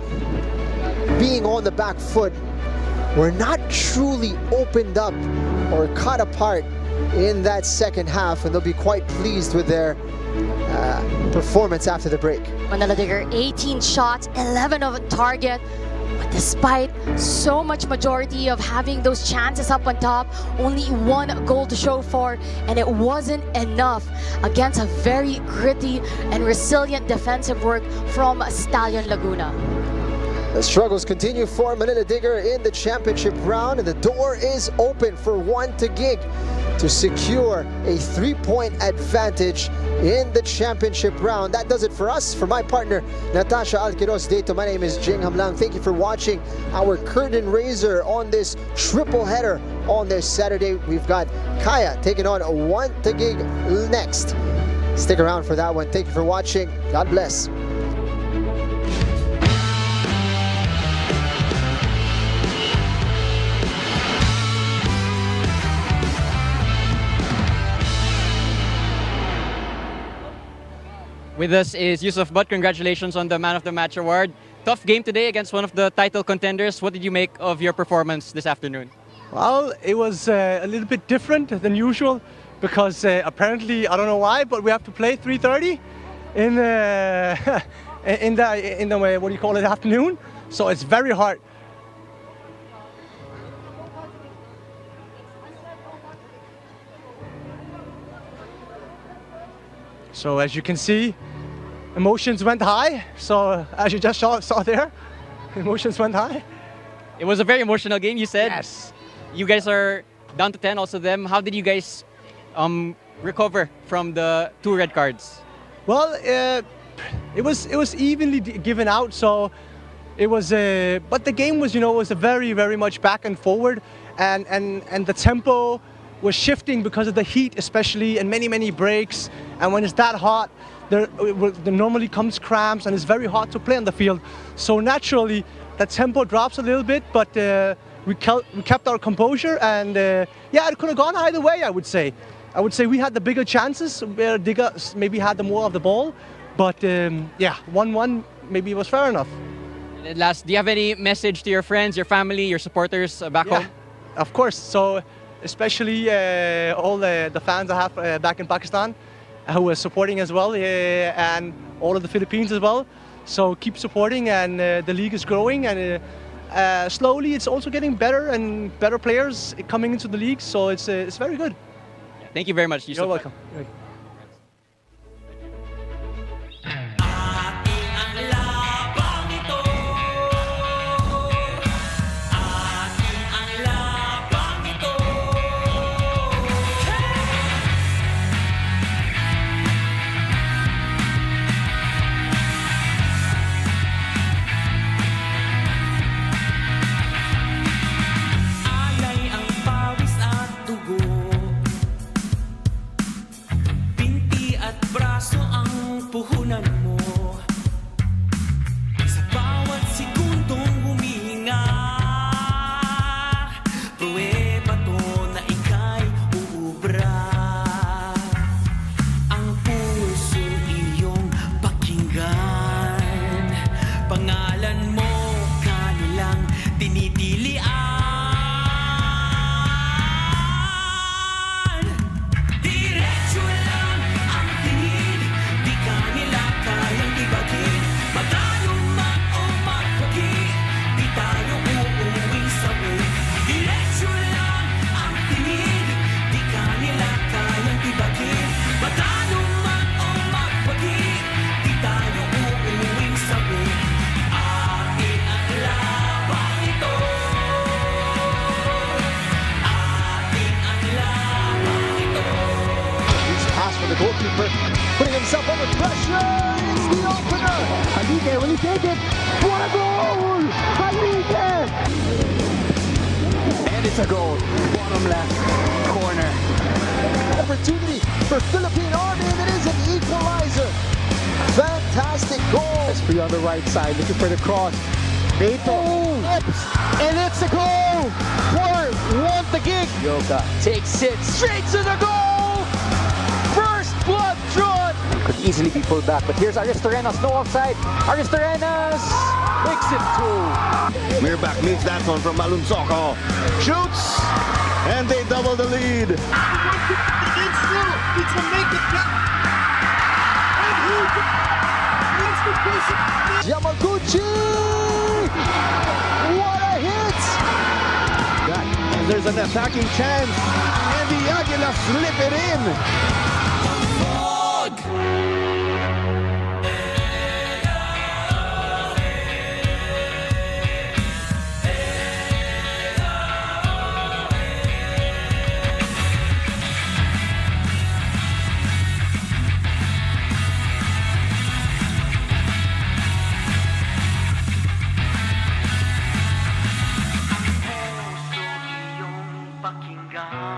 being on the back foot, were not truly opened up or cut apart in that second half, and they'll be quite pleased with their performance after the break. Manila Digger, 18 shots, 11 of target. But despite so much majority of having those chances up on top, only 1 goal to show for, and it wasn't enough against a very gritty and resilient defensive work from Stallion Laguna. The struggles continue for Manila Digger in the championship round, and the door is open for One to Gig to secure a 3-point advantage in the championship round. That does it for us. For my partner, Natasha Alquiros Dato, my name is Jing Hamlang. Thank you for watching our curtain raiser on this triple header on this Saturday. We've got Kaya taking on One to Gig next. Stick around for that one. Thank you for watching. God bless. With us is Yusuf Butt. Congratulations on the Man of the Match award. Tough game today against one of the title contenders. What did you make of your performance this afternoon? Well, it was a little bit different than usual because apparently, I don't know why, but we have to play 3:30 in the what do you call it, afternoon. So it's very hard. So as you can see, emotions went high. So as you just saw there, emotions went high. It was a very emotional game, you said. Yes. You guys are down to 10, also them. How did you guys recover from the 2 red cards? Well, it was evenly given out. So it was but the game was, was a very much back and forward, and the tempo was shifting because of the heat, especially, and many breaks. And when it's that hot, there normally comes cramps, and it's very hard to play on the field. So naturally, the tempo drops a little bit, but we kept our composure, and yeah, it could have gone either way, I would say. I would say we had the bigger chances, where Digger maybe had the more of the ball, but yeah, 1-1 maybe was fair enough. And last, do you have any message to your friends, your family, your supporters back home? Of course. So especially all the fans I have back in Pakistan who are supporting as well, and all of the Philippines as well. So keep supporting, and the league is growing, and slowly it's also getting better and better players coming into the league. So it's very good. Thank you very much. You're welcome. Enrique, will he take it? What a goal! Enrique! And it's a goal. Bottom left corner. Opportunity for Philippine Army, and it is an equalizer. Fantastic goal. Esprit on the right side, looking for the cross. Beto, and it's a goal for the Gig. Yoka takes it straight to the goal. First blood drawn. Could easily be pulled back, but here's Aristorenas, no offside. Aristorenas makes it 2. Mirbach needs that one from Malunsoko. Shoots, and they double the lead. Yamaguchi! What a hit! And there's an attacking chance, and the Aguilas slip it in. Pakinggan